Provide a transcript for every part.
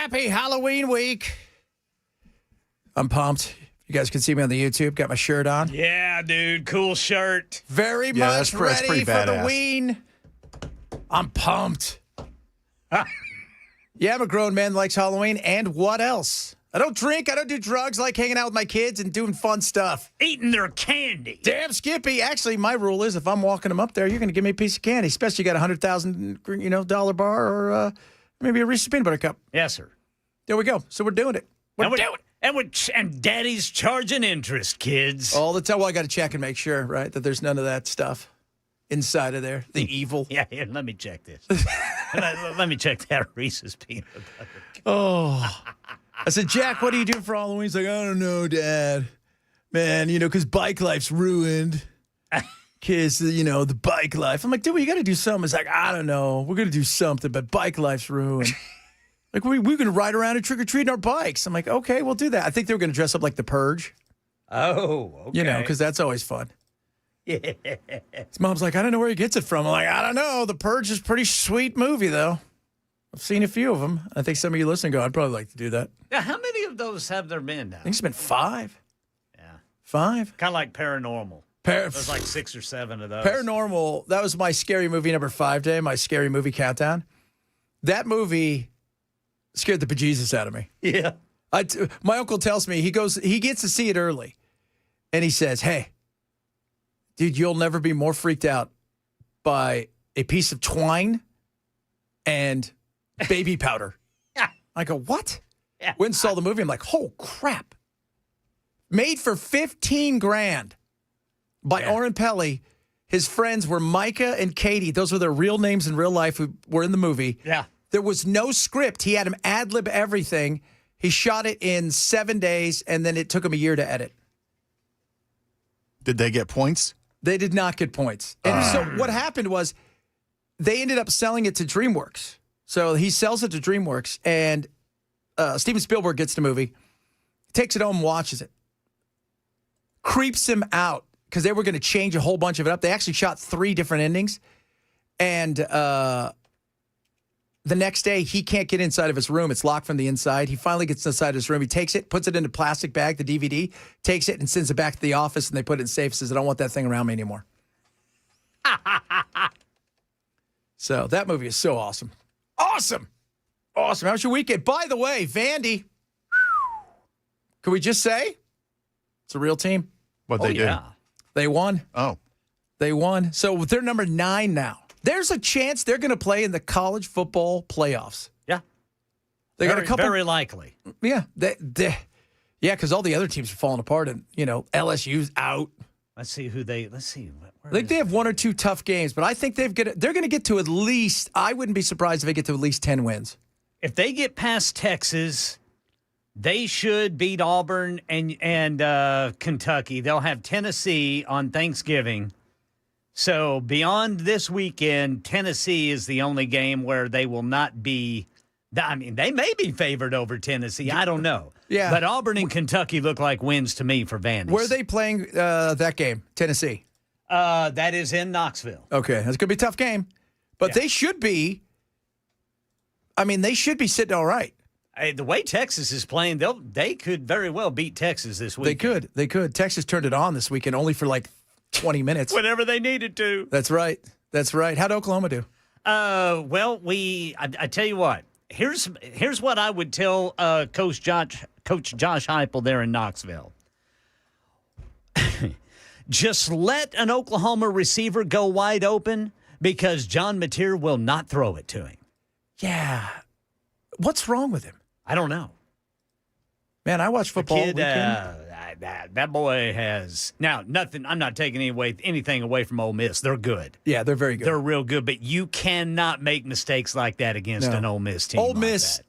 Happy Halloween week. I'm pumped. You guys can see me on the YouTube. Got my shirt on. Yeah, dude. Cool shirt. Very that's much ready pretty for the badass. ween. I'm pumped. Yeah, I'm a grown man that likes Halloween. And what else? I don't drink. I don't do drugs. I like hanging out with my kids and doing fun stuff. Eating their candy. Damn, Skippy. Actually, my rule is if I'm walking them up there, you're going to give me a piece of candy, especially you got a $100,000 dollar bar or maybe a Reese's peanut butter cup. Yes, sir. There we go. So we're doing it. We're doing it. And Daddy's charging interest, kids. All the time. Well, I got to check and make sure, right, that there's none of that stuff inside of there. The evil. Yeah, here, let me check this. let me check that Reese's peanut butter. Oh. I said, Jack, what do you do for Halloween? He's like, I don't know, Dad. Man, because bike life's ruined. Kids, the bike life. I'm like, dude, you got to do something. It's like, I don't know. We're going to do something, but bike life's ruined. Like, we're going to ride around and trick-or-treat our bikes. I'm like, okay, we'll do that. I think they were going to dress up like The Purge. Oh, okay. Because that's always fun. Yeah. His mom's like, I don't know where he gets it from. I'm like, I don't know. The Purge is a pretty sweet movie, though. I've seen a few of them. I think some of you listening go, I'd probably like to do that. Yeah, how many of those have there been now? I think it's been 5. Yeah. 5. Kind of like Paranormal. There's like 6 or 7 of those. Paranormal, that was my scary movie number 5 day, my scary movie countdown. That movie scared the bejesus out of me. Yeah. My uncle tells me, he gets to see it early. And he says, hey, dude, you'll never be more freaked out by a piece of twine and baby powder. Yeah. I go, what? Yeah. Went and saw the movie. I'm like, oh, crap. Made for $15,000 by Oren Peli. His friends were Micah and Katie. Those were their real names in real life who were in the movie. Yeah. There was no script. He had him ad-lib everything. He shot it in 7 days, and then it took him a year to edit. Did they get points? They did not get points. And so what happened was they ended up selling it to DreamWorks. So he sells it to DreamWorks, and Steven Spielberg gets the movie, takes it home and watches it. Creeps him out because they were going to change a whole bunch of it up. They actually shot 3 different endings. And the next day, he can't get inside of his room. It's locked from the inside. He finally gets inside his room. He takes it, puts it in a plastic bag, the DVD, takes it and sends it back to the office, and they put it in safe. Says, I don't want that thing around me anymore. So that movie is so awesome. Awesome. Awesome. How was your weekend? By the way, Vandy, can we just say it's a real team? What they did? They won. Oh. They won. So they're number 9 now. There's a chance they're going to play in the college football playoffs. Yeah. They got a couple. Very likely. Yeah. Because all the other teams are falling apart, and LSU's out. Let's see. I think they have 1 or 2 tough games, but I think they're going to get to at least. I wouldn't be surprised if they get to at least 10 wins. If they get past Texas, they should beat Auburn and Kentucky. They'll have Tennessee on Thanksgiving. So beyond this weekend, Tennessee is the only game where they will not be. I mean, they may be favored over Tennessee. I don't know. Yeah. But Auburn and Kentucky look like wins to me for Vandy. Where are they playing that game? Tennessee. That is in Knoxville. Okay, that's going to be a tough game. But they should be. I mean, they should be sitting all right. The way Texas is playing, they could very well beat Texas this week. They could. Texas turned it on this weekend only for like 20 minutes. Whenever they needed to. That's right. How'd Oklahoma do? Well, I tell you what. Here's what I would tell Coach Josh Heupel there in Knoxville. Just let an Oklahoma receiver go wide open because John Mateer will not throw it to him. Yeah. What's wrong with him? I don't know. Man, I watch football The kid, weekend. that boy has now nothing. I'm not taking anything away from Ole Miss. They're good. Yeah, they're very good. They're real good, but you cannot make mistakes like that against an Ole Miss team. Ole Miss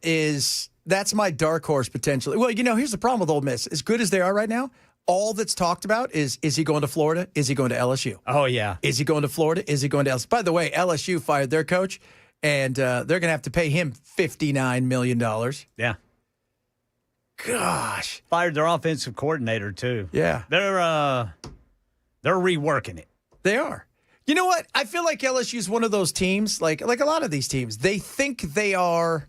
that's my dark horse potentially. Well, here's the problem with Ole Miss. As good as they are right now, all that's talked about is he going to Florida? Is he going to LSU? Oh, yeah. Is he going to Florida? Is he going to LSU? By the way, LSU fired their coach, and they're going to have to pay him $59 million. Yeah. Gosh. Fired their offensive coordinator, too. Yeah. They're reworking it. They are. You know what? I feel like LSU is one of those teams, like a lot of these teams. They think they are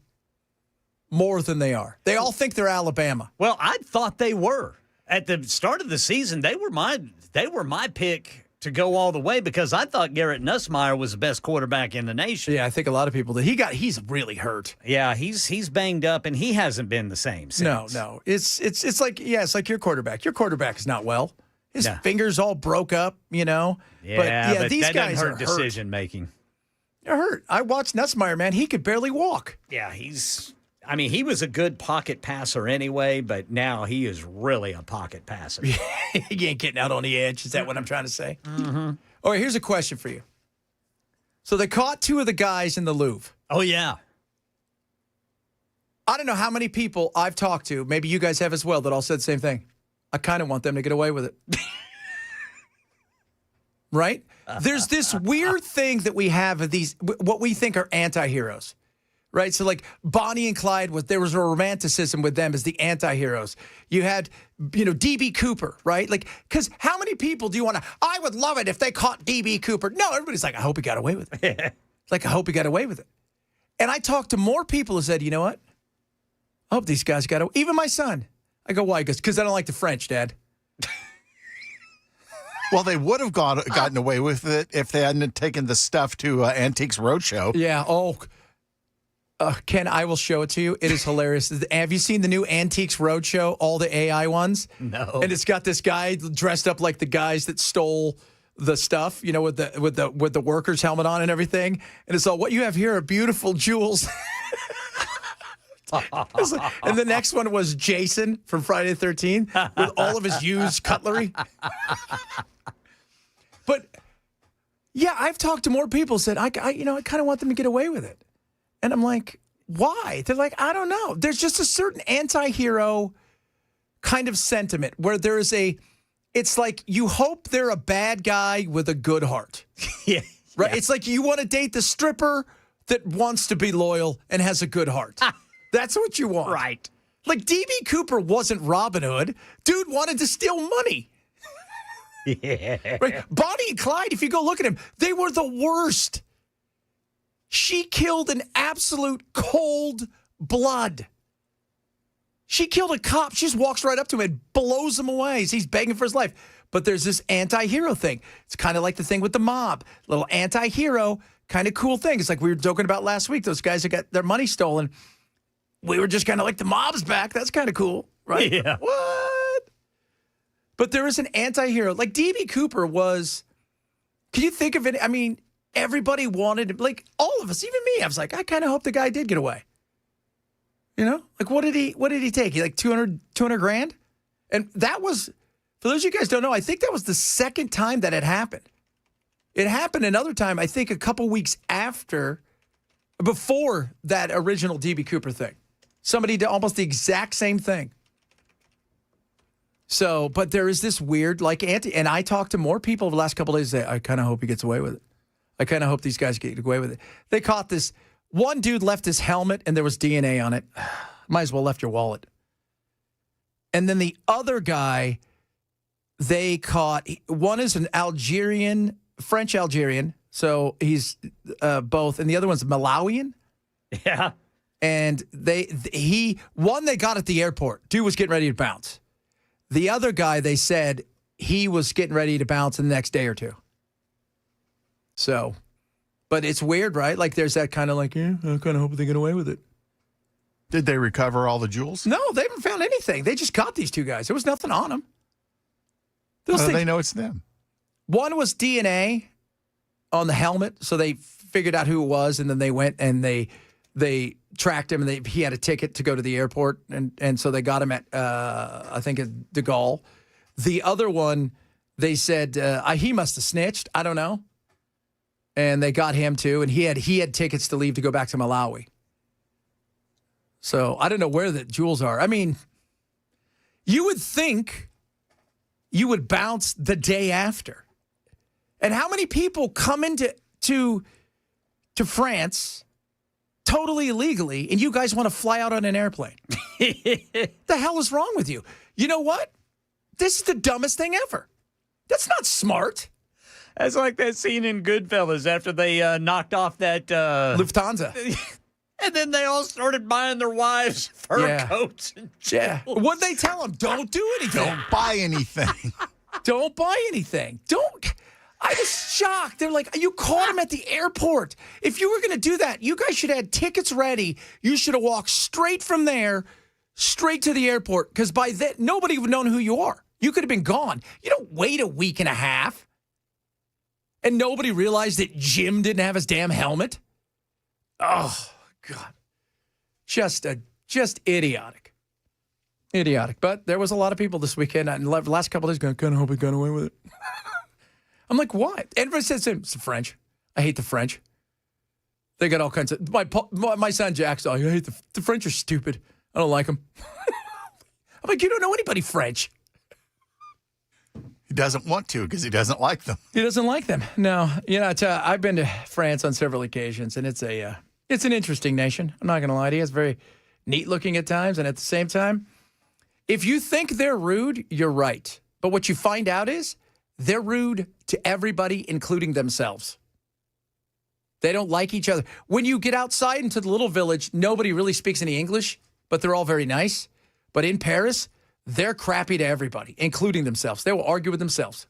more than they are. They all think they're Alabama. Well, I thought they were. At the start of the season, they were my pick to go all the way because I thought Garrett Nussmeier was the best quarterback in the nation. Yeah, I think a lot of people did. He's really hurt. Yeah, he's banged up and he hasn't been the same since. No. It's like your quarterback. Your quarterback is not well. His fingers all broke up, Yeah, but these that guys doesn't are hurt decision making. They're hurt. I watched Nussmeier, man. He could barely walk. Yeah, he was a good pocket passer anyway, but now he is really a pocket passer. He ain't getting out on the edge. Is that what I'm trying to say? Mm-hmm. All right, here's a question for you. So they caught 2 of the guys in the Louvre. Oh, yeah. I don't know how many people I've talked to, maybe you guys have as well, that all said the same thing. I kind of want them to get away with it. Right? There's this weird thing that we have of these, what we think are anti-heroes. Right? So like Bonnie and Clyde, there was a romanticism with them as the anti-heroes. You had, D.B. Cooper, right? Like, because how many people do you want to, I would love it if they caught D.B. Cooper. No, everybody's like, I hope he got away with it. It's like, I hope he got away with it. And I talked to more people who said, you know what? I hope these guys got away. Even my son. I go, why? He goes, because I don't like the French, Dad. Well, they would have gotten away with it if they hadn't taken the stuff to Antiques Roadshow. Yeah. Oh, Ken, I will show it to you. It is hilarious. Have you seen the new Antiques Roadshow? All the AI ones? No. And it's got this guy dressed up like the guys that stole the stuff, with the worker's helmet on and everything. And it's all, what you have here are beautiful jewels. And the next one was Jason from Friday the 13th with all of his used cutlery. But yeah, I've talked to more people who said, I kind of want them to get away with it. And I'm like, why? They're like, I don't know. There's just a certain anti-hero kind of sentiment where it's like you hope they're a bad guy with a good heart. Yeah. Right? Yeah. It's like you want to date the stripper that wants to be loyal and has a good heart. That's what you want. Right. Like D.B. Cooper wasn't Robin Hood. Dude wanted to steal money. Yeah. Right? Bonnie and Clyde, if you go look at him, they were the worst. She killed an absolute cold blood. She killed a cop. She just walks right up to him and blows him away as he's begging for his life. But there's this anti-hero thing. It's kind of like the thing with the mob. Little anti-hero kind of cool thing. It's like we were joking about last week. Those guys that got their money stolen. We were just kind of like, the mob's back. That's kind of cool, right? Yeah. What? But there is an anti-hero. Like D.B. Cooper was, can you think of it? I mean, everybody wanted, like all of us, even me, I was like, I kind of hope the guy did get away. Like what did he take? He like 200 grand? And that was, for those of you guys who don't know, I think that was the second time that it happened. It happened another time, I think a couple weeks before that original D.B. Cooper thing. Somebody did almost the exact same thing. So, but there is this weird, and I talked to more people the last couple of days say, I kind of hope he gets away with it. I kind of hope these guys get away with it. They caught this. One dude left his helmet and there was DNA on it. Might as well left your wallet. And then the other guy, they caught, one is an French Algerian. So he's both, and the other one's Malawian. Yeah. And they got at the airport. Dude was getting ready to bounce. The other guy, they said he was getting ready to bounce in the next day or two. So, but it's weird, right? Like there's that kind of like, I kind of hope they get away with it. Did they recover all the jewels? No, they haven't found anything. They just caught these two guys. There was nothing on them. How do they know it's them? One was DNA on the helmet, so they figured out who it was, and then they went and they tracked him, and he had a ticket to go to the airport, and so they got him at I think at De Gaulle. The other one, they said he must have snitched. I don't know, and they got him too, and he had tickets to leave to go back to Malawi. So I don't know where the jewels are. I mean, you would think you would bounce the day after. And how many people come into France totally illegally, and you guys want to fly out on an airplane? The hell is wrong with you? You know what? This is the dumbest thing ever. That's not smart. That's like that scene in Goodfellas after they knocked off that Lufthansa. And then they all started buying their wives fur Yeah. coats and Yeah. jewels. What'd they tell him? Don't do anything. Don't buy anything. Don't buy anything. Don't. I was shocked. They're like, you caught him at the airport. If you were going to do that, you guys should have had tickets ready. You should have walked straight from there, straight to the airport, because by then, nobody would have known who you are. You could have been gone. You don't wait a week and a half. And nobody realized that Jim didn't have his damn helmet. Oh, God. Just idiotic. Idiotic. But there was a lot of people this weekend and the last couple of days going, kind of hope we got away with it. I'm like, what? Everybody says it's the French. I hate the French. They got all kinds of... My son Jack's like, I hate the French are stupid. I don't like them. I'm like, you don't know anybody French. He doesn't want to because he doesn't like them. He doesn't like them. No. You know, I've been to France on several occasions, and it's an interesting nation. I'm not going to lie to you. It's very neat looking at times, and at the same time, if you think they're rude, you're right. But what you find out is they're rude to everybody, including themselves. They don't like each other. When you get outside into the little village, nobody really speaks any English, but they're all very nice. But in Paris, they're crappy to everybody, including themselves. They will argue with themselves.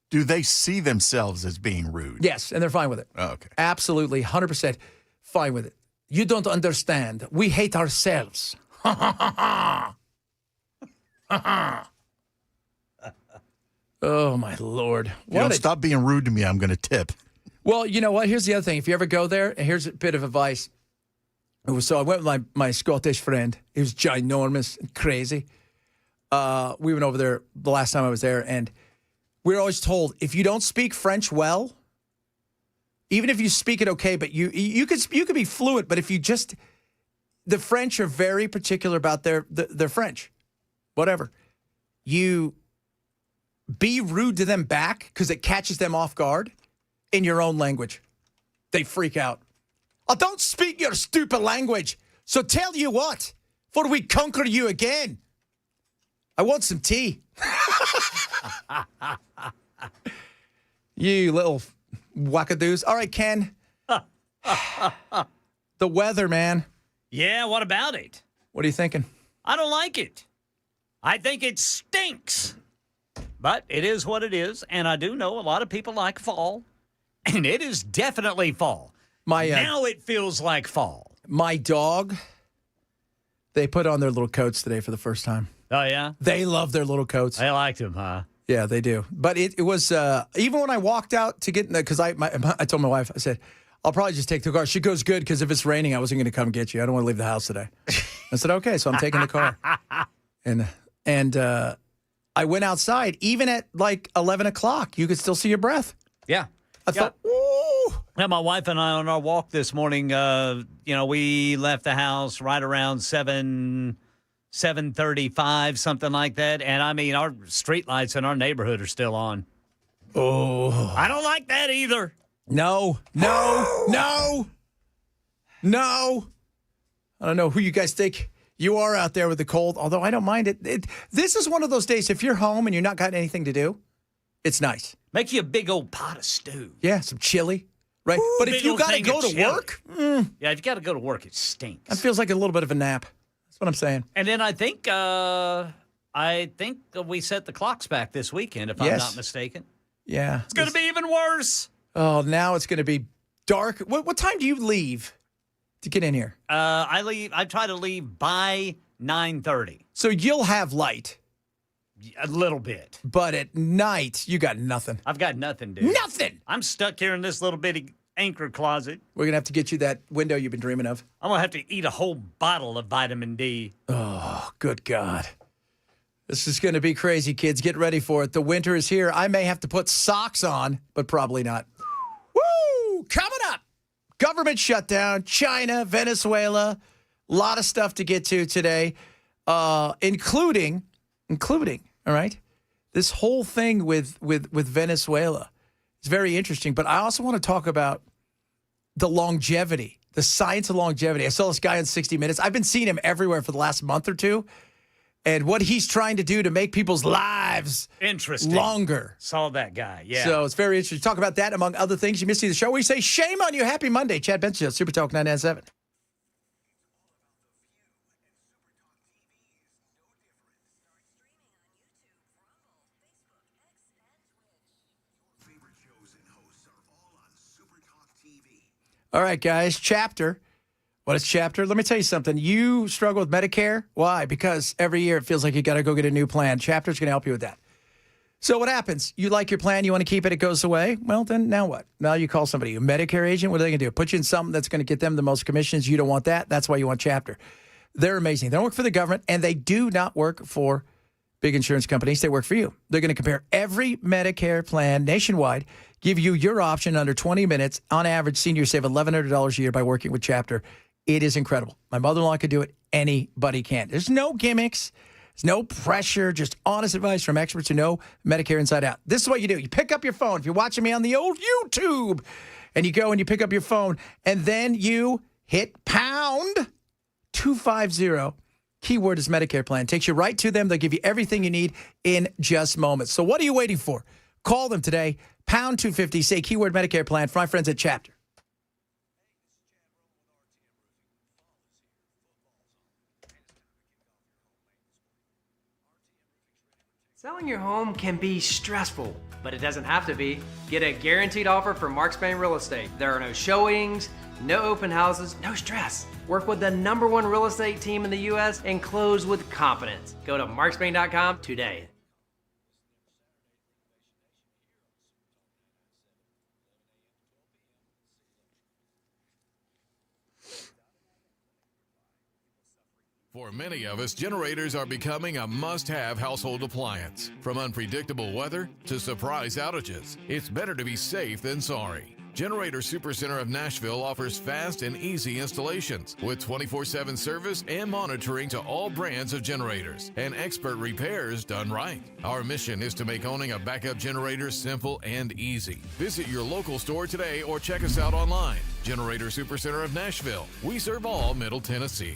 Do they see themselves as being rude? Yes, and they're fine with it. Oh, okay. Absolutely, 100% fine with it. You don't understand. We hate ourselves. Oh, my Lord. If you don't stop being rude to me, I'm going to tip. Well, you know what? Here's the other thing. If you ever go there, and here's a bit of advice. So I went with my Scottish friend. He was ginormous and crazy. We went over there the last time I was there, and we were always told, if you don't speak French well, even if you speak it okay, but you could be fluent, but if you just... The French are very particular about their French. Whatever. You be rude to them back because it catches them off guard in your own language. They freak out. I don't speak your stupid language, so tell you what, before we conquer you again, I want some tea. You little wackadoos. All right, Ken. The weather, man. Yeah, what about it? What are you thinking? I don't like it. I think it stinks. But it is what it is, and I do know a lot of people like fall, and it is definitely fall. Now it feels like fall. My dog, they put on their little coats today for the first time. Oh, yeah? They love their little coats. They liked them, huh? Yeah, they do. But it was, even when I walked out to get in the, because I told my wife, I said, I'll probably just take the car. She goes, good, because if it's raining, I wasn't going to come get you. I don't want to leave the house today. I said, okay, so I'm taking the car. And I went outside, even at like 11 o'clock, you could still see your breath. Yeah. I thought, ooh. Now, my wife and I on our walk this morning, we left the house right around 7:35, something like that. And I mean, our street lights in our neighborhood are still on. Oh. I don't like that either. No. I don't know who you guys think you are out there with the cold, although I don't mind it. This is one of those days, if you're home and you're not got anything to do, it's nice. Make you a big old pot of stew. Yeah, some chili, right? Ooh, but if you got to go to work, yeah, if you got to go to work, it stinks. that feels like a little bit of a nap. That's what I'm saying. And then I think we set the clocks back this weekend, if I'm not mistaken. Yeah. It's going to be even worse. Oh, now it's going to be dark. What time do you leave to get in here? I try to leave by 9:30. So you'll have light. A little bit. But at night, you got nothing. I've got nothing, dude. Nothing! I'm stuck here in this little bitty anchor closet. We're going to have to get you that window you've been dreaming of. I'm going to have to eat a whole bottle of vitamin D. Oh, good God. This is going to be crazy, kids. Get ready for it. The winter is here. I may have to put socks on, but probably not. Woo! Coming up. Government shutdown, China, Venezuela, a lot of stuff to get to today, including, all right, this whole thing with Venezuela. It's very interesting, but I also want to talk about the longevity, the science of longevity. I saw this guy on 60 Minutes. I've been seeing him everywhere for the last month or two, and what he's trying to do to make people's lives longer. Saw that guy, yeah. So it's very interesting. Talk about that, among other things. You missed the show. We say, shame on you. Happy Monday. Chad Benson, Super Talk 997. All right, guys, Chapter. What is Chapter? Let me tell you something. You struggle with Medicare. Why? Because every year it feels like you got to go get a new plan. Chapter's going to help you with that. So what happens? You like your plan, you want to keep it, it goes away. Well, then now what? Now you call somebody, a Medicare agent. What are they going to do? Put you in something that's going to get them the most commissions. You don't want that. That's why you want Chapter. They're amazing. They don't work for the government, and they do not work for big insurance companies. They work for you. They're going to compare every Medicare plan nationwide, give you your option under 20 minutes. On average, seniors save $1,100 a year by working with Chapter. It is incredible. My mother-in-law could do it. Anybody can. There's no gimmicks. There's no pressure, just honest advice from experts who know Medicare inside out. This is what you do. You pick up your phone. If you're watching me on the old YouTube, and you go and you pick up your phone, and then you hit pound 250. Keyword is Medicare plan. Takes you right to them. They'll give you everything you need in just moments. So what are you waiting for? Call them today. Pound 250. Say keyword Medicare plan for my friends at Chapter. Selling your home can be stressful, but it doesn't have to be. Get a guaranteed offer from Mark Spain Real Estate. There are no showings, no open houses, no stress. Work with the #1 real estate team in the U.S. and close with confidence. Go to markspain.com today. For many of us, generators are becoming a must-have household appliance. From unpredictable weather to surprise outages, it's better to be safe than sorry. Generator Supercenter of Nashville offers fast and easy installations with 24/7 service and monitoring to all brands of generators and expert repairs done right. Our mission is to make owning a backup generator simple and easy. Visit your local store today or check us out online. Generator Supercenter of Nashville. We serve all Middle Tennessee.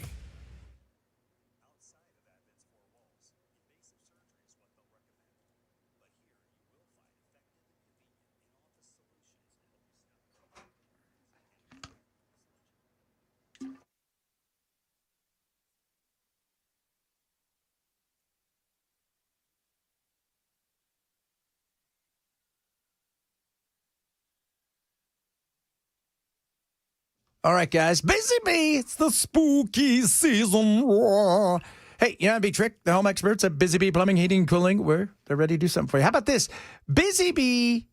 All right, guys. Busy Bee. It's the spooky season. Hey, you know a big trick? The home experts at Busy Bee Plumbing, Heating, and Cooling, they're ready to do something for you. How about this? Busy Bee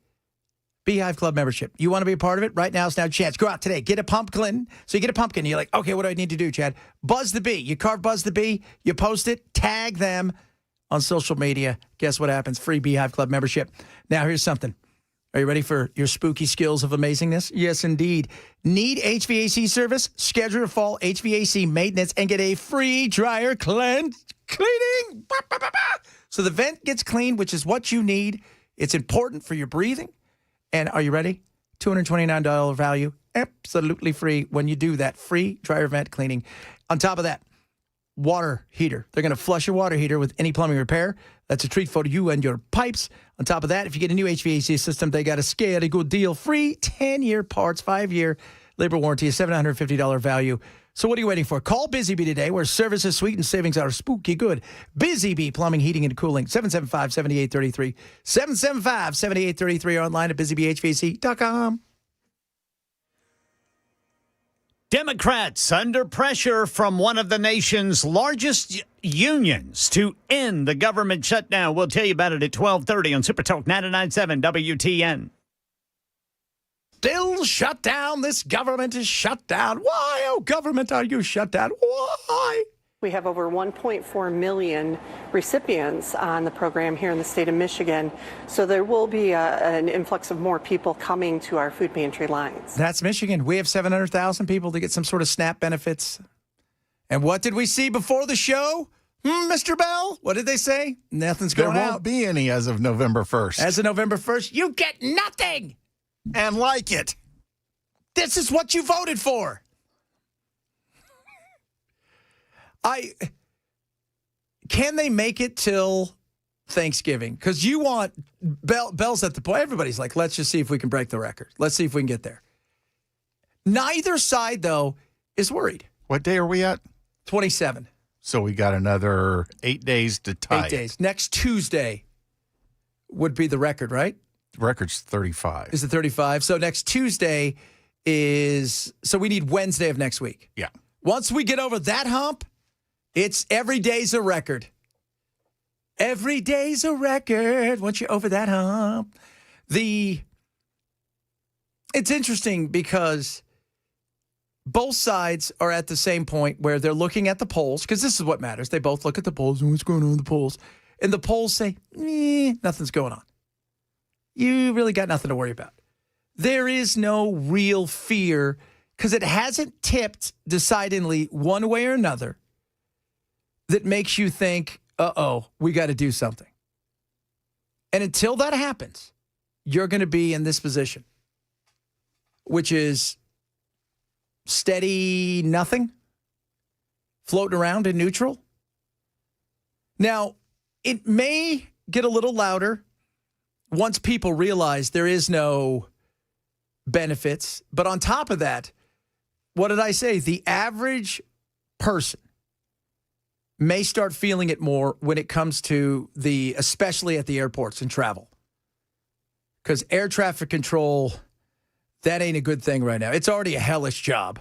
Beehive Club membership. You want to be a part of it? Right now is now a chance. Go out today. Get a pumpkin. So you get a pumpkin. You're like, okay, what do I need to do, Chad? Buzz the Bee. You carve Buzz the Bee. You post it. Tag them on social media. Guess what happens? Free Beehive Club membership. Now, here's something. Are you ready for your spooky skills of amazingness? Yes, indeed. Need HVAC service? Schedule your fall HVAC maintenance and get a free dryer cleaning. So the vent gets cleaned, which is what you need. It's important for your breathing. And are you ready? $229 value, absolutely free when you do that free dryer vent cleaning. On top of that, water heater. They're going to flush your water heater with any plumbing repair. That's a treat for you and your pipes. On top of that, if you get a new HVAC system, they got a scary good deal. Free 10-year parts, 5-year labor warranty, a $750 value. So what are you waiting for? Call Busy Bee today, where service is sweet and savings are spooky good. Busy Bee Plumbing, Heating, and Cooling, 775-7833. 775-7833 or online at busybeehvac.com. Democrats under pressure from one of the nation's largest unions to end the government shutdown. We'll tell you about it at 12:30 on Super Talk 99.7 WTN. Still shut down. This government is shut down. Why, oh government, are you shut down? Why? We have over 1.4 million recipients on the program here in the state of Michigan, so there will be an influx of more people coming to our food pantry lines. That's Michigan. We have 700,000 people to get some sort of SNAP benefits. And what did we see before the show? Mr. Bell, what did they say? Nothing's There going won't out. be any as of November 1st. As of November 1st, you get nothing. And like it. This is what you voted for. Can they make it till Thanksgiving? Because you want Bell's at the point. Everybody's like, let's just see if we can break the record. Let's see if we can get there. Neither side, though, is worried. What day are we at? 27. So we got another 8 days to tie 8 days. Next Tuesday would be the record, right? The record's 35. Is it 35? So next Tuesday is so we need Wednesday of next week. Yeah. Once we get over that hump, it's every day's a record. Every day's a record once you're over that hump. It's interesting because both sides are at the same point where they're looking at the polls, because this is what matters. They both look at the polls and what's going on in the polls. And the polls say, nothing's going on. You really got nothing to worry about. There is no real fear because it hasn't tipped decidedly one way or another that makes you think, we got to do something. And until that happens, you're going to be in this position, which is steady nothing, floating around in neutral. Now, it may get a little louder once people realize there is no benefits. But on top of that, what did I say? The average person may start feeling it more when it comes to especially at the airports and travel. Because air traffic control, that ain't a good thing right now. It's already a hellish job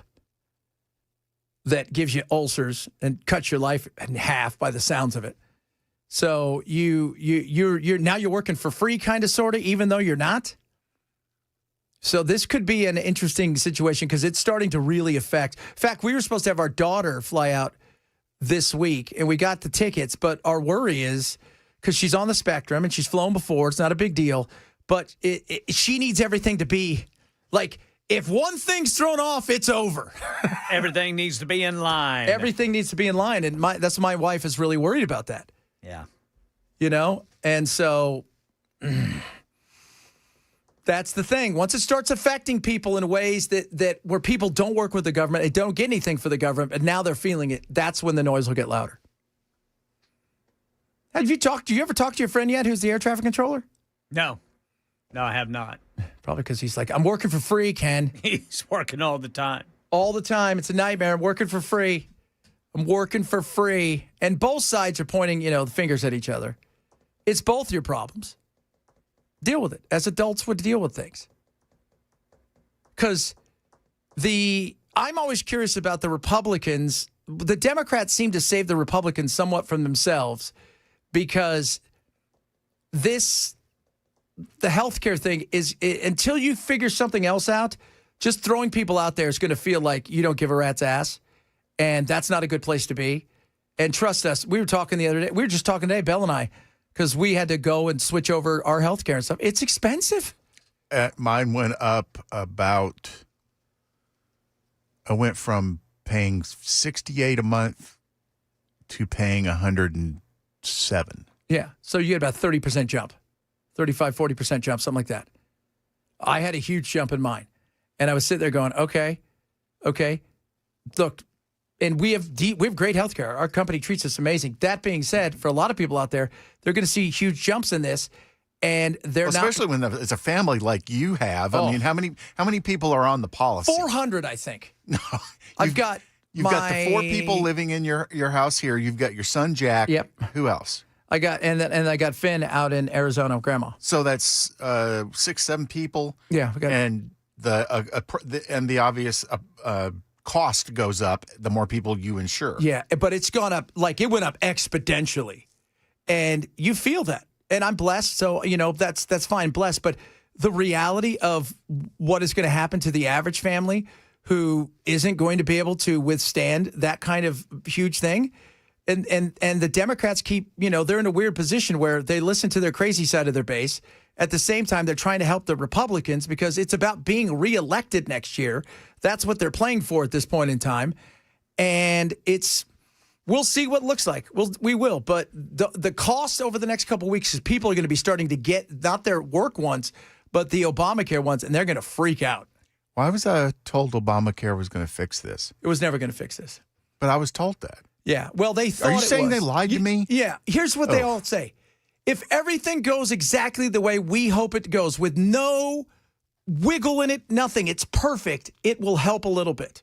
that gives you ulcers and cuts your life in half by the sounds of it. So you're now you're working for free, kind of, sort of, even though you're not. So this could be an interesting situation because it's starting to really affect. In fact, we were supposed to have our daughter fly out this week, and we got the tickets. But our worry is because she's on the spectrum and she's flown before. It's not a big deal, but she needs everything to be like. If one thing's thrown off, it's over. Everything needs to be in line. Everything needs to be in line, and that's my wife is really worried about that. Yeah. You know? And so that's the thing. Once it starts affecting people in ways that where people don't work with the government, they don't get anything for the government, and now they're feeling it, that's when the noise will get louder. Do you ever talk to your friend yet who's the air traffic controller? No, I have not. Probably because he's like, I'm working for free, Ken. He's working all the time. All the time. It's a nightmare. I'm working for free. I'm working for free. And both sides are pointing, the fingers at each other. It's both your problems. Deal with it. As adults would deal with things. Because I'm always curious about the Republicans. The Democrats seem to save the Republicans somewhat from themselves because the healthcare thing is until you figure something else out, just throwing people out there is going to feel like you don't give a rat's ass. And that's not a good place to be. And trust us, we were talking the other day. We were just talking today, Belle and I, because we had to go and switch over our healthcare and stuff. It's expensive. Mine went up I went from paying $68 a month to paying $107. Yeah. So you had about 30% jump. 35, 40% jump, something like that. I had a huge jump in mine. And I was sitting there going, okay. Look, and we have great health care. Our company treats us amazing. That being said, for a lot of people out there, they're going to see huge jumps in this. And they're especially when it's a family like you have. I mean, how many people are on the policy? 400, I think. No. You've got the 4 people living in your house here. You've got your son, Jack. Yep. Who else? I got Finn out in Arizona, Grandma. So that's 6-7 people. Yeah, and the obvious cost goes up the more people you insure. Yeah, but it's gone up it went up exponentially, and you feel that. And I'm blessed, so that's fine, blessed. But the reality of what is going to happen to the average family who isn't going to be able to withstand that kind of huge thing. And the Democrats keep, they're in a weird position where they listen to their crazy side of their base. At the same time, they're trying to help the Republicans because it's about being reelected next year. That's what they're playing for at this point in time. And we'll see what it looks like. We will. But the cost over the next couple of weeks is people are going to be starting to get not their work ones, but the Obamacare ones, and they're going to freak out. Well, I was told Obamacare was going to fix this. It was never going to fix this. But I was told that. Yeah, well, they thought. Are you it saying was. they lied to me? Yeah, here's what they all say. If everything goes exactly the way we hope it goes, with no wiggle in it, nothing, it's perfect, it will help a little bit.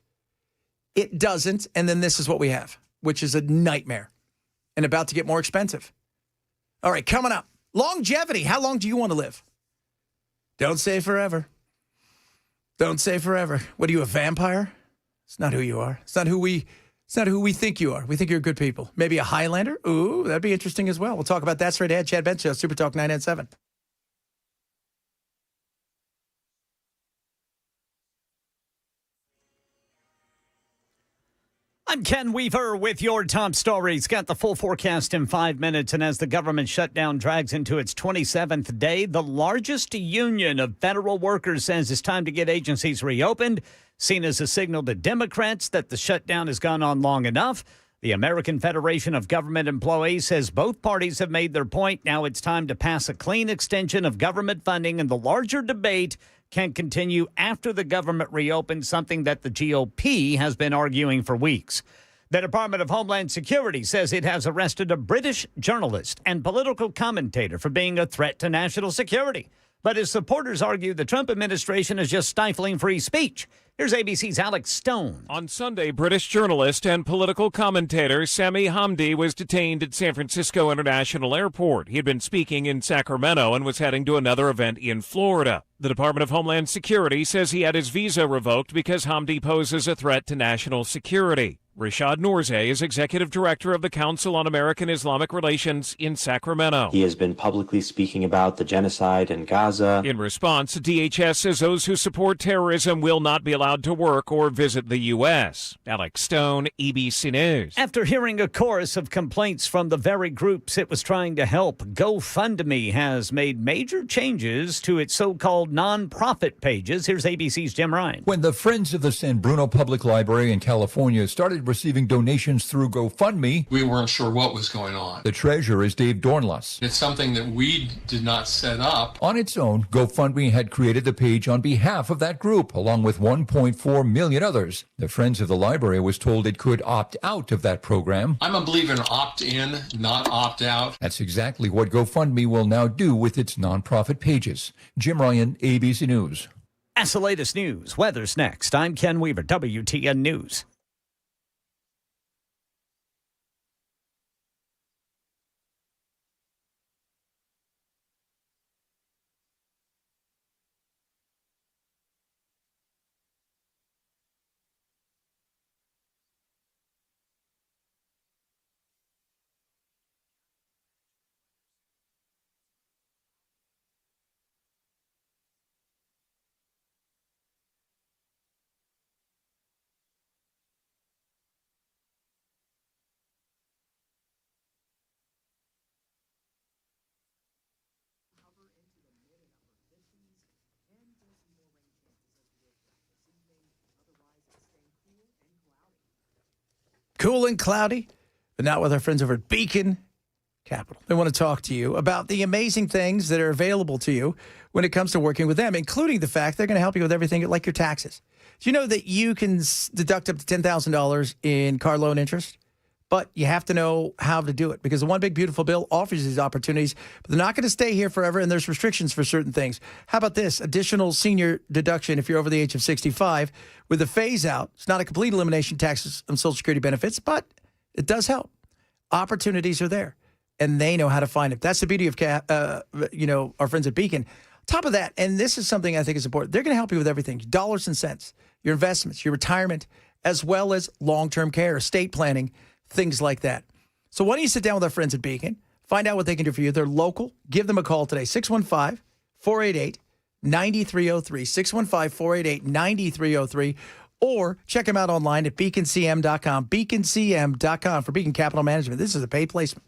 It doesn't, and then this is what we have, which is a nightmare and about to get more expensive. All right, coming up. Longevity. How long do you want to live? Don't say forever. Don't say forever. What are you, a vampire? It's not who you are. It's not who we think you are. We think you're good people. Maybe a Highlander? Ooh, that'd be interesting as well. We'll talk about that straight ahead. Chad Bench Show, Super Talk 997. I'm Ken Weaver with your top stories. Got the full forecast in 5 minutes. And as the government shutdown drags into its 27th day, the largest union of federal workers says it's time to get agencies reopened, seen as a signal to Democrats that the shutdown has gone on long enough. The American Federation of Government Employees says both parties have made their point. Now it's time to pass a clean extension of government funding, and the larger debate can continue after the government reopens, something that the GOP has been arguing for weeks. The Department of Homeland Security says it has arrested a British journalist and political commentator for being a threat to national security. But his supporters argue the Trump administration is just stifling free speech. Here's ABC's Alex Stone. On Sunday, British journalist and political commentator Sami Hamdi was detained at San Francisco International Airport. He had been speaking in Sacramento and was heading to another event in Florida. The Department of Homeland Security says he had his visa revoked because Hamdi poses a threat to national security. Rashad Nourzeh is executive director of the Council on American Islamic Relations in Sacramento. He has been publicly speaking about the genocide in Gaza. In response, DHS says those who support terrorism will not be allowed to work or visit the U.S. Alex Stone, ABC News. After hearing a chorus of complaints from the very groups it was trying to help, GoFundMe has made major changes to its so-called nonprofit pages. Here's ABC's Jim Ryan. When the Friends of the San Bruno Public Library in California started receiving donations through GoFundMe, we weren't sure what was going on. The treasurer is Dave Dornlus. It's something that we did not set up. On its own, GoFundMe had created the page on behalf of that group, along with 1.4 million others. The Friends of the Library was told it could opt out of that program. I'm a believer in opt-in, not opt-out. That's exactly what GoFundMe will now do with its nonprofit pages. Jim Ryan, ABC News. That's the latest news. Weather's next. I'm Ken Weaver, WTN News. Cool and cloudy, but not with our friends over at Beacon Capital. They want to talk to you about the amazing things that are available to you when it comes to working with them, including the fact they're going to help you with everything like your taxes. Do you know that you can deduct up to $10,000 in car loan interest? But you have to know how to do it, because the One Big Beautiful Bill offers these opportunities, but they're not going to stay here forever, and there's restrictions for certain things. How about this? Additional senior deduction if you're over the age of 65 with a phase out. It's not a complete elimination of taxes on Social Security benefits, but it does help. Opportunities are there, and they know how to find it. That's the beauty of our friends at Beacon. Top of that, and this is something I think is important, they're going to help you with everything, dollars and cents, your investments, your retirement, as well as long-term care, estate planning, things like that. So why don't you sit down with our friends at Beacon, find out what they can do for you. They're local. Give them a call today, 615-488-9303, 615-488-9303, or check them out online at beaconcm.com, beaconcm.com for Beacon Capital Management. This is a paid placement.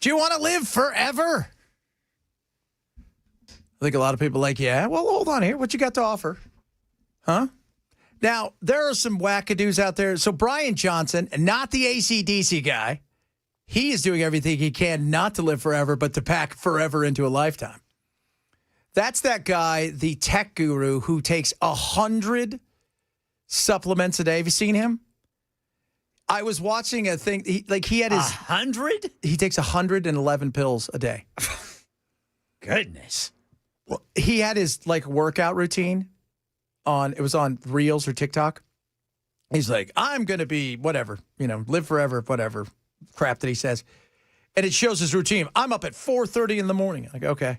Do you want to live forever? I think a lot of people are like, yeah. Well, hold on here. What you got to offer? Huh? Now, there are some wackadoos out there. So Brian Johnson, not the AC/DC guy, he is doing everything he can not to live forever, but to pack forever into a lifetime. That's that guy, the tech guru, who takes 100 supplements a day. Have you seen him? I was watching a thing. He had his 100. He takes 111 pills a day. Goodness. Well, he had his workout routine on. It was on Reels or TikTok. He's like, I'm gonna be whatever, live forever, whatever crap that he says, and it shows his routine. I'm up at 4:30 in the morning. Like, okay,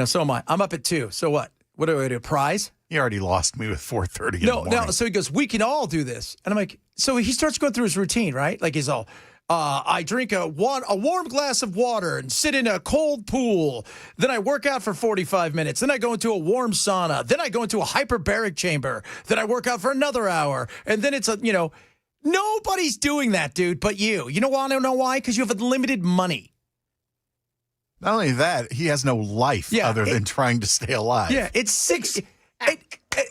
so am I. I'm up at 2. So what? What do I do? Prize? You already lost me with 4:30 in the morning. No. So he goes, we can all do this. And I'm like, so he starts going through his routine, right? Like he's all, I drink a warm glass of water and sit in a cold pool. Then I work out for 45 minutes. Then I go into a warm sauna. Then I go into a hyperbaric chamber. Then I work out for another hour. And then it's nobody's doing that, dude, but you. You know why? I don't know why? Because you have unlimited money. Not only that, he has no life other than trying to stay alive. Yeah, it's 6.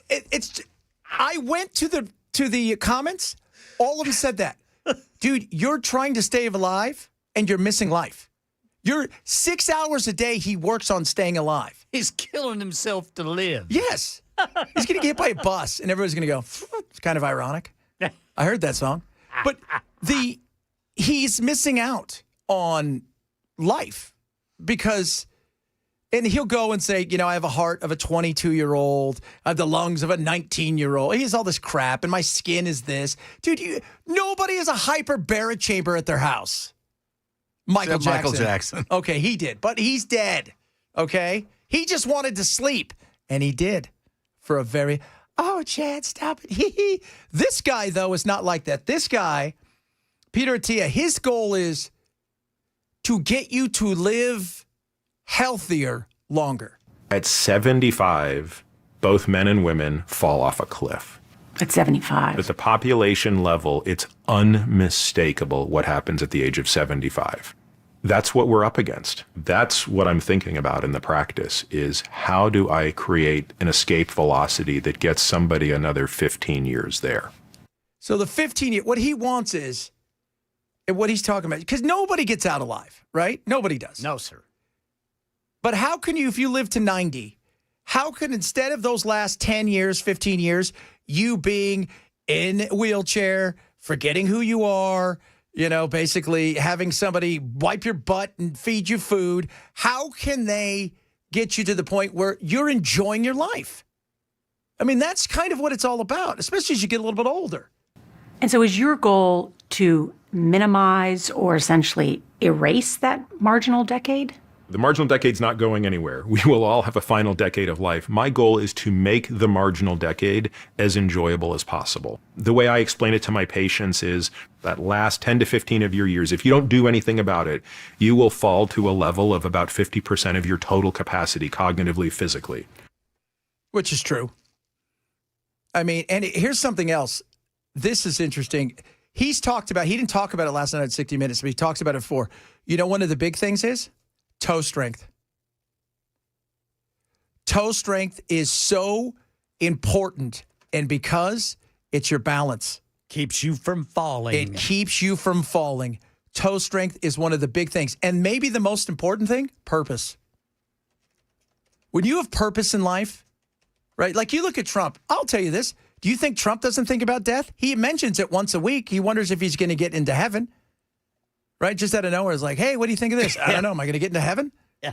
It's. I went to the comments. All of them said that, dude. You're trying to stay alive, and you're missing life. You're 6 hours a day. He works on staying alive. He's killing himself to live. Yes, he's gonna get hit by a bus, and everybody's gonna go. It's kind of ironic. I heard that song, but he's missing out on life because. And he'll go and say, I have a heart of a 22-year-old. I have the lungs of a 19-year-old. He has all this crap, and my skin is this. Dude, nobody has a hyperbaric chamber at their house. Michael Jackson. Okay, he did, but he's dead. Okay? He just wanted to sleep, and he did for a very, Chad, stop it. This guy, though, is not like that. This guy, Peter Attia, his goal is to get you to live healthier longer. At 75, both men and women fall off a cliff. At 75. At the population level, it's unmistakable what happens at the age of 75. That's what we're up against. That's what I'm thinking about in the practice is how do I create an escape velocity that gets somebody another 15 years there? So the 15 year, what he wants is, and what he's talking about, because nobody gets out alive, right? Nobody does. No, sir. But how can you, if you live to 90, how can instead of those last 10 years, 15 years, you being in a wheelchair, forgetting who you are, basically having somebody wipe your butt and feed you food, how can they get you to the point where you're enjoying your life? I mean, that's kind of what it's all about, especially as you get a little bit older. And so is your goal to minimize or essentially erase that marginal decade? The marginal decade's not going anywhere. We will all have a final decade of life. My goal is to make the marginal decade as enjoyable as possible. The way I explain it to my patients is that last 10 to 15 of your years, if you don't do anything about it, you will fall to a level of about 50% of your total capacity, cognitively, physically. Which is true. I mean, and here's something else. This is interesting. He didn't talk about it last night at 60 Minutes, but he talks about it before. One of the big things is toe strength. Toe strength is so important, and because it's your balance. Keeps you from falling. It keeps you from falling. Toe strength is one of the big things. And maybe the most important thing, purpose. When you have purpose in life, right? Like you look at Trump. I'll tell you this. Do you think Trump doesn't think about death? He mentions it once a week. He wonders if he's going to get into heaven. Right? Just out of nowhere, it's like, hey, what do you think of this? I don't know. Am I going to get into heaven? Yeah.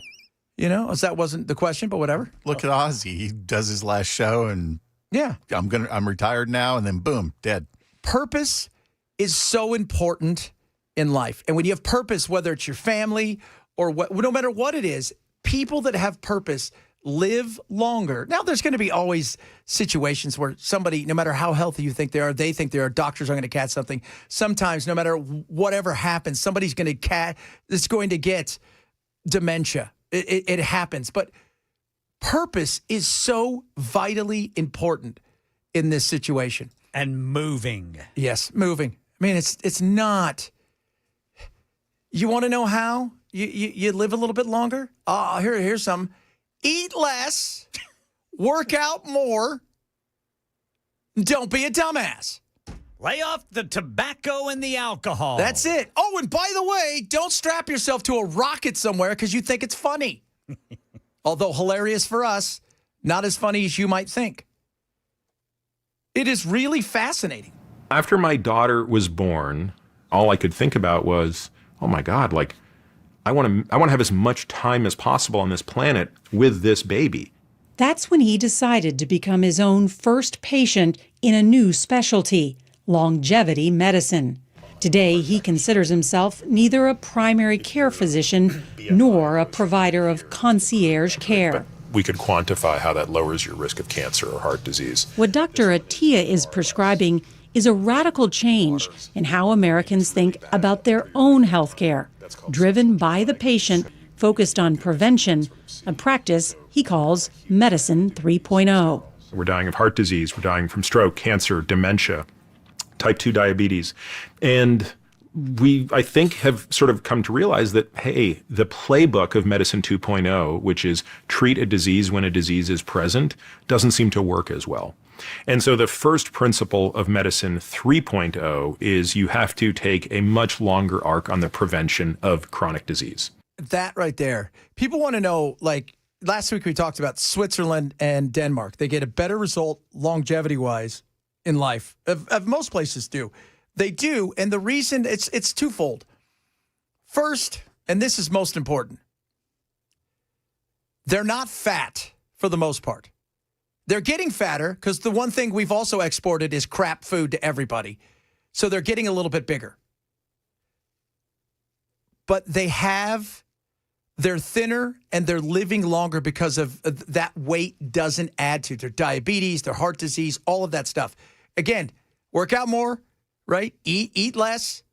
That wasn't the question, but whatever. Look at Ozzy. He does his last show and I'm retired now, and then boom, dead. Purpose is so important in life. And when you have purpose, whether it's your family or no matter what it is, people that have purpose live longer. Now, there's going to be always situations where somebody, no matter how healthy you think they think they are, doctors are going to catch something. Sometimes, no matter whatever happens, somebody's going to get dementia. It happens. But purpose is so vitally important in this situation. And moving. Yes, moving. I mean, it's not... You want to know how you live a little bit longer? Here's some. Eat less, work out more, don't be a dumbass. Lay off the tobacco and the alcohol. That's it. Oh, and by the way, don't strap yourself to a rocket somewhere because you think it's funny. Although hilarious for us, not as funny as you might think. It is really fascinating. After my daughter was born, all I could think about was, oh my God, like, I want to have as much time as possible on this planet with this baby. That's when he decided to become his own first patient in a new specialty, longevity medicine. Today, he considers himself neither a primary care physician nor a provider of concierge care. We could quantify how that lowers your risk of cancer or heart disease. What Dr. Attia is prescribing is a radical change in how Americans think about their own health care, driven by the patient, focused on prevention, a practice he calls Medicine 3.0. We're dying of heart disease, we're dying from stroke, cancer, dementia, type 2 diabetes. And we, I think, have sort of come to realize that, hey, the playbook of Medicine 2.0, which is treat a disease when a disease is present, doesn't seem to work as well. And so the first principle of Medicine 3.0 is you have to take a much longer arc on the prevention of chronic disease. That right there. People want to know, like, last week we talked about Switzerland and Denmark. They get a better result longevity-wise in life. Of most places do. They do, and the reason, it's twofold. First, and this is most important, they're not fat for the most part. They're getting fatter because the one thing we've also exported is crap food to everybody. So they're getting a little bit bigger. But they're thinner and they're living longer because of that weight doesn't add to their diabetes, their heart disease, all of that stuff. Again, work out more, right? Eat less.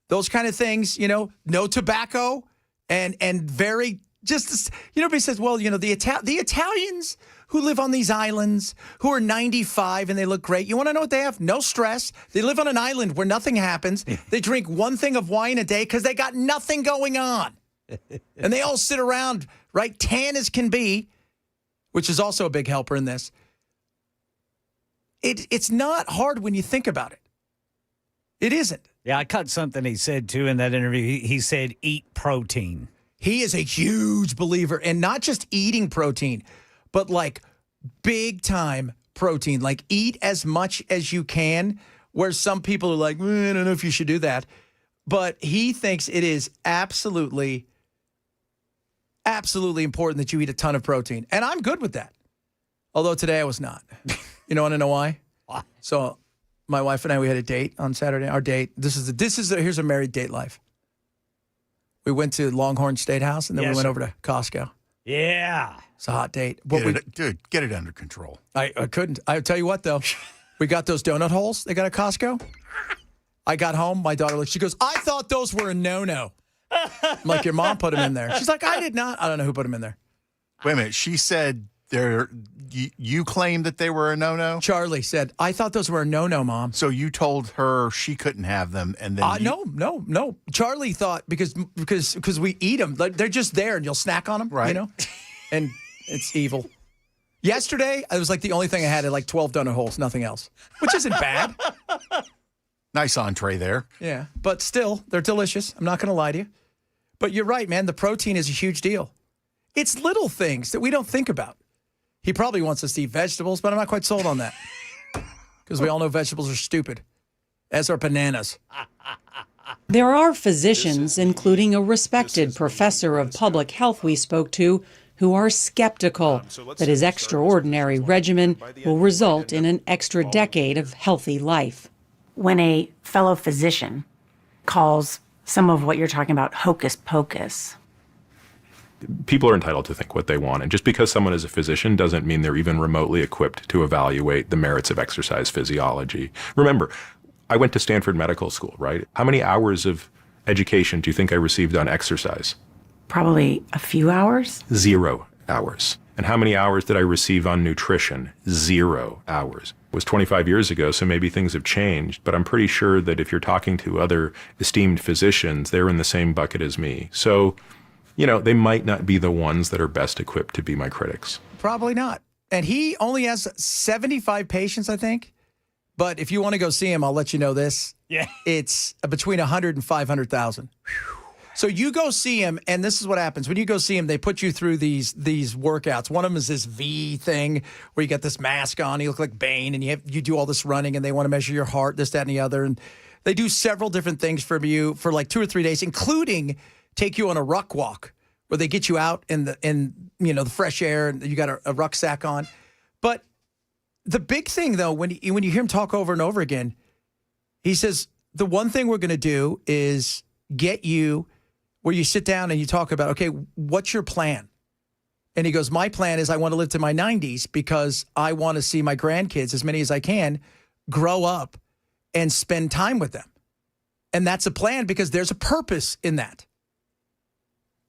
Those kind of things, no tobacco and very just, everybody says, well, the Italians who live on these islands, who are 95 and they look great. You want to know what they have? No stress. They live on an island where nothing happens. They drink one thing of wine a day because they got nothing going on. And they all sit around, right, tan as can be, which is also a big helper in this. It's not hard when you think about it. It isn't. Yeah, I caught something he said, too, in that interview. He said, eat protein. He is a huge believer in not just eating protein, but like big time protein. Like eat as much as you can, where some people are like, I don't know if you should do that. But he thinks it is absolutely important that you eat a ton of protein. And I'm good with that. Although today I was not. You want to know why? Why? So my wife and I, we had a date on Saturday. Our date, here's a married date life. We went to Longhorn State House, and then we went over to Costco. Yeah. It's a hot date. Dude, get it under control. I couldn't. I'll tell you what, though. We got those donut holes they got at Costco. I got home. My daughter she goes, I thought those were a no-no. I'm like, your mom put them in there. She's like, I did not. I don't know who put them in there. Wait a minute. She said you claimed that they were a no-no? Charlie said, I thought those were a no-no, Mom. So you told her she couldn't have them, and then No. Charlie thought because we eat them, they're just there, and you'll snack on them, right? And it's evil. Yesterday, it was like the only thing I had like 12 donut holes, nothing else, which isn't bad. Nice entree there. Yeah, but still, they're delicious. I'm not going to lie to you. But you're right, man. The protein is a huge deal. It's little things that we don't think about. He probably wants us to eat vegetables, but I'm not quite sold on that. Because we all know vegetables are stupid, as are bananas. There are physicians, including a respected professor of public health we spoke to, who are skeptical that his extraordinary regimen will result in an extra decade of healthy life. When a fellow physician calls some of what you're talking about hocus pocus, people are entitled to think what they want. And just because someone is a physician doesn't mean they're even remotely equipped to evaluate the merits of exercise physiology. Remember, I went to Stanford Medical School, right? How many hours of education do you think I received on exercise? probably a few hours. 0 hours. And how many hours did I receive on nutrition? 0 hours. It was 25 years ago, so maybe things have changed, but I'm pretty sure that if you're talking to other esteemed physicians, they're in the same bucket as me. So, they might not be the ones that are best equipped to be my critics. Probably not. And he only has 75 patients, I think. But if you want to go see him, I'll let you know this. Yeah. It's between 100 and 500,000. So you go see him, and this is what happens. When you go see him, they put you through these workouts. One of them is this V thing where you got this mask on. You look like Bane, and you do all this running, and they want to measure your heart, this, that, and the other. And they do several different things for you for like 2 or 3 days, including take you on a ruck walk where they get you out in the fresh air, and you got a rucksack on. But the big thing, though, when you hear him talk over and over again, he says, the one thing we're going to do is get you where you sit down and you talk about, okay, what's your plan? And he goes, my plan is I want to live to my 90s because I want to see my grandkids, as many as I can, grow up and spend time with them. And that's a plan because there's a purpose in that.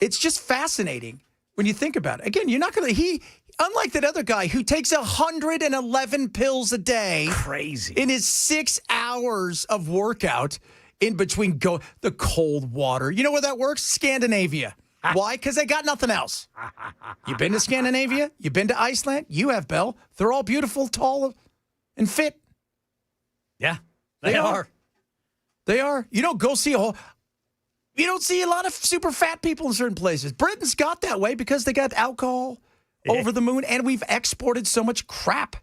It's just fascinating when you think about it. Again, you're not going to, unlike that other guy who takes 111 pills a day. Crazy. In his 6 hours of workout in between the cold water. You know where that works? Scandinavia. Why? Because they got nothing else. You been to Scandinavia? You been to Iceland? You have, Belle. They're all beautiful, tall, and fit. Yeah, they are. They are. You don't go see you don't see a lot of super fat people in certain places. Britain's got that way because they got alcohol over the moon, and we've exported so much crap.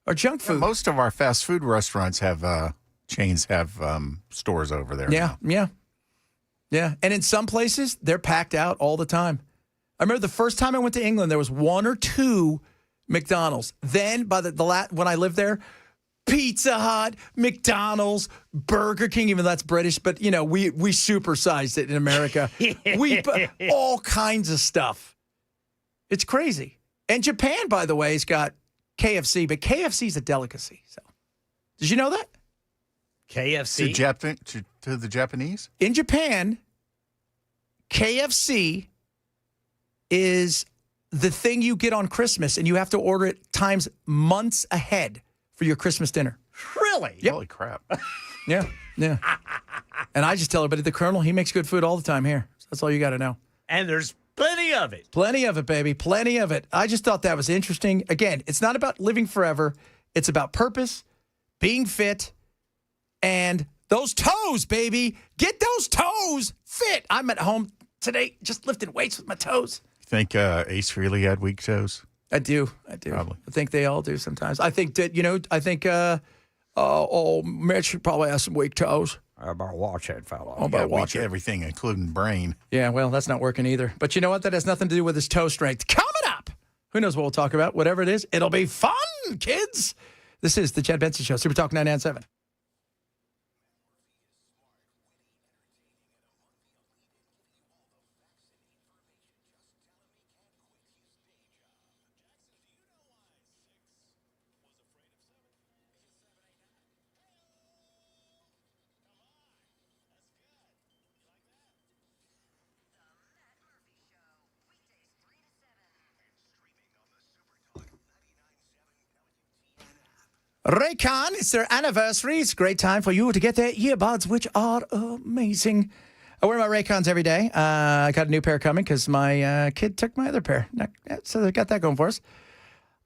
Our junk food. Most of our fast food restaurants have chains have stores over there. Yeah, now. yeah. And in some places, they're packed out all the time. I remember the first time I went to England, there was 1 or 2 McDonald's. Then by when I lived there, Pizza Hut, McDonald's, Burger King, even though that's British, but we supersized it in America. We all kinds of stuff. It's crazy. And Japan, by the way, has got KFC, but KFC is a delicacy. So, did you know that? KFC to the Japanese? In Japan, KFC is the thing you get on Christmas, and you have to order it months ahead for your Christmas dinner. Really? Yep. Holy crap. Yeah. And I just tell everybody, the Colonel, he makes good food all the time here. So that's all you got to know. And there's plenty of it. Plenty of it, baby. Plenty of it. I just thought that was interesting. Again, it's not about living forever. It's about purpose, being fit, and those toes, baby. Get those toes fit. I'm at home today just lifting weights with my toes. You think Ace Frehley had weak toes? I do. Probably. I think they all do sometimes. I think that, Mitch probably has some weak toes. How about watch that fella? How about watch weak it? everything, including brain. Yeah, well, that's not working either. But you know what? That has nothing to do with his toe strength. Coming up, who knows what we'll talk about? Whatever it is, it'll be fun, kids. This is the Chad Benson Show, Super Talk 997. Raycon, it's their anniversary. It's a great time for you to get their earbuds, which are amazing. I wear my Raycons every day. I got a new pair coming because my kid took my other pair. So they got that going for us.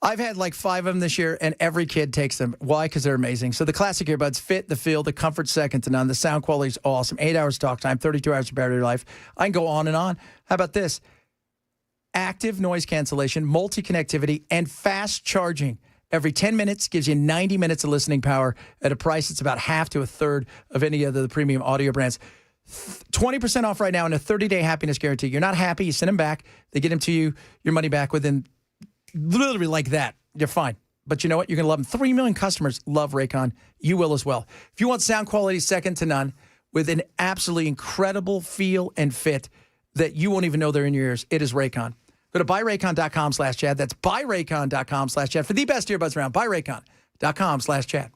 I've had like 5 of them this year, and every kid takes them. Why? Because they're amazing. So the classic earbuds fit, the feel, the comfort second to none. The sound quality is awesome. 8 hours talk time, 32 hours of battery life. I can go on and on. How about this? Active noise cancellation, multi-connectivity, and fast charging. Every 10 minutes gives you 90 minutes of listening power at a price that's about half to a third of any of the premium audio brands. 20% off right now and a 30-day happiness guarantee. You're not happy, you send them back. They get them to you, your money back within literally like that. You're fine. But you know what? You're going to love them. 3 million customers love Raycon. You will as well. If you want sound quality second to none with an absolutely incredible feel and fit that you won't even know they're in your ears, it is Raycon. Go to buyraycon.com/Chad. That's buyraycon.com/Chad for the best earbuds around. Buyraycon.com/Chad.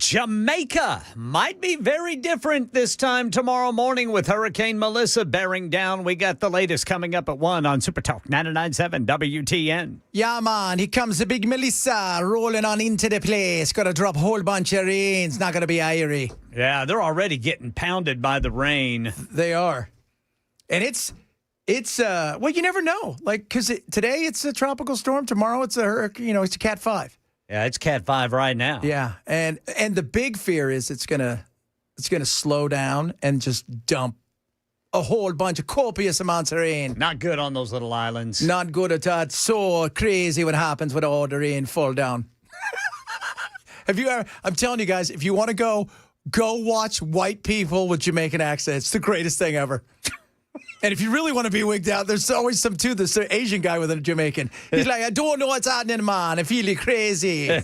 Jamaica might be very different this time tomorrow morning with Hurricane Melissa bearing down. We got the latest coming up at 1 on Super Talk 99.7 WTN. Yeah, man. Here comes the big Melissa rolling on into the place. Got to drop a whole bunch of rain. It's not going to be airy. Yeah, they're already getting pounded by the rain. They are. And it's well, you never know. Like, because today it's a tropical storm. Tomorrow it's a hurricane. It's a Cat 5. Yeah, it's Cat 5 right now. Yeah, and the big fear is it's gonna slow down and just dump a whole bunch of copious amounts of rain. Not good on those little islands. Not good at all. It's so crazy what happens when all the rain fall down. Have you ever? I'm telling you guys, if you want to go watch white people with Jamaican accents. It's the greatest thing ever. And if you really want to be wigged out, there's always some too. There's an Asian guy with a Jamaican. He's like, I don't know what's happening, man. I feel crazy. By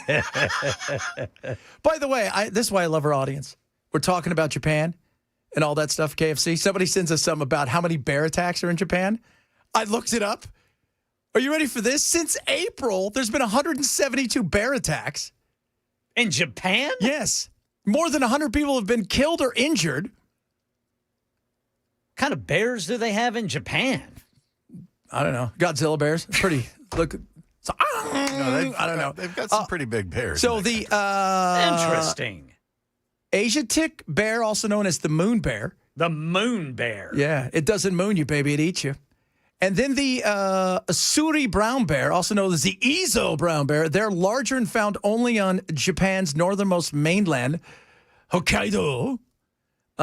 the way, this is why I love our audience. We're talking about Japan and all that stuff, KFC. Somebody sends us some about how many bear attacks are in Japan. I looked it up. Are you ready for this? Since April, there's been 172 bear attacks. In Japan? Yes. More than 100 people have been killed or injured. What kind of bears do they have in Japan? I don't know. Godzilla bears. Pretty. Look. I don't know. They've got some pretty big bears. So the interesting Asiatic bear, also known as the moon bear. The moon bear. Yeah, it doesn't moon you, baby. It eats you. And then the Asuri brown bear, also known as the Ezo brown bear. They're larger and found only on Japan's northernmost mainland, Hokkaido.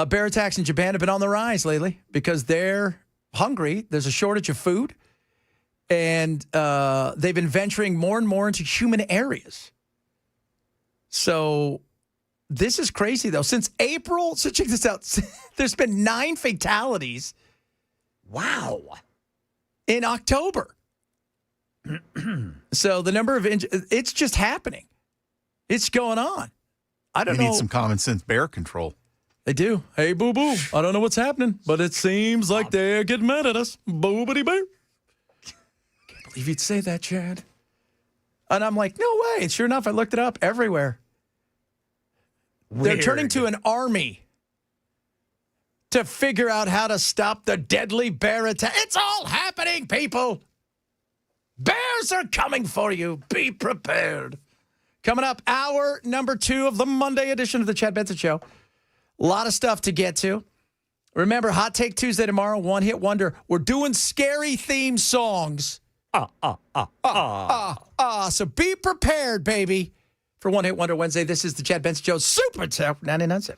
Bear attacks in Japan have been on the rise lately because they're hungry. There's a shortage of food. And they've been venturing more and more into human areas. So this is crazy, though. Since April, so check this out. There's been 9 fatalities. Wow. In October. So the number of it's just happening. It's going on. I don't know. We need some common sense bear control. They do. Hey, boo-boo. I don't know what's happening, but it seems like they're getting mad at us. Boobity-boo. Can't believe you'd say that, Chad. And I'm like, no way. And sure enough, I looked it up everywhere. Weird. They're turning to an army to figure out how to stop the deadly bear attack. It's all happening, people. Bears are coming for you. Be prepared. Coming up, hour number 2 of the Monday edition of the Chad Benson Show. A lot of stuff to get to. Remember, Hot Take Tuesday tomorrow, One Hit Wonder. We're doing scary theme songs. So be prepared, baby, for One Hit Wonder Wednesday. This is the Chad Benson Show, Super Talk 99.7.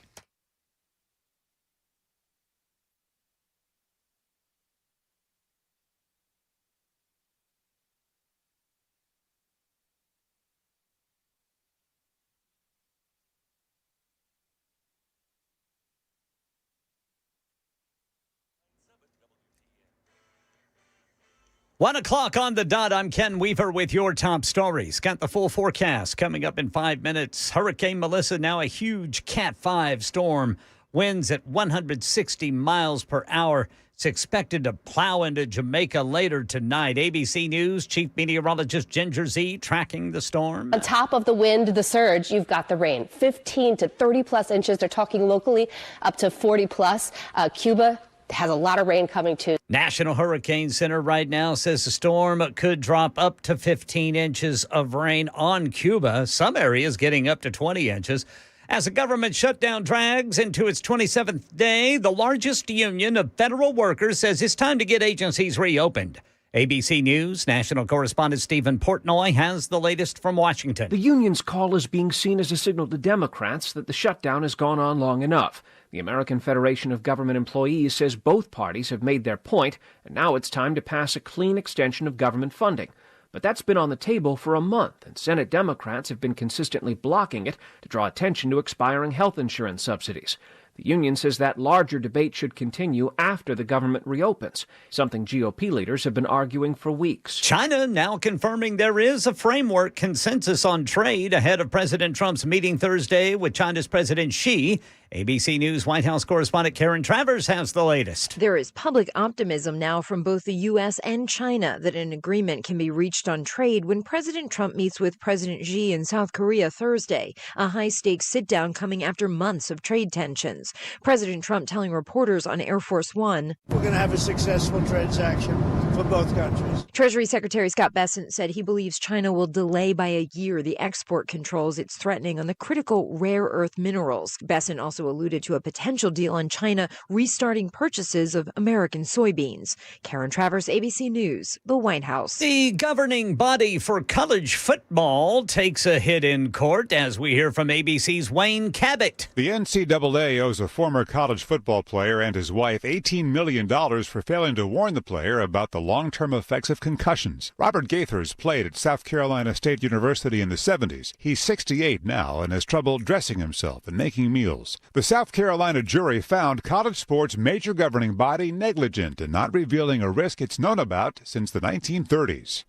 One o'clock on the dot. I'm Ken Weaver with your top stories. Got the full forecast coming up in 5 minutes. Hurricane Melissa, now a huge Cat 5 storm. Winds at 160 miles per hour. It's expected to plow into Jamaica later tonight. ABC News Chief Meteorologist Ginger Zee tracking the storm. On top of the wind, the surge, you've got the rain. 15 to 30 plus inches. They're talking locally up to 40 plus. Cuba has a lot of rain coming too. National Hurricane Center right now says the storm could drop up to 15 inches of rain on Cuba. Some areas getting up to 20 inches. As the government shutdown drags into its 27th day, the largest union of federal workers says it's time to get agencies reopened. ABC News national correspondent Stephen Portnoy has the latest from Washington. The union's call is being seen as a signal to Democrats that the shutdown has gone on long enough. The American Federation of Government Employees says both parties have made their point, and now it's time to pass a clean extension of government funding. But that's been on the table for a month, and Senate Democrats have been consistently blocking it to draw attention to expiring health insurance subsidies. The union says that larger debate should continue after the government reopens, something GOP leaders have been arguing for weeks. China now confirming there is a framework consensus on trade ahead of President Trump's meeting Thursday with China's President Xi. ABC News White House correspondent Karen Travers has the latest. There is public optimism now from both the U.S. and China that an agreement can be reached on trade when President Trump meets with President Xi in South Korea Thursday, a high-stakes sit-down coming after months of trade tensions. President Trump telling reporters on Air Force One, "We're going to have a successful transaction for both countries." Treasury Secretary Scott Bessent said he believes China will delay by a year the export controls it's threatening on the critical rare earth minerals. Bessent also alluded to a potential deal on China restarting purchases of American soybeans. Karen Travers, ABC News, the White House. The governing body for college football takes a hit in court as we hear from ABC's Wayne Cabot. The NCAA owes a former college football player and his wife $18 million for failing to warn the player about the long-term effects of concussions. Robert Gaithers played at South Carolina State University in the 70s. He's 68 now and has trouble dressing himself and making meals. The South Carolina jury found college sports' major governing body negligent in not revealing a risk it's known about since the 1930s.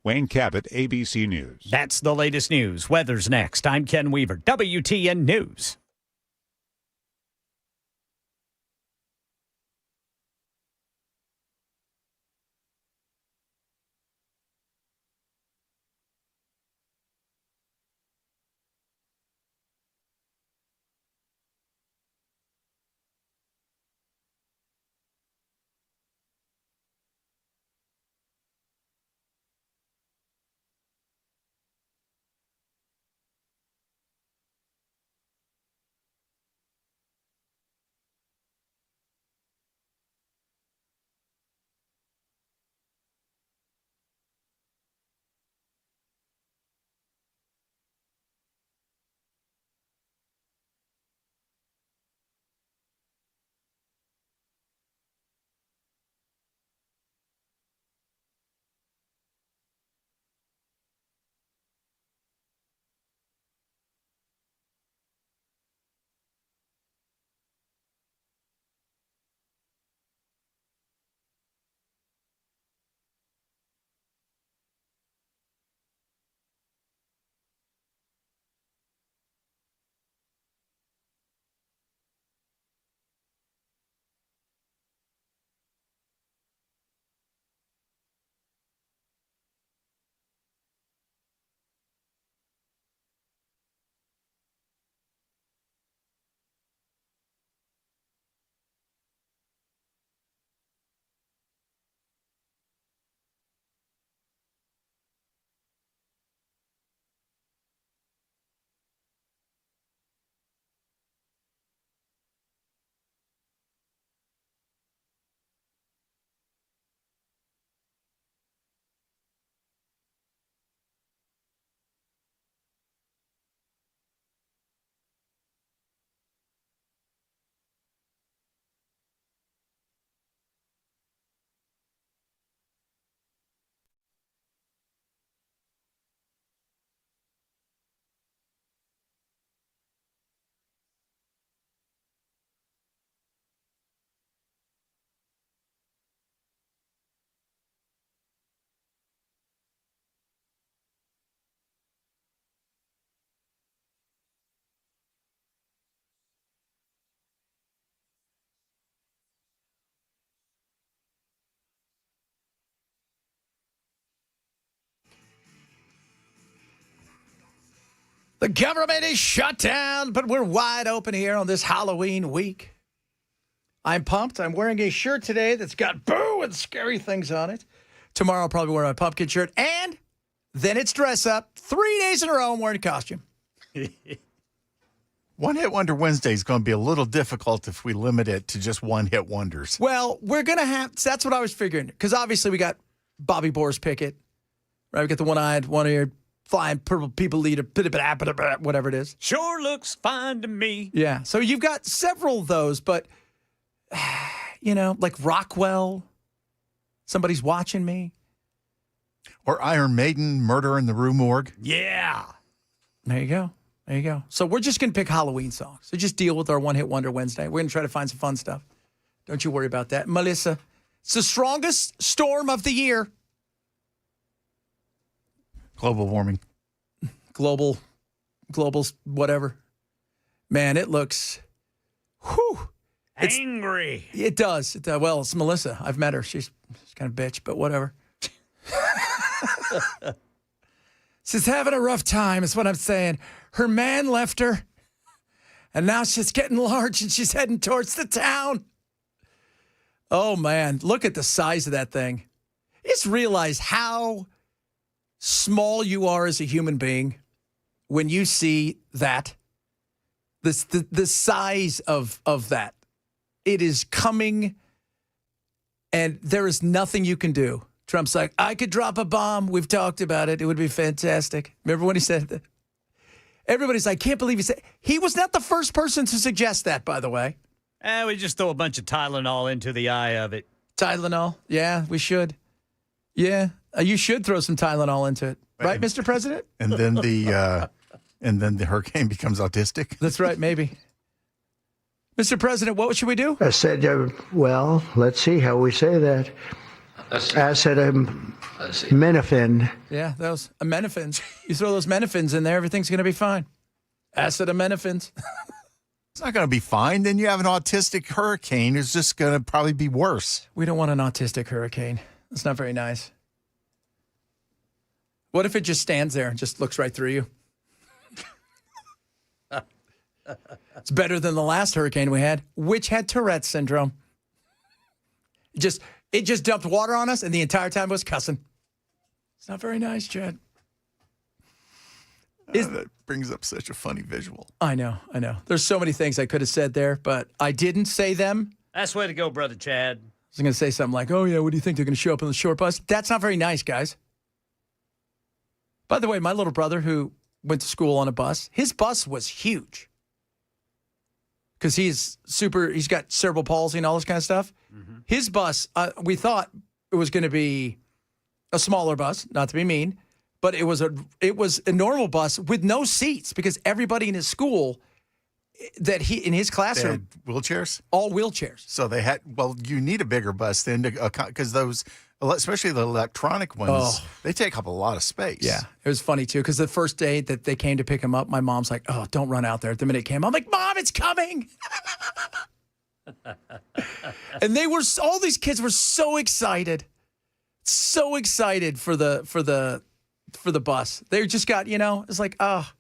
Wayne Cabot, ABC News. That's the latest news. Weather's next. I'm Ken Weaver, WTN News. The government is shut down, but we're wide open here on this Halloween week. I'm pumped. I'm wearing a shirt today that's got boo and scary things on it. Tomorrow I'll probably wear my pumpkin shirt, and then it's dress up. 3 days in a row I'm wearing a costume. One Hit Wonder Wednesday is going to be a little difficult if we limit it to just one hit wonders. Well, we're going to have, that's what I was figuring, because obviously we got Bobby Boris Pickett, right? We got the one-eyed, one-eared, flying purple people leader, whatever it is. Sure looks fine to me. Yeah, so you've got several of those, but, you know, like Rockwell, Somebody's Watching Me. Or Iron Maiden, Murder in the Rue Morgue. Yeah. There you go. There you go. So we're just going to pick Halloween songs. So just deal with our one-hit wonder Wednesday. We're going to try to find some fun stuff. Don't you worry about that. Melissa, it's the strongest storm of the year. Global warming. Global, whatever. Man, it looks, angry. It does. Well, it's Melissa. I've met her. She's kind of bitch, but whatever. She's having a rough time, is what I'm saying. Her man left her, and now she's getting large, and she's heading towards the town. Oh, man, look at the size of that thing. Just realize how small you are as a human being when you see that. The size of that. It is coming, and there is nothing you can do. Trump's like, I could drop a bomb. We've talked about it. It would be fantastic. Remember when he said that? Everybody's like, I can't believe he said. He was not the first person to suggest that, by the way. We just throw a bunch of Tylenol into the eye of it. Tylenol? Yeah, we should. Yeah, you should throw some Tylenol into it. Right, Mr. President? And then the hurricane becomes autistic? That's right, maybe. Mr. President, what should we do? I said, well, let's see how we say that. Acetaminophen. Yeah, those amenofins. You throw those menofins in there, everything's going to be fine. Acetaminophen. It's not going to be fine. Then you have an autistic hurricane. It's just going to probably be worse. We don't want an autistic hurricane. That's not very nice. What if it just stands there and just looks right through you? It's better than the last hurricane we had, which had Tourette's syndrome. It just dumped water on us, and the entire time it was cussing. It's not very nice, Chad. That brings up such a funny visual. I know. There's so many things I could have said there, but I didn't say them. That's the way to go, Brother Chad. I was going to say something like, oh, yeah, what do you think? They're going to show up on the short bus? That's not very nice, guys. By the way, my little brother who went to school on a bus, his bus was huge. Because he's got cerebral palsy and all this kind of stuff. Mm-hmm. His bus, we thought it was going to be a smaller bus, not to be mean, but it was a normal bus with no seats because everybody in his school in his classroom, they had wheelchairs, all wheelchairs. So they had. Well, you need a bigger bus then because those, especially the electronic ones, they take up a lot of space. Yeah, it was funny too because the first day that they came to pick him up, my mom's like, "Oh, don't run out there." The minute it came, I'm like, "Mom, it's coming!" And all these kids were so excited for the bus. They just got, it's like, oh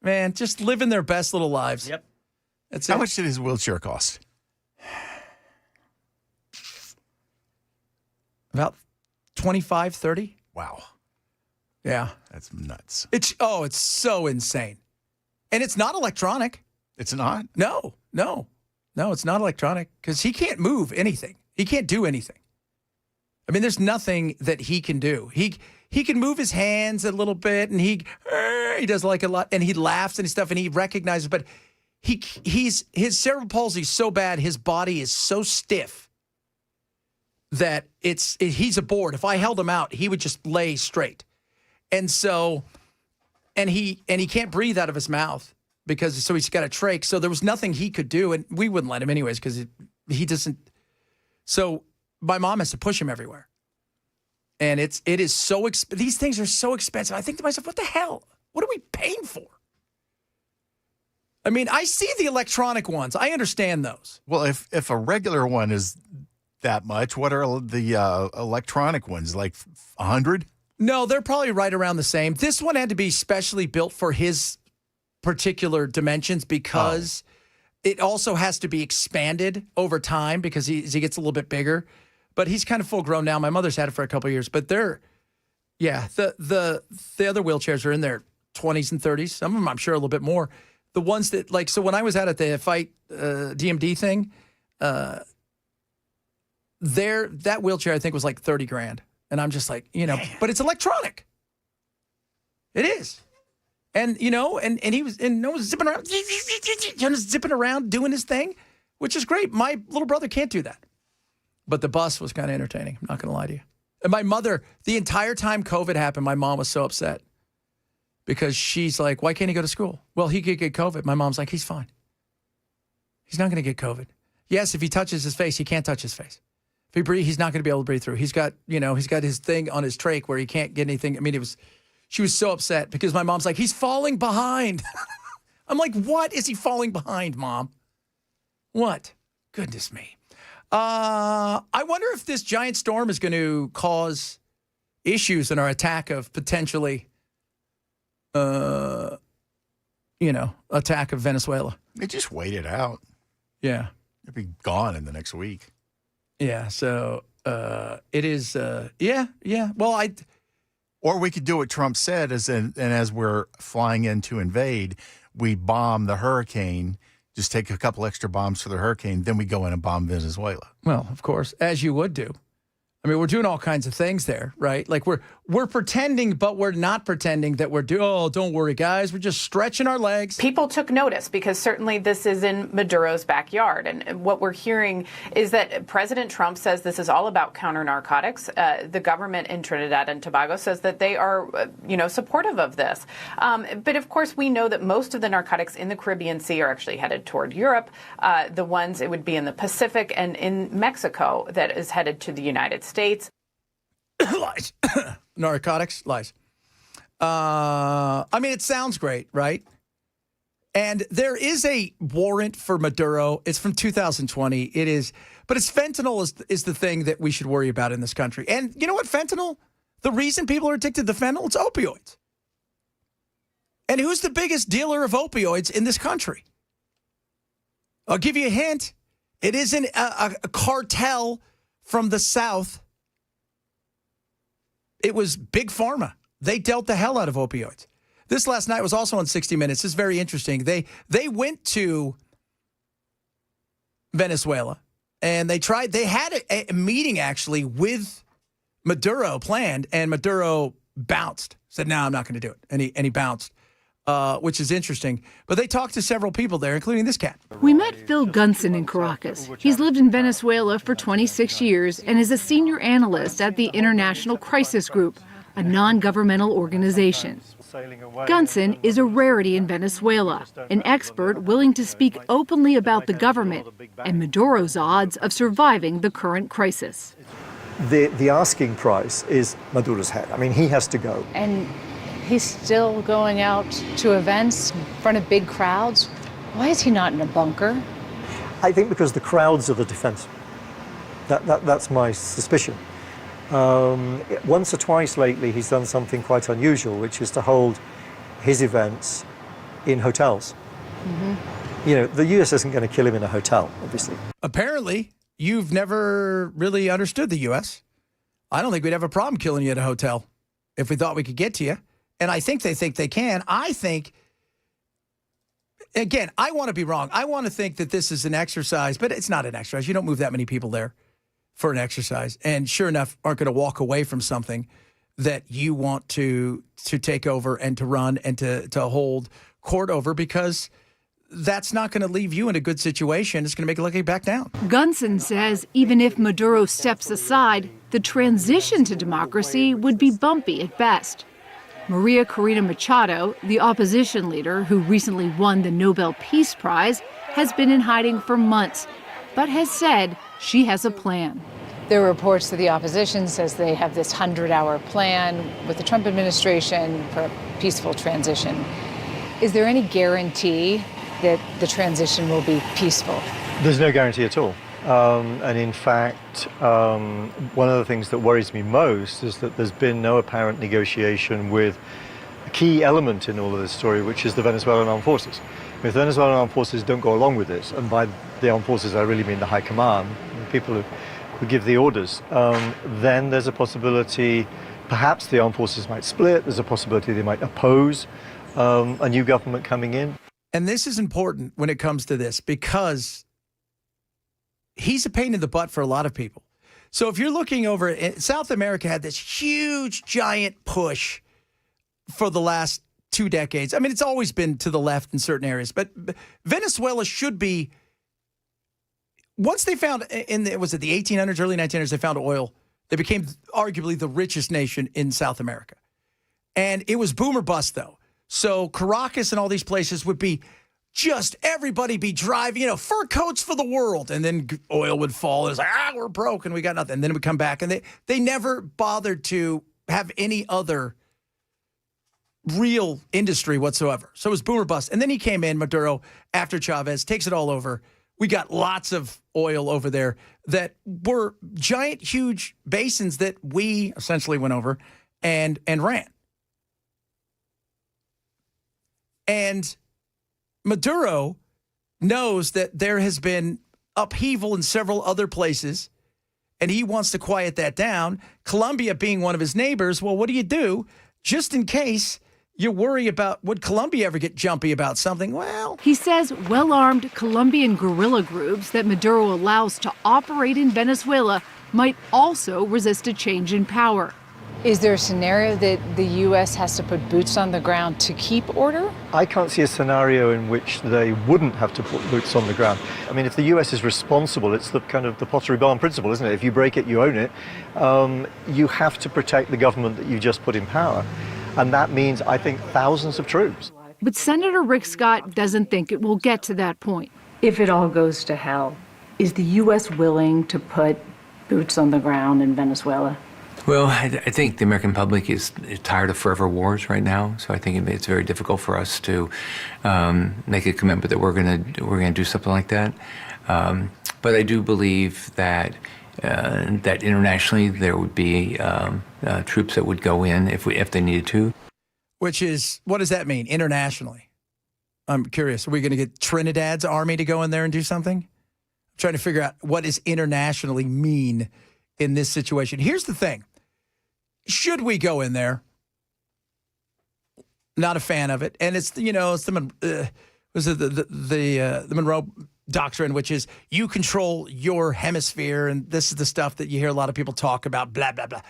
man, just living their best little lives. Yep. That's How much did his wheelchair cost? About 25, 30. Wow. Yeah. That's nuts. It's so insane. And it's not electronic. It's not? No, it's not electronic because he can't move anything. He can't do anything. I mean, there's nothing that he can do. He can move his hands a little bit and he does like a lot and he laughs and stuff and he recognizes, but his cerebral palsy is so bad, his body is so stiff that he's a board. If I held him out, he would just lay straight. And so, and he can't breathe out of his mouth because he's got a trach. So there was nothing he could do, and we wouldn't let him anyways because he doesn't. So my mom has to push him everywhere, and it is so these things are so expensive. I think to myself, what the hell? What are we paying for? I mean, I see the electronic ones. I understand those. Well, if a regular one is that much, what are the electronic ones, like 100? No, they're probably right around the same. This one had to be specially built for his particular dimensions because it also has to be expanded over time because he gets a little bit bigger. But he's kind of full grown now. My mother's had it for a couple of years, but the other wheelchairs are in their 20s and 30s. Some of them, I'm sure, a little bit more. The ones that so when I was out at the Fight DMD thing, that wheelchair I think was like $30,000, and I'm just like, but it's electronic. It is, and and he was zipping around, zipping around doing his thing, which is great. My little brother can't do that, but the bus was kind of entertaining. I'm not going to lie to you. And my mother, the entire time COVID happened, my mom was so upset because she's like, why can't he go to school? Well, he could get COVID. My mom's like, he's fine. He's not going to get COVID. Yes, if he touches his face, he can't touch his face. If he breathe, he's not going to be able to breathe through. He's got his thing on his trach where he can't get anything. I mean, she was so upset because my mom's like, he's falling behind. I'm like, what is he falling behind, Mom? What? Goodness me. I wonder if this giant storm is going to cause issues in our attack of potentially, attack of Venezuela. They just wait it out. Yeah. It'll be gone in the next week. Yeah. So it is. Yeah. Well, Or we could do what Trump said, and as we're flying in to invade, we bomb the hurricane. Just take a couple extra bombs for the hurricane, then we go in and bomb Venezuela. Well, of course, as you would do. I mean, we're doing all kinds of things there, right? Like we're pretending, but we're not pretending that we're doing. Oh, don't worry, guys. We're just stretching our legs. People took notice because certainly this is in Maduro's backyard. And what we're hearing is that President Trump says this is all about counter-narcotics. The government in Trinidad and Tobago says that they are, supportive of this. But of course, we know that most of the narcotics in the Caribbean Sea are actually headed toward Europe. The ones it would be in the Pacific and in Mexico that is headed to the United States. Lies. Narcotics, lies. I mean, it sounds great, right? And there is a warrant for Maduro. It's from 2020. It is, but fentanyl is the thing that we should worry about in this country. And you know what? Fentanyl, the reason people are addicted to fentanyl, it's opioids. And who's the biggest dealer of opioids in this country? I'll give you a hint. It isn't a cartel from the South. It was Big Pharma. They dealt the hell out of opioids. This last night was also on 60 Minutes. This is very interesting. They went to Venezuela and they had a meeting actually with Maduro planned, and Maduro bounced. Said, no, I'm not going to do it. And he bounced, which is interesting. But they talked to several people there, including this cat. We met Phil Gunson in Caracas. He's lived in Venezuela for 26 years and is a senior analyst at the International Crisis Group, a non-governmental organization. Gunson is a rarity in Venezuela, an expert willing to speak openly about the government and Maduro's odds of surviving the current crisis. The asking price is Maduro's head. I mean, he has to go. And he's still going out to events in front of big crowds. Why is he not in a bunker? I think because the crowds are the defense. That's my suspicion. Once or twice lately, he's done something quite unusual, which is to hold his events in hotels. Mm-hmm. The U.S. isn't going to kill him in a hotel, obviously. Apparently, you've never really understood the U.S. I don't think we'd have a problem killing you at a hotel if we thought we could get to you. And I think they can. I think, again, I want to be wrong. I want to think that this is an exercise, but it's not an exercise. You don't move that many people there for an exercise. And sure enough, aren't going to walk away from something that you want to take over and to run and to hold court over, because that's not going to leave you in a good situation. It's going to make it look like you back down. Gunson says even if Maduro steps aside, the transition to democracy would be bumpy at best. Maria Corina Machado, the opposition leader who recently won the Nobel Peace Prize, has been in hiding for months, but has said she has a plan. There are reports that the opposition says they have this 100-hour plan with the Trump administration for a peaceful transition. Is there any guarantee that the transition will be peaceful? There's no guarantee at all. And in fact, one of the things that worries me most is that there's been no apparent negotiation with a key element in all of this story, which is the Venezuelan armed forces. If the Venezuelan armed forces don't go along with this, and by the armed forces I really mean the high command, the people who give the orders, then there's a possibility perhaps the armed forces might split, there's a possibility they might oppose a new government coming in. And this is important when it comes to this, because he's a pain in the butt for a lot of people. So if you're looking over, South America had this huge, giant push for the last 2 decades. I mean, it's always been to the left in certain areas, but Venezuela should be, once they found was it the 1800s, early 1900s, they found oil, they became arguably the richest nation in South America. And it was boom or bust, though. So Caracas and all these places would be just everybody be driving, fur coats for the world. And then oil would fall. It's like, we're broke and we got nothing. And then it would come back. And they never bothered to have any other real industry whatsoever. So it was boom or bust. And then he came in, Maduro, after Chavez, takes it all over. We got lots of oil over there that were giant, huge basins that we essentially went over and ran. And Maduro knows that there has been upheaval in several other places, and he wants to quiet that down. Colombia being one of his neighbors, well, what do you do? Just in case you worry about, would Colombia ever get jumpy about something? Well, he says well-armed Colombian guerrilla groups that Maduro allows to operate in Venezuela might also resist a change in power. Is there a scenario that the U.S. has to put boots on the ground to keep order? I can't see a scenario in which they wouldn't have to put boots on the ground. I mean, if the U.S. is responsible, it's the kind of the Pottery Barn principle, isn't it? If you break it, you own it. You have to protect the government that you just put in power. And that means, I think, thousands of troops. But Senator Rick Scott doesn't think it will get to that point. If it all goes to hell, is the U.S. willing to put boots on the ground in Venezuela? Well, I think the American public is tired of forever wars right now, so I think it's very difficult for us to make a commitment that we're gonna do something like that. But I do believe that that internationally there would be troops that would go in if they needed to. Which is, what does that mean internationally? I'm curious. Are we going to get Trinidad's army to go in there and do something? I'm trying to figure out what does internationally mean in this situation. Here's the thing. Should we go in there? Not a fan of it. And it's, it's the Monroe Doctrine, which is you control your hemisphere. And this is the stuff that you hear a lot of people talk about, blah, blah, blah.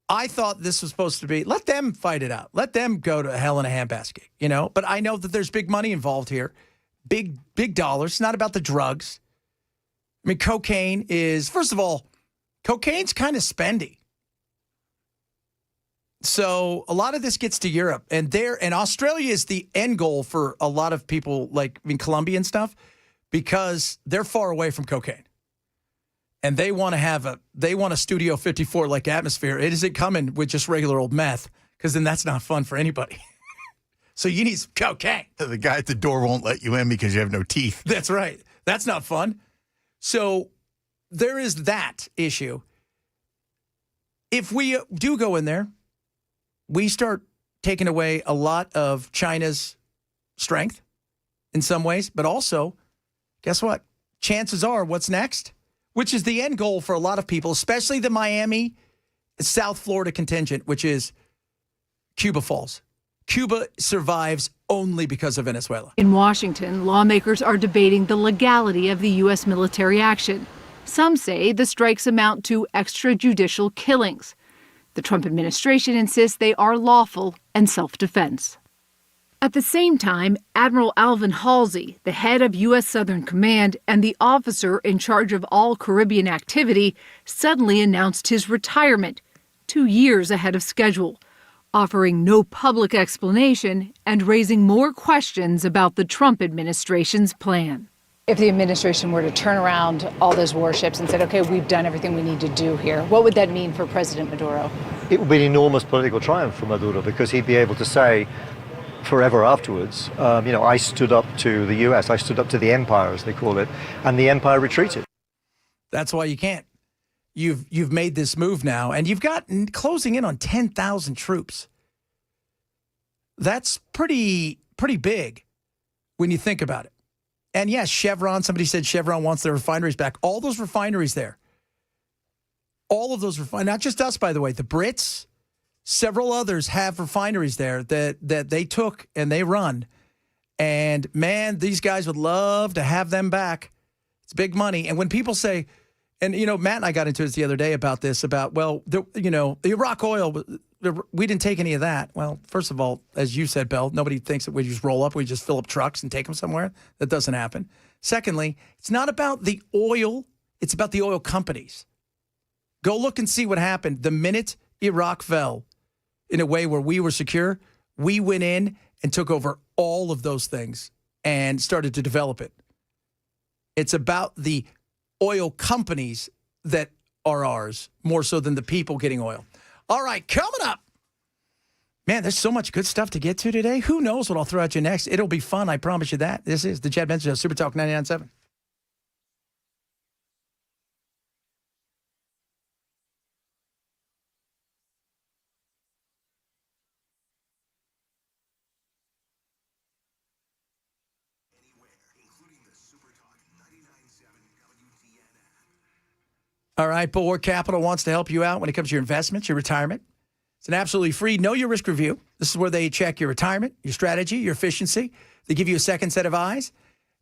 I thought this was supposed to be, let them fight it out. Let them go to hell in a handbasket, But I know that there's big money involved here. Big dollars. It's not about the drugs. I mean, cocaine is, first of all, cocaine's kind of spendy. So a lot of this gets to Europe, and Australia is the end goal for a lot of people, like Colombia and stuff, because they're far away from cocaine, and they want a Studio 54 like atmosphere. It isn't coming with just regular old meth, because then that's not fun for anybody. So you need some cocaine. The guy at the door won't let you in because you have no teeth. That's right. That's not fun. So there is that issue. If we do go in there, we start taking away a lot of China's strength in some ways, but also, guess what? Chances are what's next, which is the end goal for a lot of people, especially the Miami, South Florida contingent, which is Cuba Falls. Cuba survives only because of Venezuela. In Washington, lawmakers are debating the legality of the U.S. military action. Some say the strikes amount to extrajudicial killings. The Trump administration insists they are lawful and self-defense. At the same time, Admiral Alvin Halsey, the head of U.S. Southern Command and the officer in charge of all Caribbean activity, suddenly announced his retirement 2 years ahead of schedule, offering no public explanation and raising more questions about the Trump administration's plan. If the administration were to turn around all those warships and said, okay, we've done everything we need to do here, what would that mean for President Maduro? It would be an enormous political triumph for Maduro because he'd be able to say forever afterwards, I stood up to the U.S., I stood up to the empire, as they call it, and the empire retreated. That's why you can't. You've made this move now, and you've got closing in on 10,000 troops. That's pretty big when you think about it. And yes, Chevron, somebody said Chevron wants their refineries back. All those refineries there. All of those refineries, not just us, by the way, the Brits, several others have refineries there that they took and they run. And man, these guys would love to have them back. It's big money. And when people say, and Matt and I got into this the other day about this, the Iraq oil, we didn't take any of that. Well, first of all, as you said, Bell, nobody thinks that we just roll up, we just fill up trucks and take them somewhere. That doesn't happen. Secondly, it's not about the oil, it's about the oil companies. Go look and see what happened. The minute Iraq fell in a way where we were secure, we went in and took over all of those things and started to develop it. It's about the oil companies that are ours more so than the people getting oil. All right, coming up. Man, there's so much good stuff to get to today. Who knows what I'll throw at you next? It'll be fun, I promise you that. This is the Chad Benson Show, Super Talk 99.7. All right, Bulwark Capital wants to help you out when it comes to your investments, your retirement. It's an absolutely free Know Your Risk review. This is where they check your retirement, your strategy, your efficiency. They give you a second set of eyes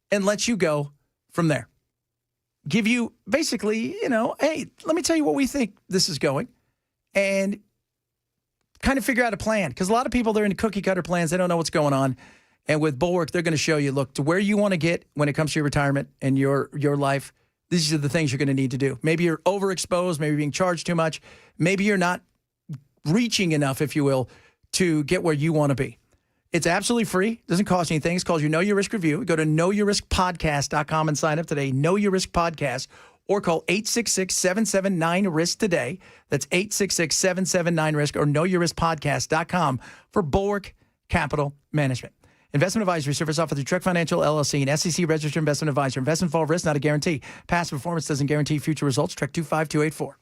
and let you go from there. Give you basically, hey, let me tell you what we think this is going and kind of figure out a plan. Because a lot of people, they're into cookie cutter plans. They don't know what's going on. And with Bulwark, they're going to show you, look, to where you want to get when it comes to your retirement and your life. These are the things you're going to need to do. Maybe you're overexposed, maybe being charged too much. Maybe you're not reaching enough, if you will, to get where you want to be. It's absolutely free. Doesn't cost anything. It's called your Know Your Risk Review. Go to knowyourriskpodcast.com and sign up today. Know Your Risk Podcast, or call 866-779-RISK today. That's 866-779-RISK or knowyourriskpodcast.com for Bulwark Capital Management. Investment advisory service offered through Trek Financial LLC, an SEC registered investment advisor. Investment involved risk, not a guarantee. Past performance doesn't guarantee future results. Trek 25284.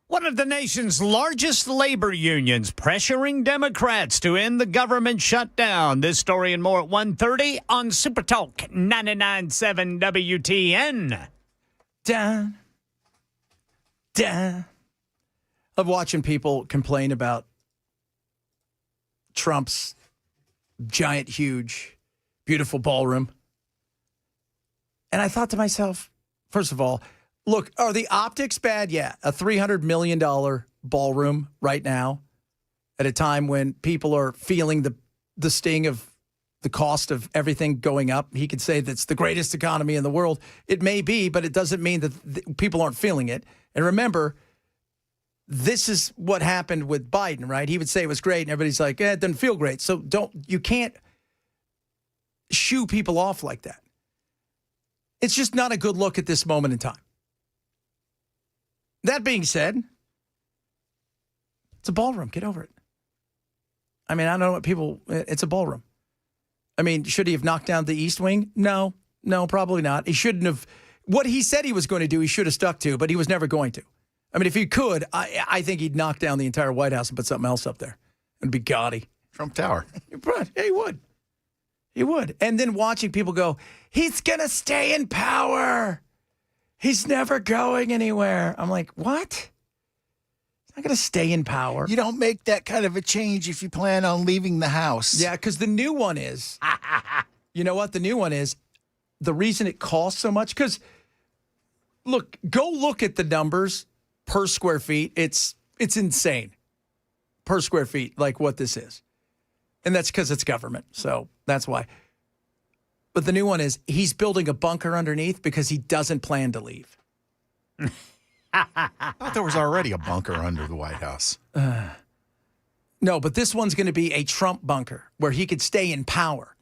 One of the nation's largest labor unions pressuring Democrats to end the government shutdown. This story and more at 1:30 on Super Talk 99.7 WTN. Down. Of watching people complain about Trump's giant, huge, beautiful ballroom. And I thought to myself, first of all, look, are the optics bad? Yeah, a $300 million ballroom right now at a time when people are feeling the sting of the cost of everything going up. He could say that's the greatest economy in the world. It may be, but it doesn't mean that people aren't feeling it. And remember, this is what happened with Biden, right? He would say it was great, and everybody's like, it doesn't feel great. So you can't shoo people off like that. It's just not a good look at this moment in time. That being said, it's a ballroom. Get over it. I mean, I don't know what people, it's a ballroom. I mean, should he have knocked down the East Wing? No, probably not. He shouldn't have. What he said he was going to do, he should have stuck to, but he was never going to. I mean, if he could, I think he'd knock down the entire White House and put something else up there. It'd be gaudy. Trump Tower. Yeah, he would. He would. And then watching people go, he's going to stay in power. He's never going anywhere. I'm like, what? He's not going to stay in power. You don't make that kind of a change if you plan on leaving the house. Yeah, because the new one is, you know what? The new one is, the reason it costs so much, because, look, go look at the numbers per square feet. It's insane per square feet, like what this is. And that's because it's government. So that's why. But the new one is he's building a bunker underneath because he doesn't plan to leave. I thought there was already a bunker under the White House. No, but this one's going to be a Trump bunker where he could stay in power.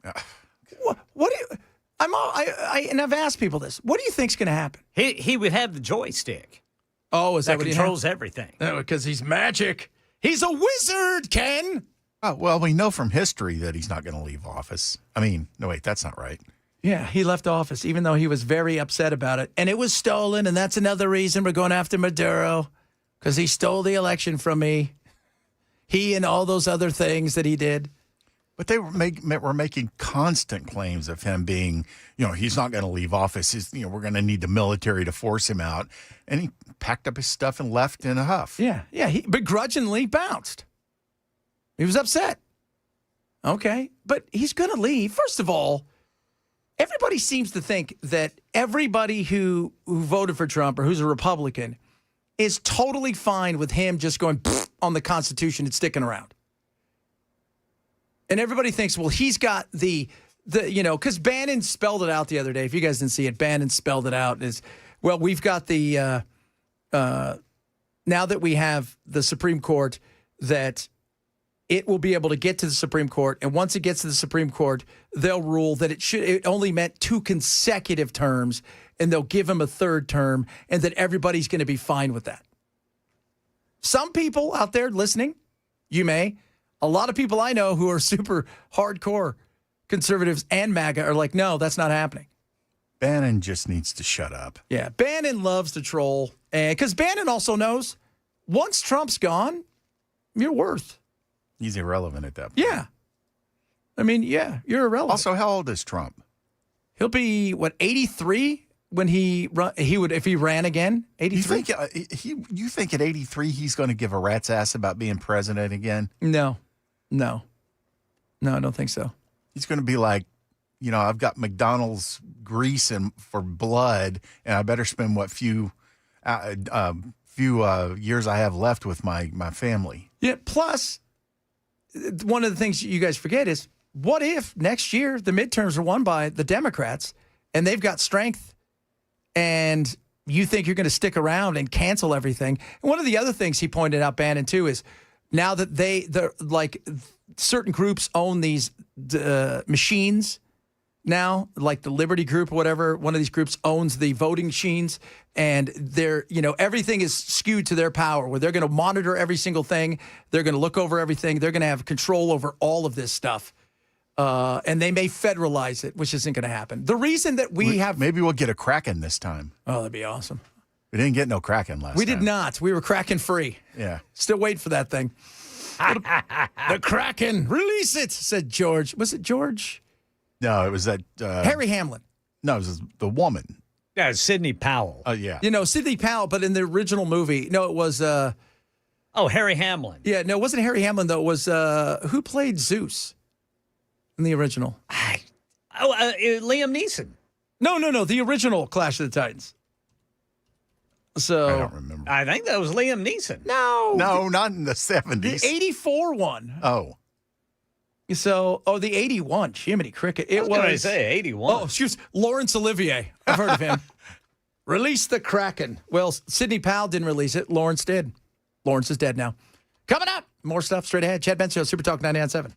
What do you... and I've asked people this. What do you think's going to happen? He would have the joystick. Oh, is that what controls everything? No, because he's magic. He's a wizard, Ken. Oh, well, we know from history that he's not going to leave office. I mean, no, wait, that's not right. Yeah, he left office, even though he was very upset about it. And it was stolen, and that's another reason we're going after Maduro, because he stole the election from me. He and all those other things that he did. But they were making constant claims of him being, he's not going to leave office. We're going to need the military to force him out. And he packed up his stuff and left in a huff. Yeah, he begrudgingly bounced. He was upset. Okay, but he's going to leave. First of all, everybody seems to think that everybody who voted for Trump or who's a Republican is totally fine with him just going on the Constitution and sticking around. And everybody thinks, well, he's got because Bannon spelled it out the other day. If you guys didn't see it, Bannon spelled it out as, well, we've got now that we have the Supreme Court, that it will be able to get to the Supreme Court. And once it gets to the Supreme Court, they'll rule that it only meant 2 consecutive terms, and they'll give him a 3rd term, and that everybody's going to be fine with that. Some people out there listening, you may. A lot of people I know who are super hardcore conservatives and MAGA are like, no, that's not happening. Bannon just needs to shut up. Yeah, Bannon loves to troll. And because Bannon also knows once Trump's gone, you're worth. He's irrelevant at that point. Yeah. I mean, yeah, you're irrelevant. Also, how old is Trump? He'll be, 83 when he would, if he ran again? 83? You think at 83 he's going to give a rat's ass about being president again? No, I don't think so. He's going to be like, I've got McDonald's grease for blood, and I better spend what few years I have left with my family. Yeah, plus, one of the things you guys forget is, what if next year the midterms are won by the Democrats and they've got strength, and you think you're going to stick around and cancel everything? And one of the other things he pointed out, Bannon, too, is now that certain groups own these machines now, like the Liberty Group or whatever, one of these groups owns the voting machines, and they're, everything is skewed to their power, where they're going to monitor every single thing. They're going to look over everything. They're going to have control over all of this stuff. And they may federalize it, which isn't going to happen. The reason that maybe we'll get a Kraken this time. Oh, that'd be awesome. We didn't get no Kraken last time. We did not. We were Kraken free. Yeah. Still waiting for that thing. The Kraken, release it, said George. Was it George? No, it was that. Harry Hamlin. No, it was the woman. Yeah, Sidney Powell. Oh, yeah. Sidney Powell, but in the original movie, no, it was. Harry Hamlin. Yeah, no, it wasn't Harry Hamlin, though. It was, who played Zeus in the original? Liam Neeson. No, the original Clash of the Titans. So I don't remember. I think that was Liam Neeson. No, not in the 70s. The 84 one. Oh. So, the 81, Jiminy Cricket. It was going to say 81. Oh, excuse Laurence Olivier. I've heard of him. Release the Kraken. Well, Sidney Powell didn't release it. Lawrence did. Lawrence is dead now. Coming up, more stuff straight ahead. Chad Benson Show, Super Talk 99.7.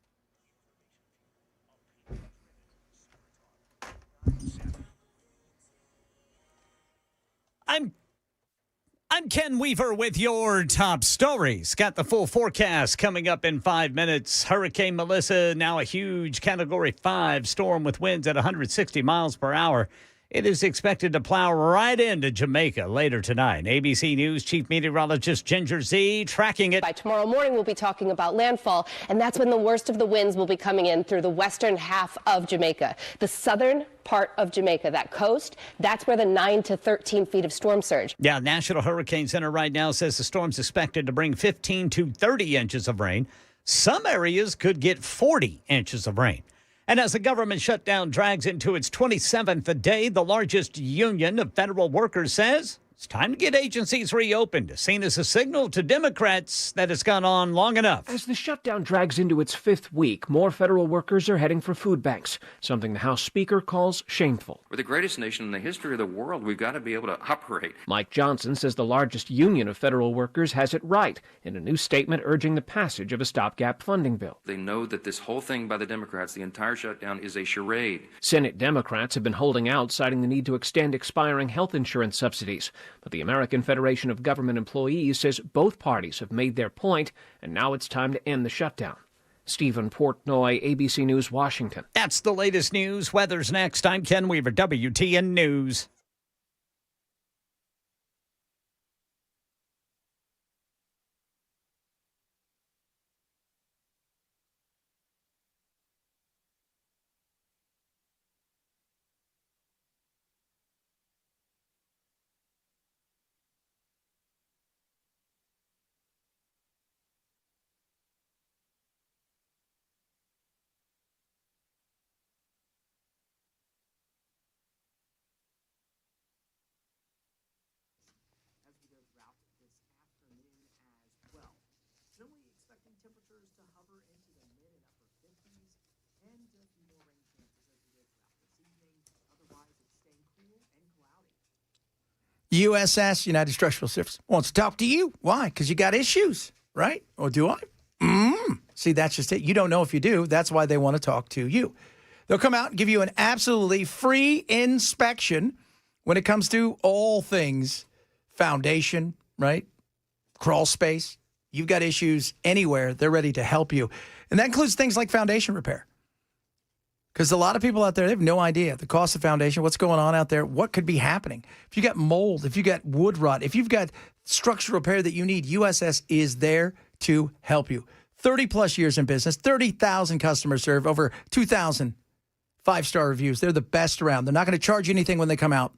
I'm Ken Weaver with your top stories. Got the full forecast coming up in 5 minutes. Hurricane Melissa, now a huge Category 5 storm with winds at 160 miles per hour. It is expected to plow right into Jamaica later tonight. ABC News Chief Meteorologist Ginger Z tracking it. By tomorrow morning, we'll be talking about landfall, and that's when the worst of the winds will be coming in through the western half of Jamaica. The southern part of Jamaica, that coast, that's where the 9 to 13 feet of storm surge. Yeah, National Hurricane Center right now says the storm's expected to bring 15 to 30 inches of rain. Some areas could get 40 inches of rain. And as the government shutdown drags into its 27th day, the largest union of federal workers says it's time to get agencies reopened, seen as a signal to Democrats that it's gone on long enough. As the shutdown drags into its 5th week, more federal workers are heading for food banks, something the House Speaker calls shameful. We're the greatest nation in the history of the world. We've got to be able to operate. Mike Johnson says the largest union of federal workers has it right in a new statement urging the passage of a stopgap funding bill. They know that this whole thing by the Democrats, the entire shutdown, is a charade. Senate Democrats have been holding out, citing the need to extend expiring health insurance subsidies. But the American Federation of Government Employees says both parties have made their point, and now it's time to end the shutdown. Stephen Portnoy, ABC News, Washington. That's the latest news. Weather's next. I'm Ken Weaver, WTN News. USS, United Structural Service, wants to talk to you. Why? Because you got issues, right? Or do I? See, that's just it. You don't know if you do. That's why they want to talk to you. They'll come out and give you an absolutely free inspection when it comes to all things foundation, right? Crawl space. You've got issues anywhere. They're ready to help you. And that includes things like foundation repair. Because a lot of people out there, they have no idea the cost of foundation, what's going on out there, what could be happening. If you got mold, if you got wood rot, if you've got structural repair that you need, USS is there to help you. 30 plus years in business, 30,000 customers served, over 2,000 5-star reviews. They're the best around. They're not going to charge you anything when they come out.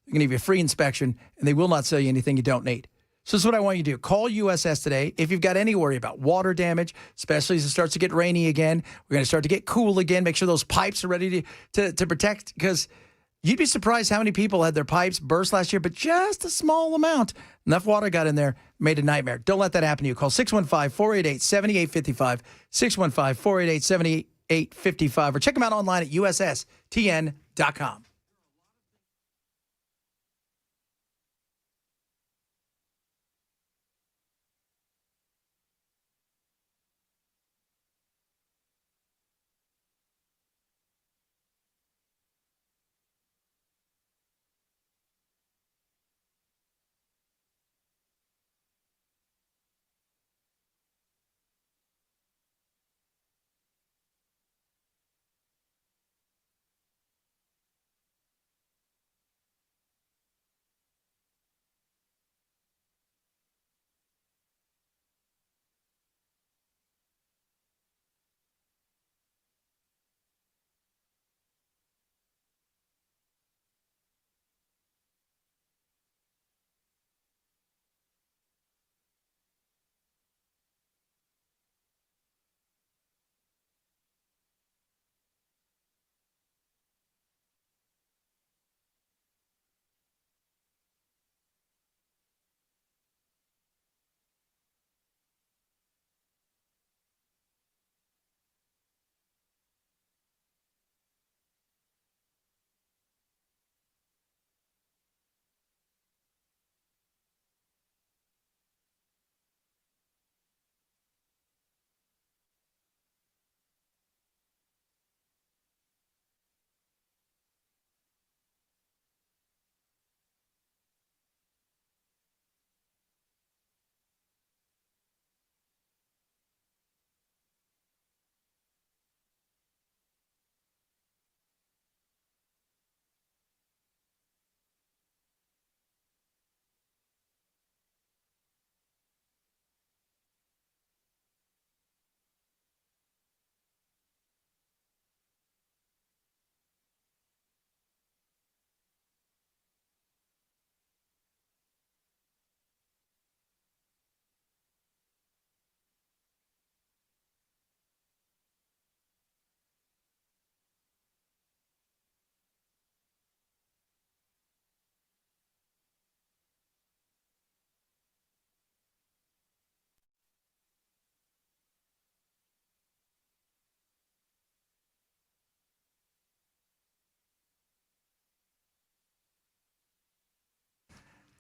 They're going to give you a free inspection, and they will not sell you anything you don't need. So this is what I want you to do. Call USS today. If you've got any worry about water damage, especially as it starts to get rainy again, we're going to start to get cool again. Make sure those pipes are ready to protect, because you'd be surprised how many people had their pipes burst last year, but just a small amount. Enough water got in there, made a nightmare. Don't let that happen to you. Call 615-488-7855, 615-488-7855, or check them out online at USSTN.com.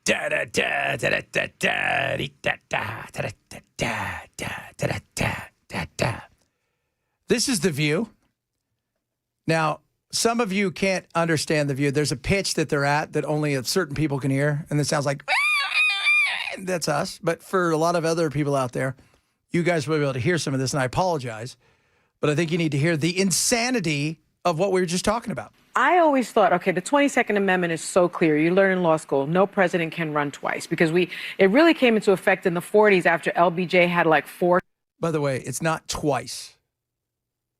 This is The View. Now, some of you can't understand The View. There's a pitch that they're at that only certain people can hear, and it sounds like that's us. But for a lot of other people out there, you guys will be able to hear some of this, and I apologize. But I think you need to hear the insanity of what we were just talking about. I always thought, okay, the 22nd Amendment is so clear. You learn in law school, no president can run twice, because it really came into effect in the 40s after LBJ had like 4. By the way, it's not twice.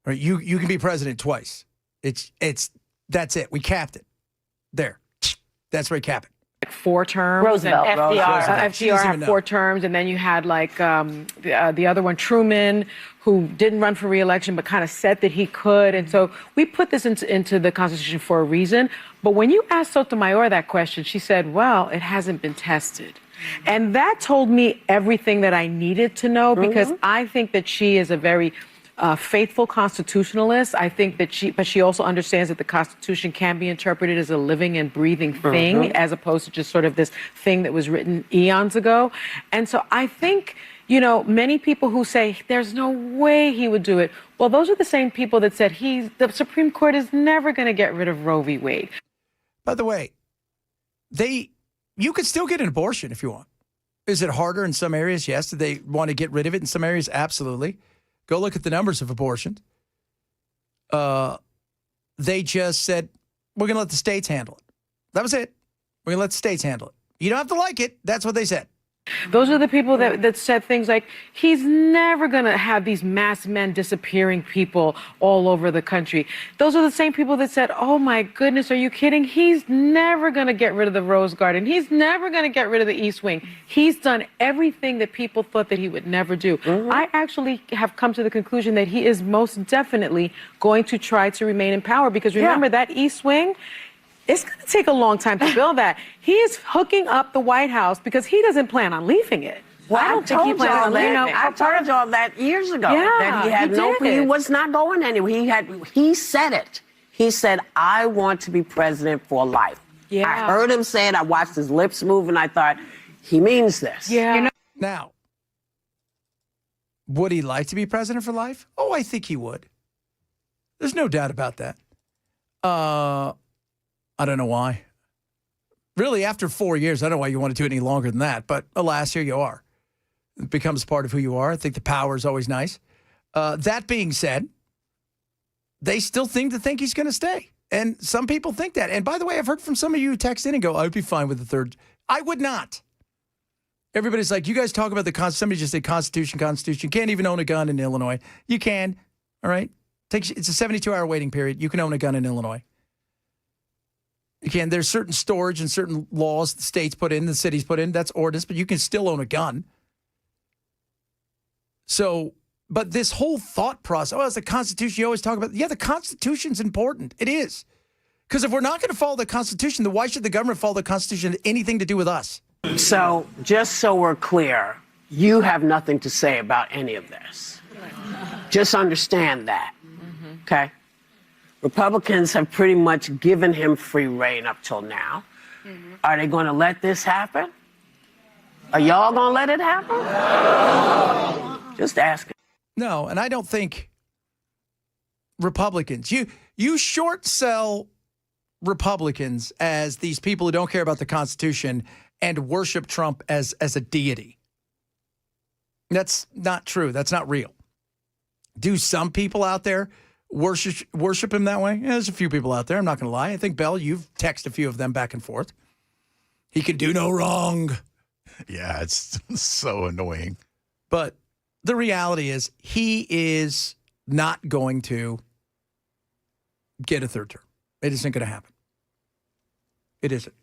Right? You can be president twice. That's it. We capped it. There. That's where we cap it. 4 terms. Roosevelt. And FDR had 4 terms, and then you had like the other one, Truman, who didn't run for re-election but kind of said that he could. And so we put this into the Constitution for a reason. But when you asked Sotomayor that question, she said, well, it hasn't been tested. And that told me everything that I needed to know, because I think that she is a very faithful constitutionalist. I think that she also understands that the Constitution can be interpreted as a living and breathing thing, as opposed to just sort of this thing that was written eons ago. And so I think, many people who say there's no way he would do it, well, those are the same people that said the Supreme Court is never going to get rid of Roe v. Wade. By the way, you could still get an abortion if you want. Is it harder in some areas? Yes. Do they want to get rid of it in some areas? Absolutely. Go look at the numbers of abortions. They just said, we're going to let the states handle it. That was it. We're going to let the states handle it. You don't have to like it. That's what they said. Those are the people that said things like, he's never going to have these mass men disappearing people all over the country. Those are the same people that said, oh my goodness, are you kidding? He's never going to get rid of the Rose Garden. He's never going to get rid of the East Wing. He's done everything that people thought that he would never do. I actually have come to the conclusion that he is most definitely going to try to remain in power, because remember that East Wing, it's going to take a long time to build that. He is hooking up the White House because he doesn't plan on leaving it. Well, I don't think he plans on leaving it. I told y'all that years ago, that he had he was not going anywhere. He said it. He said, I want to be president for life. Yeah. I heard him say it. I watched his lips move, and I thought, he means this. Yeah. Now, would he like to be president for life? Oh, I think he would. There's no doubt about that. I don't know why. Really, after 4 years, I don't know why you want to do it any longer than that. But alas, here you are. It becomes part of who you are. I think the power is always nice. That being said, they still seem to think he's going to stay. And some people think that. And by the way, I've heard from some of you who text in and go, I'd be fine with the third. I would not. Everybody's like, you guys talk about the Constitution. Somebody just said Constitution. You can't even own a gun in Illinois. You can. All right? It's a 72-hour waiting period. You can own a gun in Illinois. You can. There's certain storage and certain laws the states put in, the cities put in. That's ordinance, but you can still own a gun. So, but this whole thought process, it's the Constitution you always talk about. Yeah, the Constitution's important. It is. Because if we're not going to follow the Constitution, then why should the government follow the Constitution that anything to do with us? So, just so we're clear, you have nothing to say about any of this. Just understand that. Okay? Republicans have pretty much given him free rein up till now. Are they going to let this happen? Are y'all going to let it happen? Just asking. No, and I don't think Republicans, you short sell Republicans as these people who don't care about the Constitution and worship Trump as a deity. That's not true. That's not real. Do some people out there worship him that way? Yeah, there's a few people out there. I'm not going to lie. I think, Bell, you've texted a few of them back and forth. He can do no wrong. Yeah, it's so annoying. But the reality is he is not going to get a third term. It isn't going to happen. It isn't.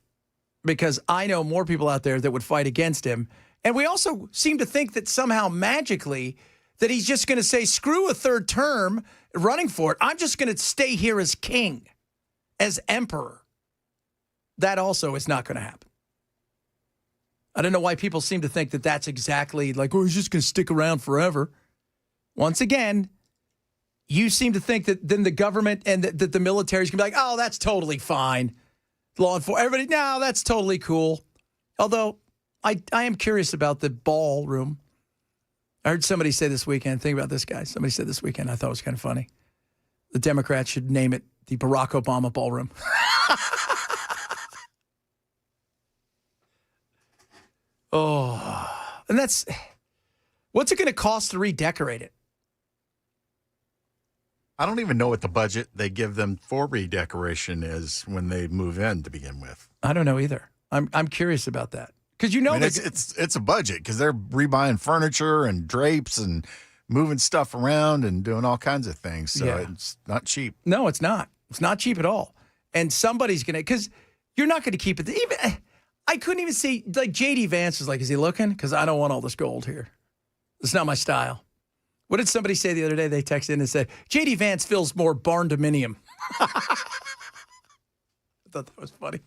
Because I know more people out there that would fight against him. And we also seem to think that somehow magically that he's just going to say, screw a third term running for it. I'm just going to stay here as king, as emperor. That also is not going to happen. I don't know why people seem to think that that's exactly like, he's just going to stick around forever. Once again, you seem to think that then the government and that the military is going to be like, oh, that's totally fine. Law enforcement, everybody, no, that's totally cool. Although I am curious about the ballroom. I heard somebody say this weekend, think about this, guys. Somebody said this weekend, I thought it was kind of funny. The Democrats should name it the Barack Obama Ballroom. And what's it going to cost to redecorate it? I don't even know what the budget they give them for redecoration is when they move in to begin with. I don't know either. I'm curious about that. Because it's a budget because they're rebuying furniture and drapes and moving stuff around and doing all kinds of things. So it's not cheap. No, it's not. It's not cheap at all. And somebody's going to, because you're not going to keep it. Even I couldn't even see, like J.D. Vance was like, is he looking? Because I don't want all this gold here. It's not my style. What did somebody say the other day? They texted in and said, J.D. Vance feels more barn-dominium. I thought that was funny.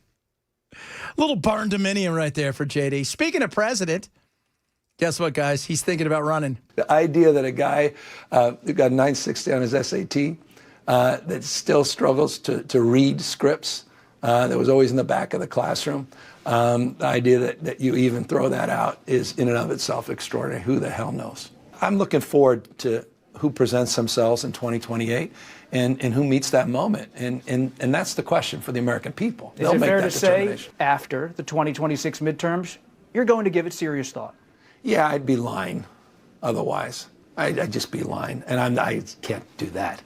Little barn-dominium right there for J.D. Speaking of president, guess what, guys? He's thinking about running. The idea that a guy who got 960 on his SAT that still struggles to read scripts, that was always in the back of the classroom, the idea that you even throw that out is in and of itself extraordinary. Who the hell knows? I'm looking forward to who presents themselves in 2028 and who meets that moment. And that's the question for the American people. Is it fair to say after the 2026 midterms, you're going to give it serious thought? Yeah, I'd be lying otherwise. I'd just be lying. And I can't do that.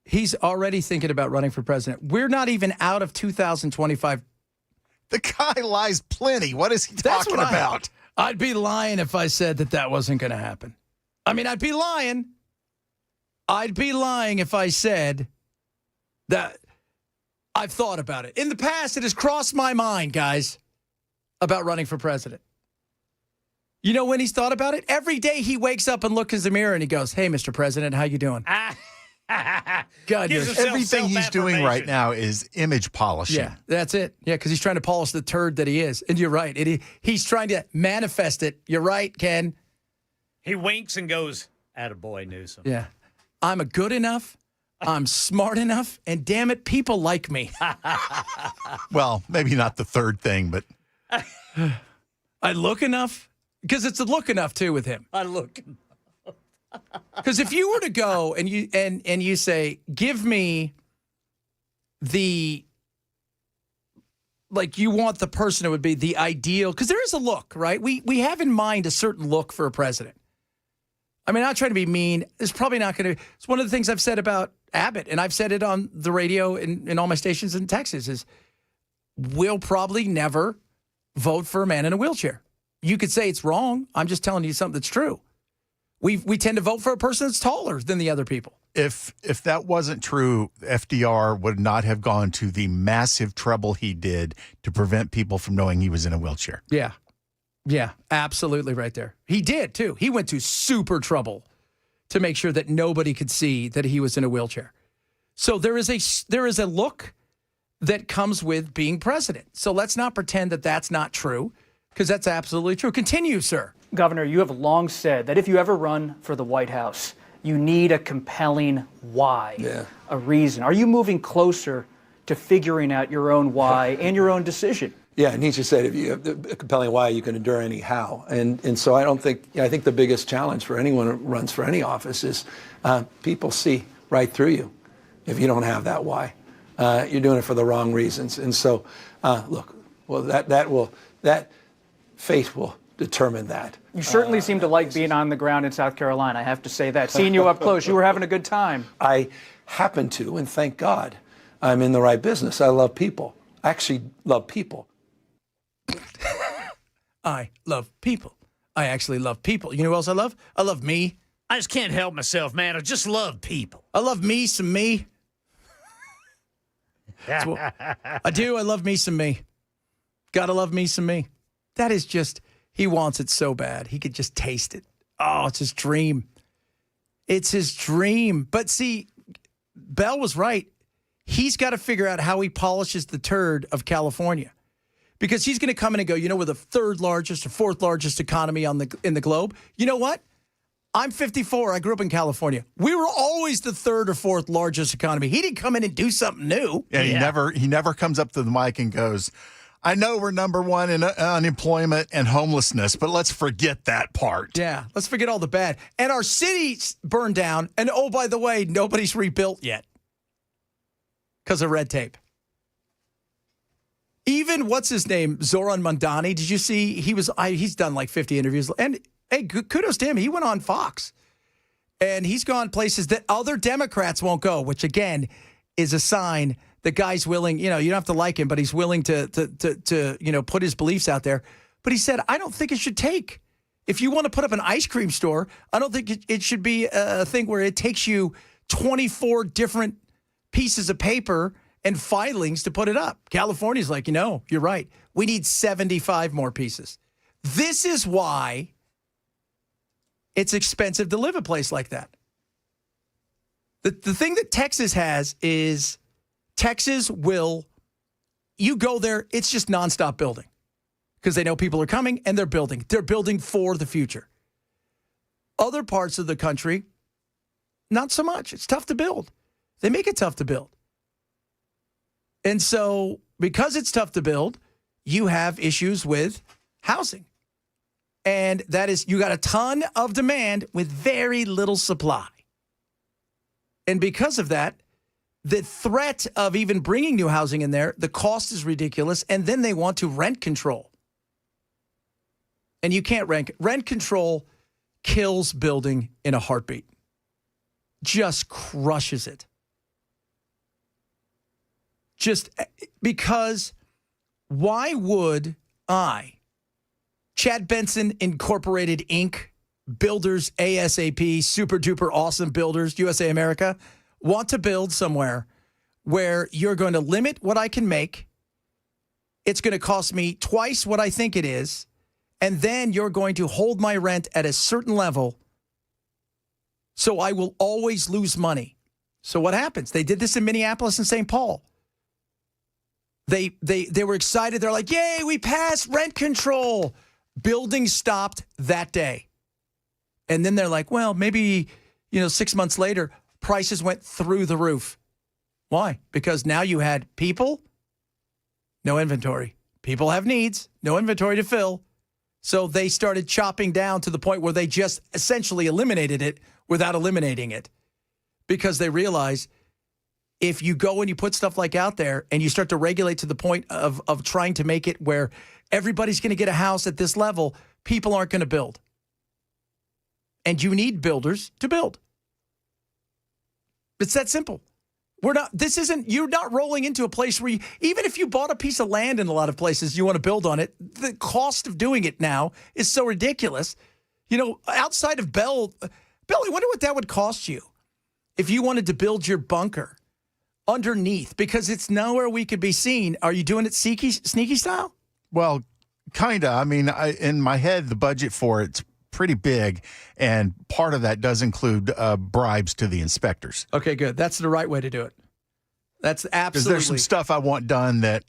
He's already thinking about running for president. We're not even out of 2025. The guy lies plenty. What is he talking about? I'd be lying if I said that wasn't going to happen. I mean, I'd be lying. I'd be lying if I said that I've thought about it. In the past, it has crossed my mind, guys, about running for president. You know when he's thought about it? Every day he wakes up and looks in the mirror and he goes, hey, Mr. President, how you doing? God, everything he's doing right now is image polishing. Yeah, that's it. Yeah, because he's trying to polish the turd that he is. And you're right. He's trying to manifest it. You're right, Ken. He winks and goes, attaboy, Newsom. Yeah. I'm a good enough, I'm smart enough, and damn it, people like me. Well, maybe not the third thing, but... I look enough? Because it's a look enough, too, with him. I look enough. Because if you were to go and you say, give me the, like you want the person who would be the ideal, because there is a look, right? We have in mind a certain look for a president. I mean, not trying to be mean. It's probably not going to, it's one of the things I've said about Abbott, and I've said it on the radio in all my stations in Texas, is we'll probably never vote for a man in a wheelchair. You could say it's wrong. I'm just telling you something that's true. We tend to vote for a person that's taller than the other people. If that wasn't true, FDR would not have gone to the massive trouble he did to prevent people from knowing he was in a wheelchair. Yeah. Yeah, absolutely right there. He did, too. He went to super trouble to make sure that nobody could see that he was in a wheelchair. So there is a look that comes with being president. So let's not pretend that that's not true, because that's absolutely true. Continue, sir. Governor, you have long said that if you ever run for the White House, you need a compelling why, a reason. Are you moving closer to figuring out your own why and your own decision? Yeah, Nietzsche said if you have a compelling why, you can endure any how. And so I think the biggest challenge for anyone who runs for any office is people see right through you if you don't have that why. You're doing it for the wrong reasons. And so, look, well, that fate will determine that. You certainly seem to like being on the ground in South Carolina, I have to say that. Seeing you up close, you were having a good time. I happen to, and thank God, I'm in the right business. I love people. I actually love people. I love people. I actually love people. You know who else I love? I love me. I just can't help myself, man. I just love people. I love me some me. I do. I love me some me. Gotta love me some me. That is just, he wants it so bad. He could just taste it. Oh, it's his dream. It's his dream. But see, Bell was right. He's got to figure out how he polishes the turd of California. Because he's going to come in and go, you know, we're the third largest or fourth largest economy in the globe. You know what? I'm 54. I grew up in California. We were always the third or fourth largest economy. He didn't come in and do something new. And he never comes up to the mic and goes, I know we're number one in unemployment and homelessness, but let's forget that part. Yeah, let's forget all the bad. And our city's burned down. And oh, by the way, nobody's rebuilt yet because of red tape. Even, what's his name, Zoran Mandani, did you see? He's done like 50 interviews. And hey, kudos to him. He went on Fox. And he's gone places that other Democrats won't go, which, again, is a sign the guy's willing, you don't have to like him, but he's willing to put his beliefs out there. But he said, I don't think it should take. If you want to put up an ice cream store, I don't think it should be a thing where it takes you 24 different pieces of paper and filings to put it up. California's like, you're right. We need 75 more pieces. This is why it's expensive to live a place like that. The thing that Texas has is you go there, it's just nonstop building because they know people are coming and they're building. They're building for the future. Other parts of the country, not so much. It's tough to build. They make it tough to build. And so because it's tough to build, you have issues with housing. And that is, you got a ton of demand with very little supply. And because of that, the threat of even bringing new housing in there, the cost is ridiculous. And then they want to rent control. And you can't rent control kills building in a heartbeat. Just crushes it. Just because why would I, Chad Benson Incorporated Inc., Builders ASAP, super duper awesome builders, USA America, want to build somewhere where you're going to limit what I can make. It's going to cost me twice what I think it is. And then you're going to hold my rent at a certain level. So I will always lose money. So what happens? They did this in Minneapolis and St. Paul. They were excited. They're like, yay, we passed rent control. Building stopped that day. And then they're like, well, maybe, 6 months later, prices went through the roof. Why? Because now you had people, no inventory. People have needs, no inventory to fill. So they started chopping down to the point where they just essentially eliminated it without eliminating it. Because they realize if you go and you put stuff like out there and you start to regulate to the point of trying to make it where everybody's going to get a house at this level, people aren't going to build. And you need builders to build. It's that simple. You're not rolling into a place where even if you bought a piece of land in a lot of places, you want to build on it, the cost of doing it now is so ridiculous. Outside of Belly, I wonder what that would cost you if you wanted to build your bunker underneath, because it's nowhere we could be seen. Are you doing it sneaky style? Well, kind of. I mean, in my head, the budget for it's pretty big, and part of that does include bribes to the inspectors. Okay, good. That's the right way to do it. That's absolutely. Because there's some stuff I want done that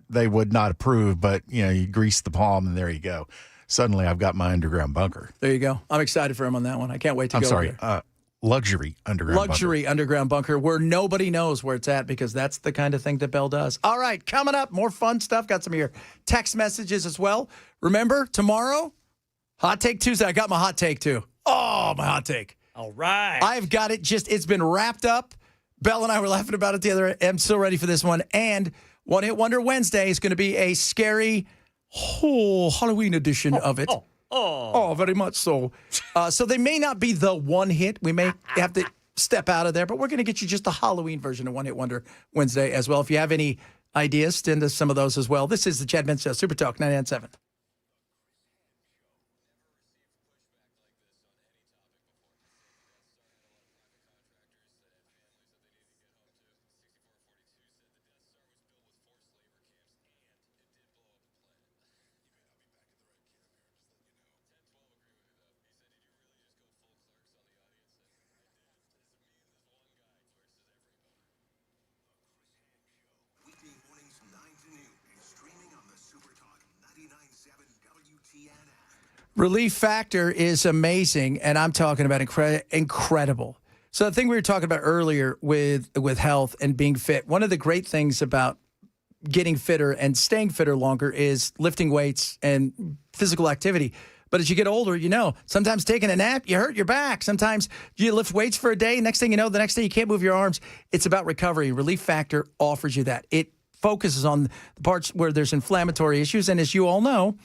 they would not approve, but you grease the palm and there you go. Suddenly, I've got my underground bunker. There you go. I'm excited for him on that one. I can't wait to go. I'm sorry. Luxury underground bunker where nobody knows where it's at, because that's the kind of thing that Bell does. All right, coming up, more fun stuff. Got some of your text messages as well. Remember, tomorrow, Hot Take Tuesday. I got my hot take too. Oh, my hot take. All right. I've got it. It's been wrapped up. Bell and I were laughing about it the other day. I'm so ready for this one. And One Hit Wonder Wednesday is going to be a scary Halloween edition of it. Oh, very much so. So they may not be the one hit. We may have to step out of there, but we're going to get you just the Halloween version of One Hit Wonder Wednesday as well. If you have any ideas, send us some of those as well. This is the Chad Benson Show, Super Talk 99.7. Relief Factor is amazing, and I'm talking about incredible. So the thing we were talking about earlier with health and being fit, one of the great things about getting fitter and staying fitter longer is lifting weights and physical activity. But as you get older, sometimes taking a nap, you hurt your back. Sometimes you lift weights for a day. Next thing you know, the next day you can't move your arms. It's about recovery. Relief Factor offers you that. It focuses on the parts where there's inflammatory issues. And as you all know,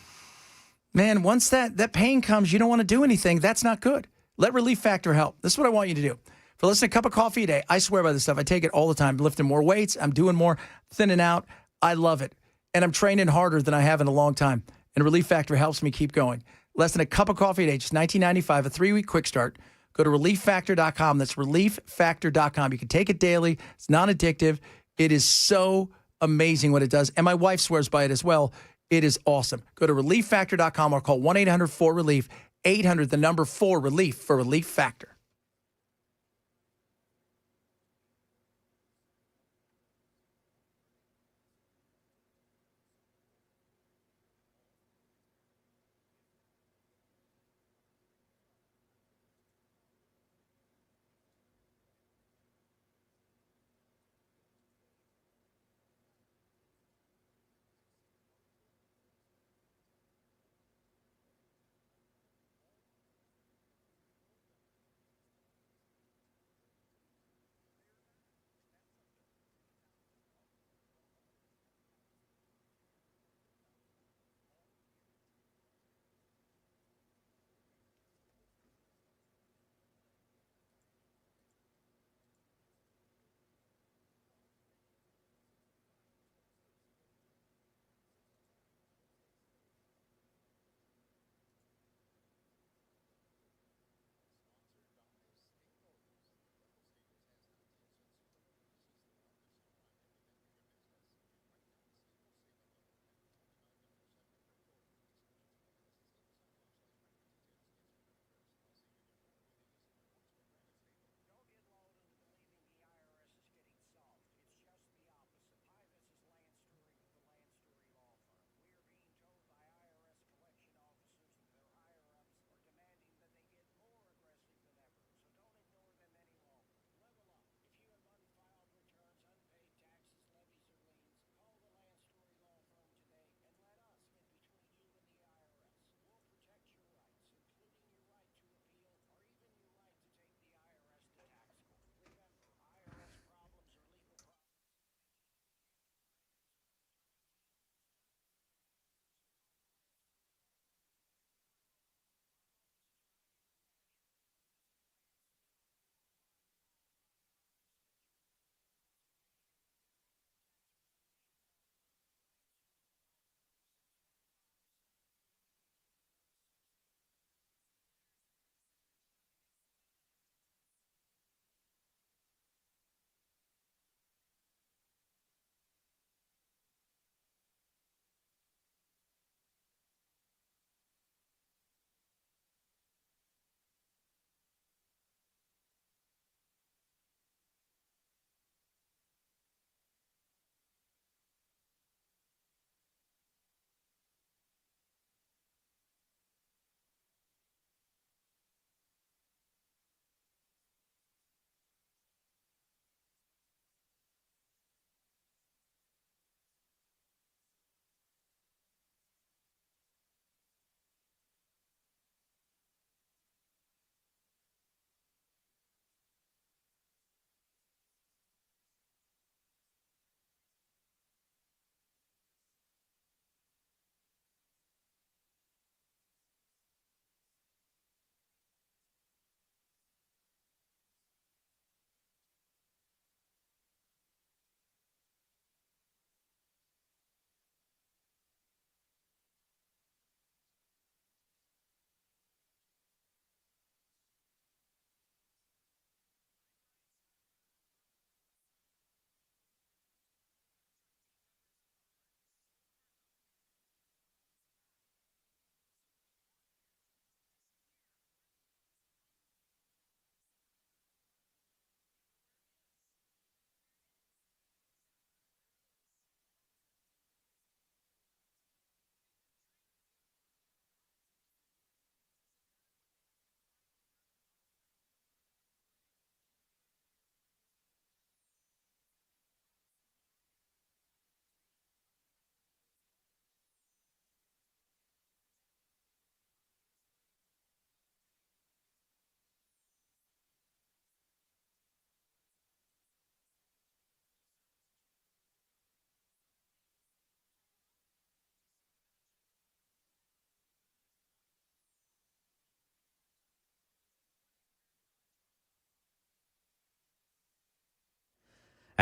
man, once that pain comes, you don't want to do anything. That's not good. Let Relief Factor help. This is what I want you to do. For less than a cup of coffee a day, I swear by this stuff. I take it all the time. I'm lifting more weights. I'm doing more, thinning out. I love it. And I'm training harder than I have in a long time. And Relief Factor helps me keep going. Less than a cup of coffee a day, just $19.95, a 3-week quick start. Go to ReliefFactor.com. That's ReliefFactor.com. You can take it daily. It's non-addictive. It is so amazing what it does. And my wife swears by it as well. It is awesome. Go to ReliefFactor.com or call 1-800-4RELIEF, 800, the number 4-RELIEF for Relief Factor.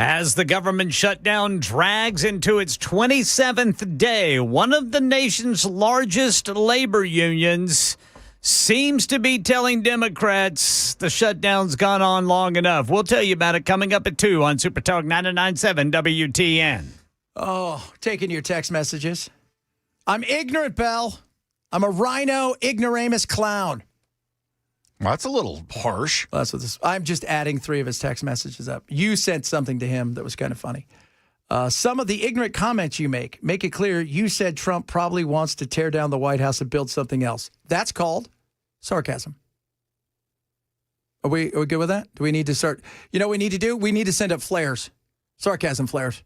As the government shutdown drags into its 27th day, one of the nation's largest labor unions seems to be telling Democrats the shutdown's gone on long enough. We'll tell you about it coming up at 2 on Super Talk 99.7 WTN. Oh, taking your text messages. I'm ignorant, Bell. I'm a rhino ignoramus clown. Well, that's a little harsh. Well, that's what this. I'm just adding 3 of his text messages up. You sent something to him that was kind of funny. Some of the ignorant comments you make it clear you said Trump probably wants to tear down the White House and build something else. That's called sarcasm. Are we good with that? Do we need to start? You know what we need to do? We need to send up flares. Sarcasm flares.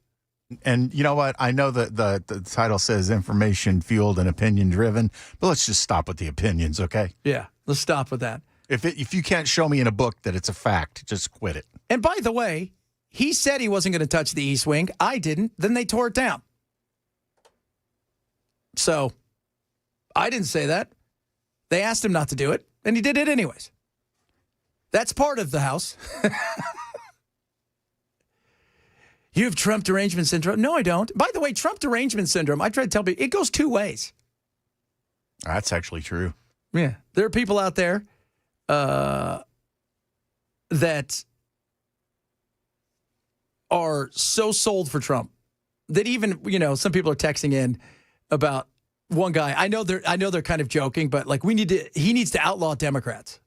And you know what? I know that the title says information fueled and opinion driven, but let's just stop with the opinions, okay? Yeah, let's stop with that. If you can't show me in a book that it's a fact, just quit it. And by the way, he said he wasn't going to touch the East Wing. I didn't. Then they tore it down. So I didn't say that. They asked him not to do it, and he did it anyways. That's part of the House. You have Trump derangement syndrome? No, I don't. By the way, Trump derangement syndrome, I try to tell people, it goes 2 ways. That's actually true. Yeah. There are people out there that are so sold for Trump that even, some people are texting in about one guy. I know they're kind of joking, but like he needs to outlaw Democrats.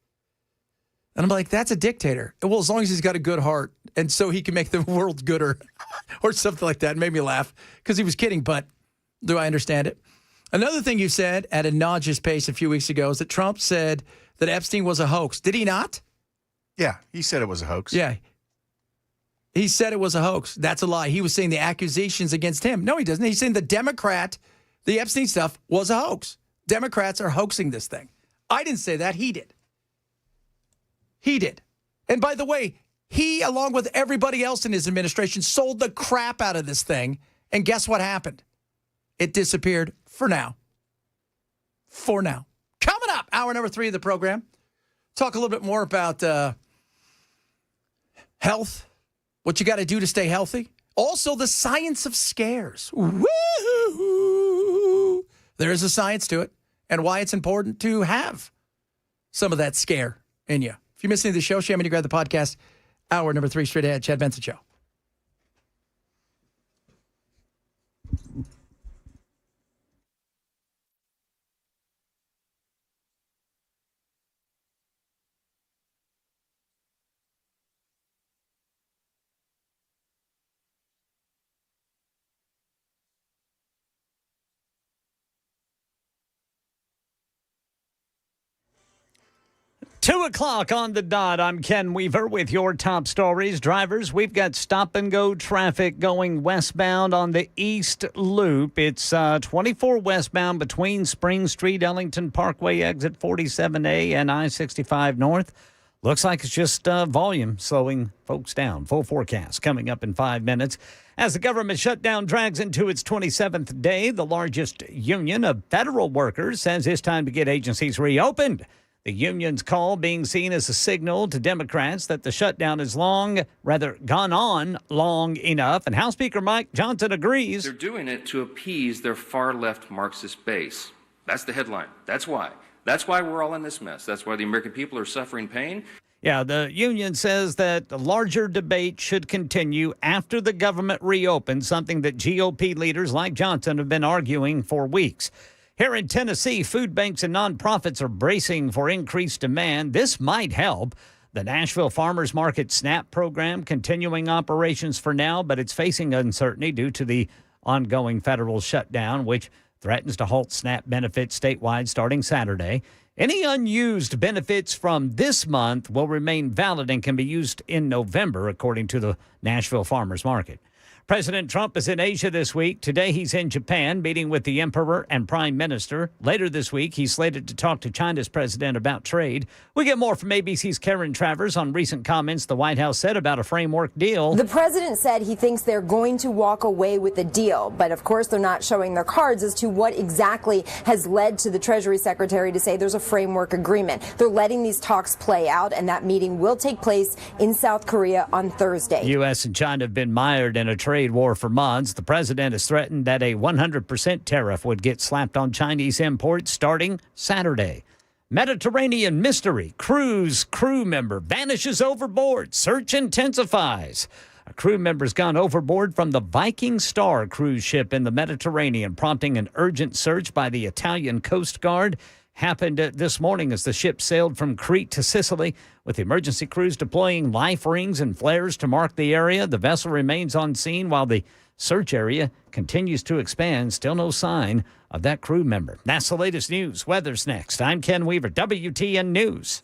And I'm like, that's a dictator. Well, as long as he's got a good heart and so he can make the world gooder or something like that. It made me laugh because he was kidding, but do I understand it? Another thing you said at a nauseous pace a few weeks ago is that Trump said that Epstein was a hoax. Did he not? Yeah, he said it was a hoax. Yeah. He said it was a hoax. That's a lie. He was saying the accusations against him. No, he doesn't. He's saying the Epstein stuff was a hoax. Democrats are hoaxing this thing. I didn't say that. He did. He did. And by the way, he, along with everybody else in his administration, sold the crap out of this thing. And guess what happened? It disappeared for now. For now. Coming up, hour number 3 of the program. Talk a little bit more about health, what you got to do to stay healthy. Also, the science of scares. Woo-hoo-hoo. There is a science to it and why it's important to have some of that scare in you. If you missed any of the show, shame you grab the podcast. Hour number 3 straight ahead. Chad Benson Show. Two o'clock on the dot. I'm Ken Weaver with your top stories. Drivers, we've got stop-and-go traffic going westbound on the East Loop. It's 24 westbound between Spring Street, Ellington Parkway, exit 47A, and I-65 North. Looks like it's just volume slowing folks down. Full forecast coming up in 5 minutes. As the government shutdown drags into its 27th day, the largest union of federal workers says it's time to get agencies reopened. The union's call being seen as a signal to Democrats that the shutdown is gone on long enough. And House Speaker Mike Johnson agrees. They're doing it to appease their far-left Marxist base. That's the headline. That's why. That's why we're all in this mess. That's why the American people are suffering pain. Yeah, the union says that the larger debate should continue after the government reopens, something that GOP leaders like Johnson have been arguing for weeks. Here in Tennessee, food banks and nonprofits are bracing for increased demand. This might help. The Nashville Farmers Market SNAP program continuing operations for now, but it's facing uncertainty due to the ongoing federal shutdown, which threatens to halt SNAP benefits statewide starting Saturday. Any unused benefits from this month will remain valid and can be used in November, according to the Nashville Farmers Market. President Trump is in Asia this week. Today, he's in Japan meeting with the emperor and prime minister. Later this week, he's slated to talk to China's president about trade. We get more from ABC's Karen Travers on recent comments the White House said about a framework deal. The president said he thinks they're going to walk away with the deal. But of course, they're not showing their cards as to what exactly has led to the Treasury Secretary to say there's a framework agreement. They're letting these talks play out, and that meeting will take place in South Korea on Thursday. U.S. and China have been mired in a trade war for months. The president has threatened that a 100% tariff would get slapped on Chinese imports starting Saturday. Mediterranean mystery. Cruise crew member vanishes overboard. Search intensifies. A crew member's gone overboard from the Viking Star cruise ship in the Mediterranean, prompting an urgent search by the Italian Coast Guard. Happened this morning as the ship sailed from Crete to Sicily, with emergency crews deploying life rings and flares to mark the area. The vessel remains on scene while the search area continues to expand. Still no sign of that crew member. That's the latest news. Weather's next. I'm Ken Weaver, WTN News.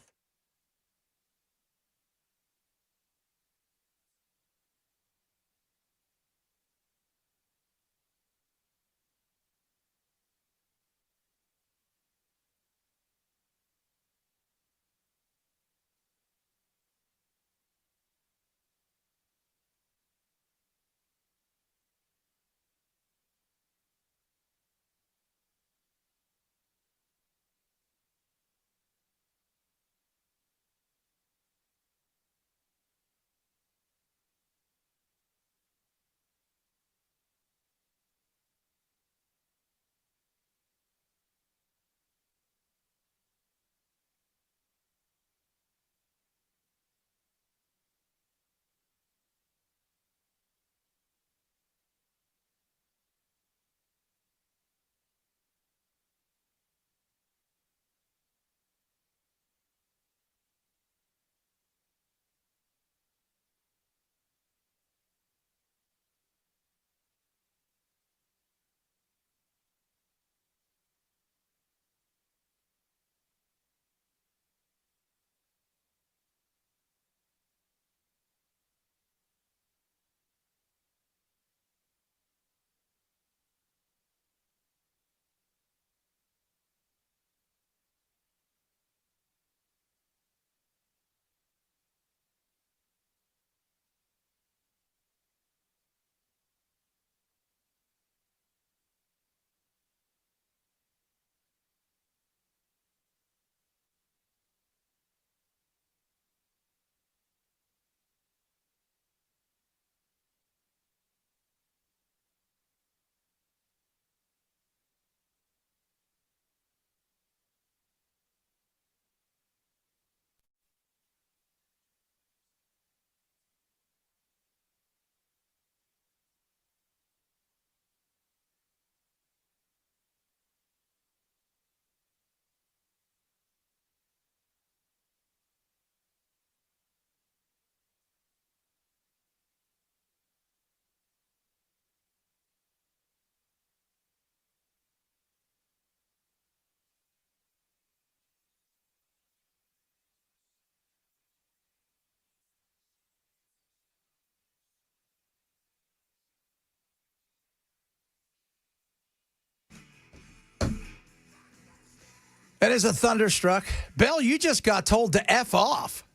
That is a thunderstruck. Bell, you just got told to F off.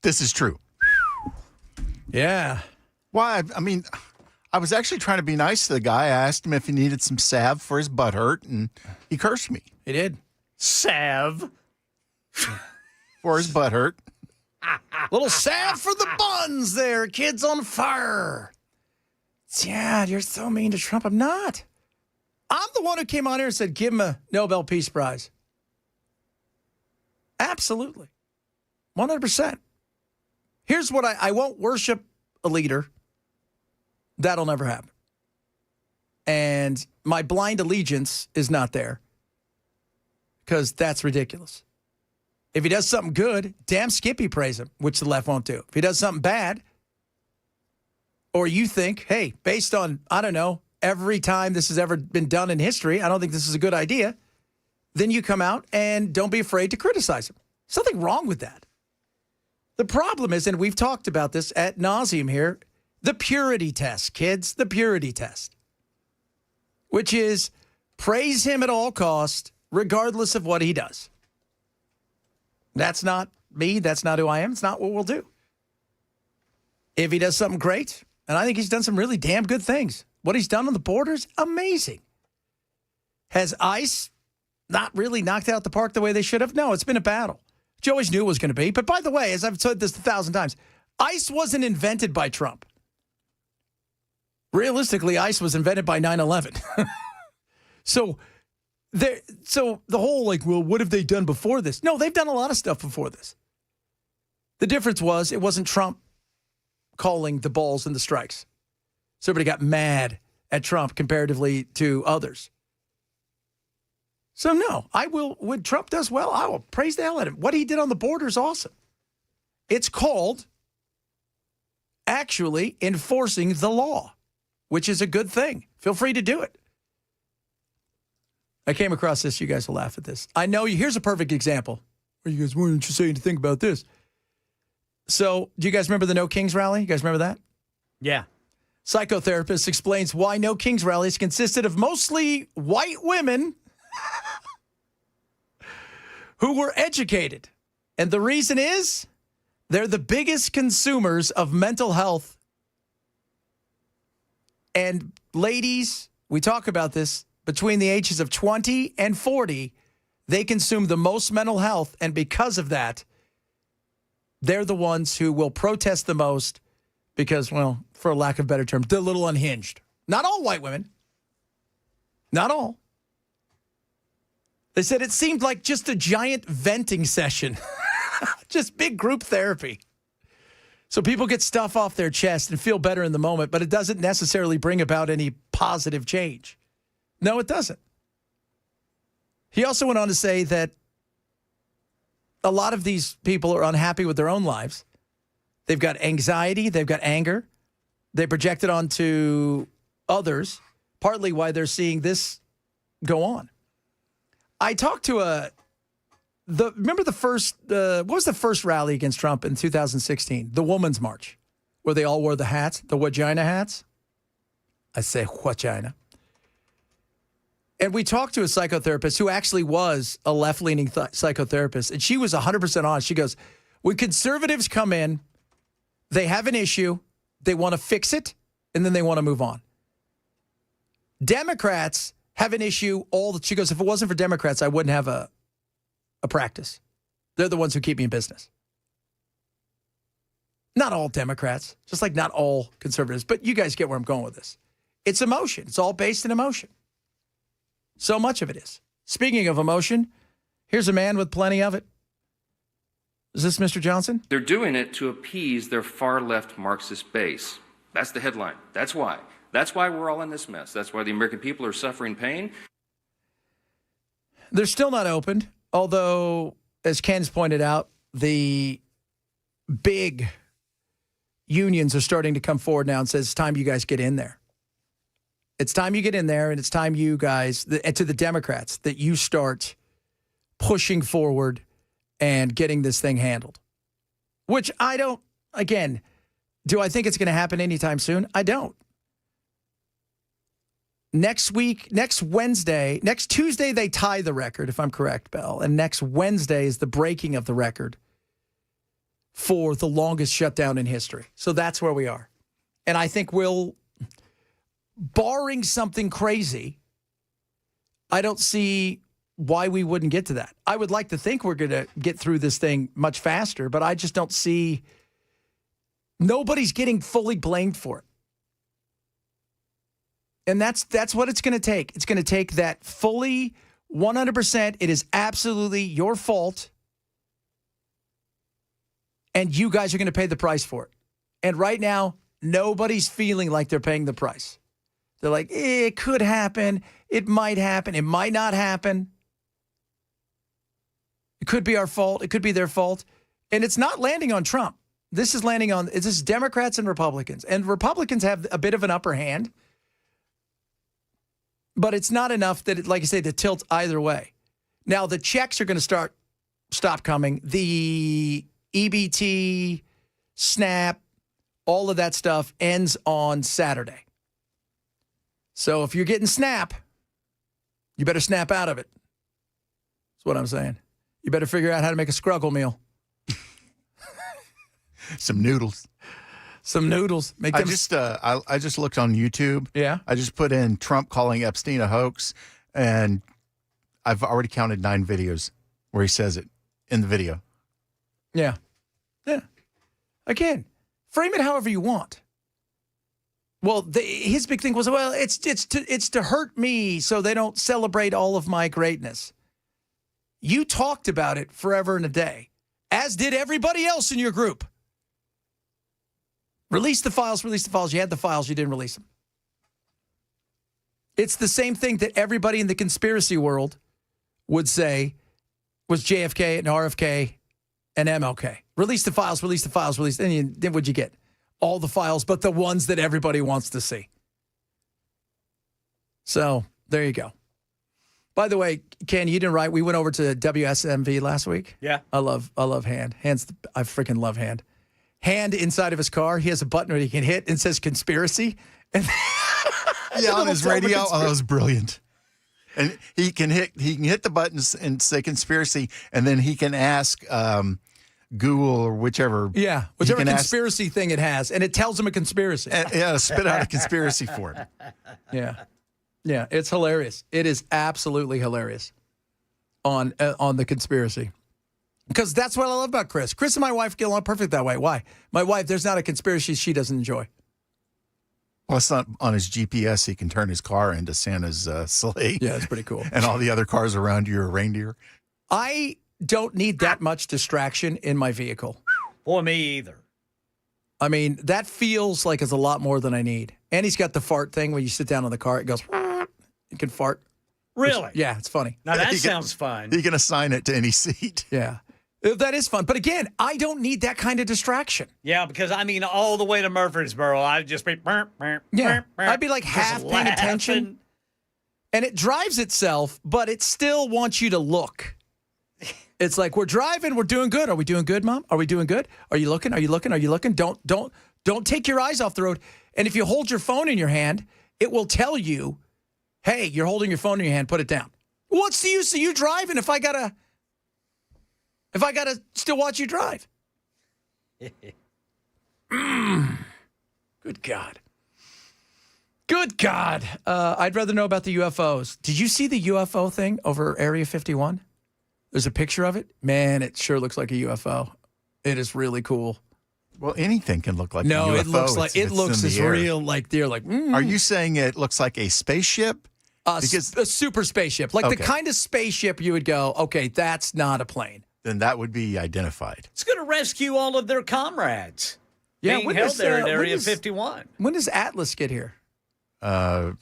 This is true. Yeah. Why? I mean, I was actually trying to be nice to the guy. I asked him if he needed some salve for his butt hurt, and he cursed me. He did. Salve? For his butt hurt. Little salve for the buns there. Kids on fire. Dad, you're so mean to Trump. I'm not. I'm the one who came on here and said, give him a Nobel Peace Prize. Absolutely. 100%. Here's what I won't worship a leader. That'll never happen. And my blind allegiance is not there because that's ridiculous. If he does something good, damn Skippy praise him, which the left won't do. If he does something bad, or you think, hey, based on, I don't know, every time this has ever been done in history, I don't think this is a good idea, then you come out and don't be afraid to criticize him. There's nothing wrong with that. The problem is, and we've talked about this ad nauseum here, the purity test, kids, the purity test, which is praise him at all cost, regardless of what he does. That's not me. That's not who I am. It's not what we'll do. If he does something great, and I think he's done some really damn good things. What he's done on the borders, amazing. Has ICE not really knocked out the park the way they should have? No, it's been a battle. You always knew it was going to be. But by the way, as I've said this 1,000 times, ICE wasn't invented by Trump. Realistically, ICE was invented by 9/11. So the whole well, what have they done before this? No, they've done a lot of stuff before this. The difference was it wasn't Trump calling the balls and the strikes. So everybody got mad at Trump comparatively to others. So no, I will, when Trump does well, I will praise the hell out of him. What he did on the border is awesome. It's called actually enforcing the law, which is a good thing. Feel free to do it. I came across this. You guys will laugh at this. I know you. Here's a perfect example. You guys, why didn't you say anything about this? So, do you guys remember the No Kings rally? You guys remember that? Yeah. Psychotherapist explains why No Kings rallies consisted of mostly white women who were educated. And the reason is they're the biggest consumers of mental health. And ladies, we talk about this, between the ages of 20 and 40, they consume the most mental health. And because of that, they're the ones who will protest the most because, well, for a lack of better term, they're a little unhinged. Not all white women. Not all. They said it seemed like just a giant venting session. Just big group therapy. So people get stuff off their chest and feel better in the moment, but it doesn't necessarily bring about any positive change. No, it doesn't. He also went on to say that a lot of these people are unhappy with their own lives. They've got anxiety. They've got anger. They project it onto others, partly why they're seeing this go on. I talked to remember the first, what was the first rally against Trump in 2016? The Women's March, where they all wore the hats, the vagina hats. I say vagina. And we talked to a psychotherapist who actually was a left-leaning psychotherapist, and she was 100% honest. She goes, when conservatives come in, they have an issue, they want to fix it, and then they want to move on. Democrats have an issue she goes, if it wasn't for Democrats, I wouldn't have a practice. They're the ones who keep me in business. Not all Democrats, just like not all conservatives, but you guys get where I'm going with this. It's emotion. It's all based in emotion. So much of it is. Speaking of emotion, here's a man with plenty of it. Is this Mr. Johnson? They're doing it to appease their far-left Marxist base. That's the headline. That's why. That's why we're all in this mess. That's why the American people are suffering pain. They're still not opened, although, as Ken's pointed out, the big unions are starting to come forward now and says, it's time you guys get in there. It's time you get in there, and it's time you guys, to the Democrats, that you start pushing forward and getting this thing handled. Which I don't, again, do I think it's going to happen anytime soon? I don't. Next Tuesday, they tie the record, if I'm correct, Bell. And next Wednesday is the breaking of the record for the longest shutdown in history. So that's where we are. And I think barring something crazy, I don't see why we wouldn't get to that. I would like to think we're going to get through this thing much faster, but I just don't see. Nobody's getting fully blamed for it. And that's what it's going to take. It's going to take that fully 100%. It is absolutely your fault. And you guys are going to pay the price for it. And right now, nobody's feeling like they're paying the price. They're like, it could happen. It might happen. It might not happen. It could be our fault. It could be their fault. And it's not landing on Trump. This is Democrats and Republicans. And Republicans have a bit of an upper hand. But it's not enough that, like I say, to tilt either way. Now, the checks are going to stop coming. The EBT, SNAP, all of that stuff ends on Saturday. So if you're getting SNAP, you better snap out of it. That's what I'm saying. You better figure out how to make a Scruggle meal. Some noodles. Some noodles. Make them. I just looked on YouTube. Yeah. I just put in Trump calling Epstein a hoax, and I've already counted 9 videos where he says it in the video. Yeah. Yeah. Again, frame it however you want. Well, his big thing was, well, it's to hurt me so they don't celebrate all of my greatness. You talked about it forever and a day, as did everybody else in your group. Release the files, release the files. You had the files, you didn't release them. It's the same thing that everybody in the conspiracy world would say was JFK and RFK and MLK. Release the files, release the files, release. And then what'd you get? All the files, but the ones that everybody wants to see. So there you go. By the way, Ken, you didn't write. We went over to WSMV last week. Yeah. I love Hand. I freaking love Hand. Hand inside of his car, he has a button where he can hit and says conspiracy. And yeah, on his radio. Oh, that was brilliant. And he can hit the buttons and say conspiracy, and then he can ask Google or whichever. Yeah, whichever conspiracy thing it has, and it tells him a conspiracy. Yeah, spit out a conspiracy for him. Yeah. Yeah, it's hilarious. It is absolutely hilarious on the conspiracy. Because that's what I love about Chris. Chris and my wife get along perfect that way. Why? My wife, there's not a conspiracy she doesn't enjoy. Well, it's not on his GPS. He can turn his car into Santa's sleigh. Yeah, it's pretty cool. And all the other cars around you are reindeer. I don't need that much distraction in my vehicle. Boy, me either. I mean, that feels like it's a lot more than I need. And he's got the fart thing where you sit down in the car, it goes, you can fart. Really? Yeah, it's funny. Now that sounds fun. You can assign it to any seat. Yeah. That is fun. But again, I don't need that kind of distraction. Yeah, because I mean, all the way to Murfreesboro, I'd just be. Yeah. I'd be like half paying laughing. attention. And it drives itself, but it still wants you to look. It's like, we're driving, we're doing good. Are we doing good, Mom? Are we doing good? Are you looking? Are you looking? Are you looking? Don't take your eyes off the road. And if you hold your phone in your hand, it will tell you, hey, you're holding your phone in your hand, put it down. What's the use of you driving if I gotta still watch you drive? Good God. Good God. I'd rather know about the UFOs. Did you see the UFO thing over Area 51? There's a picture of it. Man, it sure looks like a UFO. It is really cool. Well, anything can look like a No, UFO. it looks like it looks as real. Like they're like. Are you saying it looks like a spaceship? Because a super spaceship, like the kind of spaceship you would go, okay, that's not a plane. Then that would be identified. It's going to rescue all of their comrades. Yeah, being held there in Area 51. When does Atlas get here? I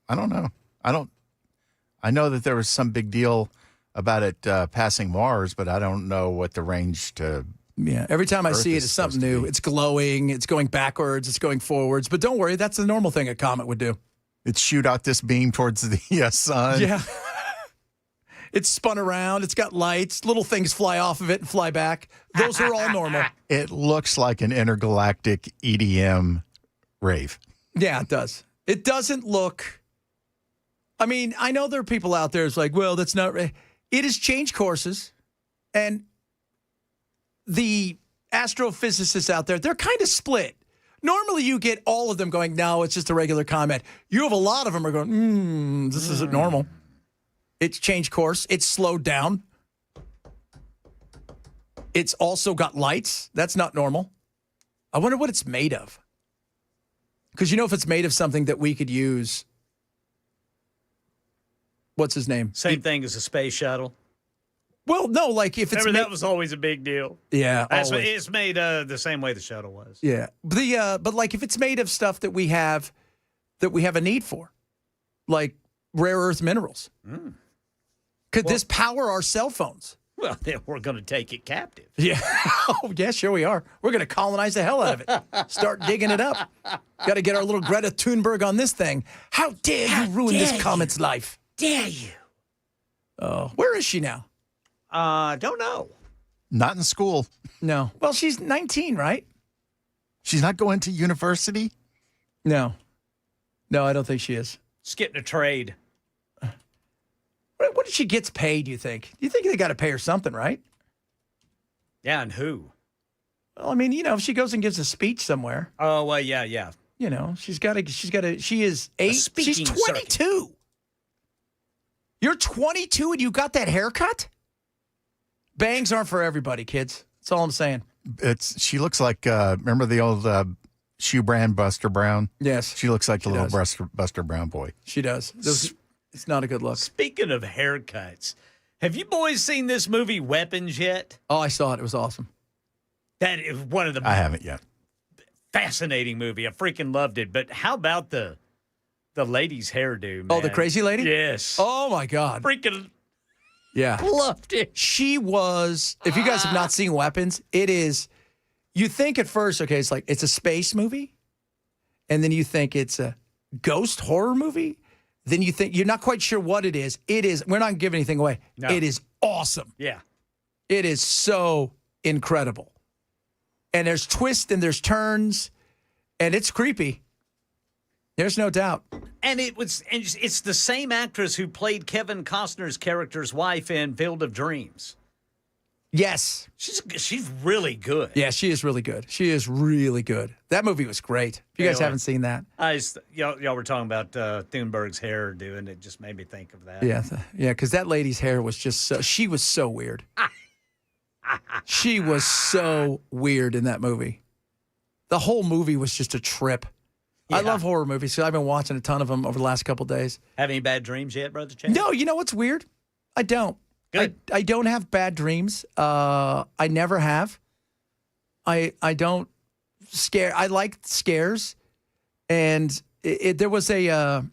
don't know. I know that there was some big deal about it passing Mars, but I don't know what the range to. Yeah, every time I see it, it's something new. It's glowing. It's going backwards. It's going forwards. But don't worry, that's the normal thing a comet would do. It shoot out this beam towards the sun. Yeah. It's spun around. It's got lights. Little things fly off of it and fly back. Those are all normal. It looks like an intergalactic EDM rave. Yeah, it does. It doesn't look. I mean, I know there are people out there who's like, well, that's not. It has changed courses. And the astrophysicists out there, they're kind of split. Normally, you get all of them going, no, it's just a regular comet. You have a lot of them are going, this isn't normal. It's changed course. It's slowed down. It's also got lights. That's not normal. I wonder what it's made of. Because if it's made of something that we could use, what's his name? Same thing as a space shuttle. Well, no, like if it's Remember, that was always a big deal. Yeah, always. It's made the same way the shuttle was. Yeah, but like if it's made of stuff that we have a need for, like rare earth minerals, could this power our cell phones? Well, then we're going to take it captive. Yeah. Oh, yeah, sure we are. We're going to colonize the hell out of it. Start digging it up. Got to get our little Greta Thunberg on this thing. How dare you ruin this comet's life? Dare you? Oh, where is she now? Don't know. Not in school. No. Well, she's 19, right? She's not going to university? No, I don't think she is. Just getting a trade. What did she gets paid, you think? You think they got to pay her something, right? Yeah, and who? Well, I mean, if she goes and gives a speech somewhere. Oh, well, yeah. She is 8. She's 22. Circuit. You're 22 and you got that haircut? Bangs aren't for everybody, kids. That's all I'm saying. She looks like, remember the old shoe brand Buster Brown? Yes. She looks like the little Buster Brown boy. She does. It's not a good look. Speaking of haircuts, have you boys seen this movie Weapons yet? Oh, I saw it. It was awesome. That is one of the I haven't yet. Fascinating movie. I freaking loved it. But how about the lady's hairdo, man? Oh, the crazy lady? Yes. Oh, my God. Freaking yeah. loved it. She was, if you guys have not seen Weapons, it is, you think at first, okay, it's a space movie. And then you think it's a ghost horror movie. Then you think, you're not quite sure what it is. It is, we're not giving anything away. No. It is awesome. Yeah. It is so incredible. And there's twists and there's turns, and it's creepy. There's no doubt. And it's the same actress who played Kevin Costner's character's wife in Field of Dreams. Yes. She's really good. Yeah, she is really good. She is really good. That movie was great. If you guys haven't seen that. Y'all were talking about Thunberg's hairdo, and it just made me think of that. Yeah, because that lady's hair was just she was so weird. She was so weird in that movie. The whole movie was just a trip. Yeah. I love horror movies, so I've been watching a ton of them over the last couple of days. Have any bad dreams yet, Brother Chad? No, you know what's weird? I don't. Good. I don't have bad dreams. I never have. I don't scare. I like scares, and there was during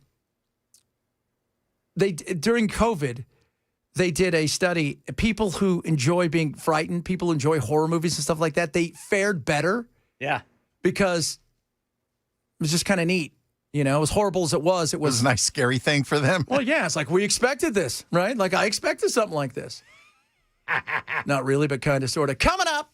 COVID, they did a study. People who enjoy being frightened, people who enjoy horror movies and stuff like that, they fared better. Yeah, because it was just kind of neat. As horrible as it was a nice, scary thing for them. Well, yeah, it's like we expected this, right? Like I expected something like this. Not really, but kind of, sort of. Coming up,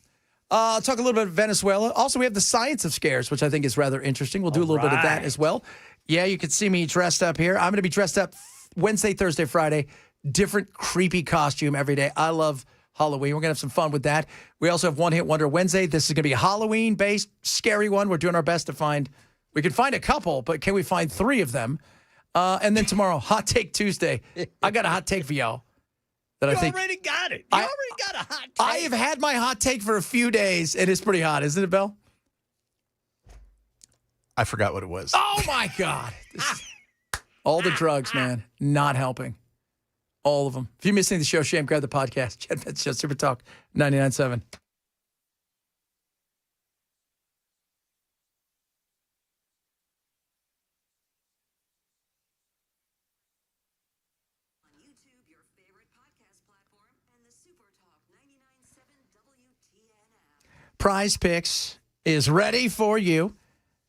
talk a little bit about Venezuela. Also, we have the science of scares, which I think is rather interesting. We'll do a little bit of that as well. Yeah, you can see me dressed up here. I'm going to be dressed up Wednesday, Thursday, Friday. Different creepy costume every day. I love Halloween. We're going to have some fun with that. We also have One Hit Wonder Wednesday. This is going to be a Halloween-based, scary one. We're doing our best to find... We can find a couple, but can we find 3 of them? And then tomorrow, Hot Take Tuesday. I got a hot take for y'all. That I think already got it. You already got a hot take. I have had my hot take for a few days, and it's pretty hot, isn't it, Bill? I forgot what it was. Oh, my God. All the drugs, man, not helping. All of them. If you're missing the show, shame, grab the podcast. Chad Benson Show, Super Talk 99.7. Prize Picks is ready for you.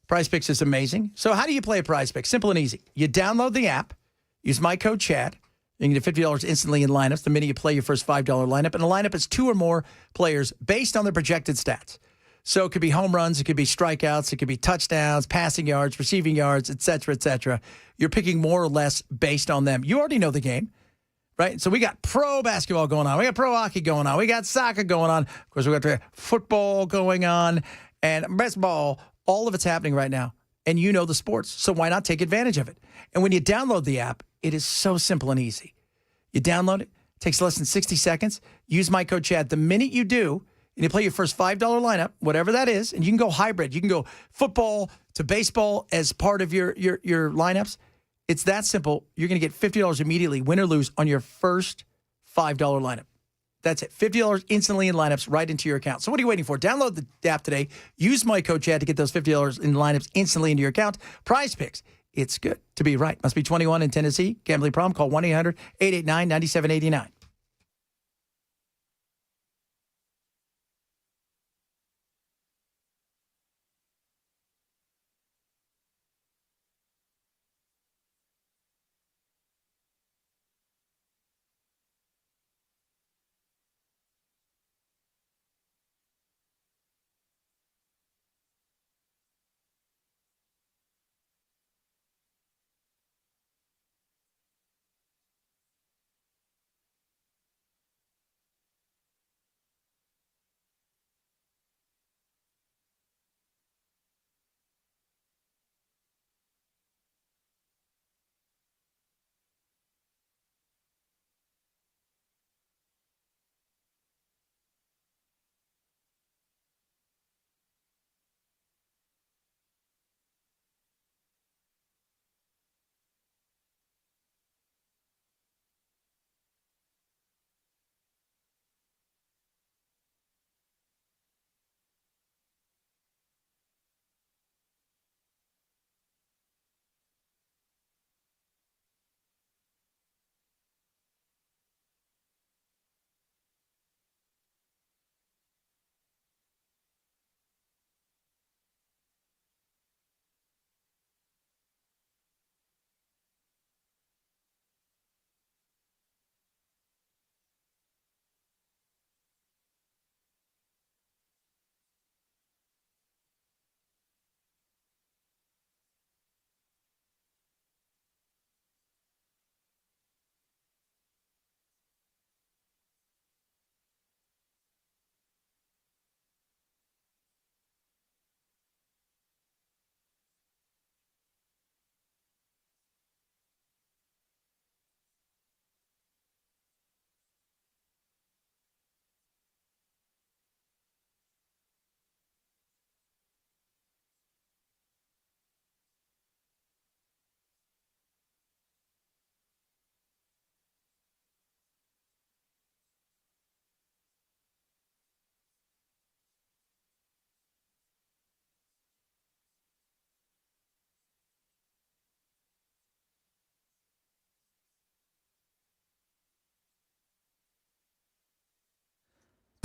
Prize Picks is amazing. So how do you play a Prize Picks? Simple and easy. You download the app, use my code CHAD. You can get $50 instantly in lineups the minute you play your first $5 lineup. And a lineup is 2 or more players based on their projected stats. So it could be home runs, it could be strikeouts, it could be touchdowns, passing yards, receiving yards, et cetera, et cetera. You're picking more or less based on them. You already know the game. Right? So we got pro basketball going on. We got pro hockey going on. We got soccer going on. Of course, we got the football going on and baseball. All of it's happening right now. And you know the sports. So why not take advantage of it? And when you download the app, it is so simple and easy. You download it. Takes less than 60 seconds. Use my code CHAD. The minute you do, and you play your first $5 lineup, whatever that is, and you can go hybrid. You can go football to baseball as part of your lineups. It's that simple. You're going to get $50 immediately, win or lose, on your first $5 lineup. That's it. $50 instantly in lineups right into your account. So what are you waiting for? Download the app today. Use my code CHAD to get those $50 in lineups instantly into your account. Prize Picks. It's good to be right. Must be 21 in Tennessee. Gambling problem? Call 1-800-889-9789.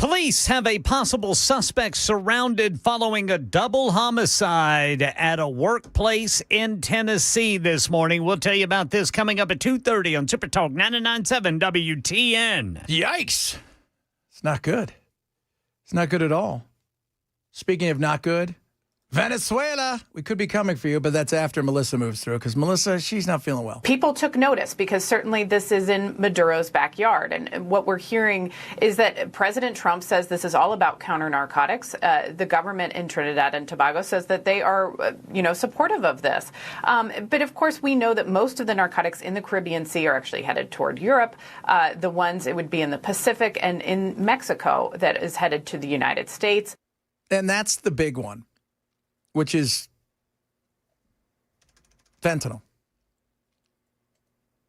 Police have a possible suspect surrounded following a double homicide at a workplace in Tennessee this morning. We'll tell you about this coming up at 2:30 on Super Talk 99.7 WTN. Yikes. It's not good. It's not good at all. Speaking of not good, Venezuela, we could be coming for you, but that's after Melissa moves through, because Melissa, she's not feeling well. People took notice because certainly this is in Maduro's backyard. And what we're hearing is that President Trump says this is all about counter-narcotics. The government in Trinidad and Tobago says that they are, supportive of this. But of course, we know that most of the narcotics in the Caribbean Sea are actually headed toward Europe. The ones it would be in the Pacific and in Mexico that is headed to the United States. And that's the big one, which is fentanyl.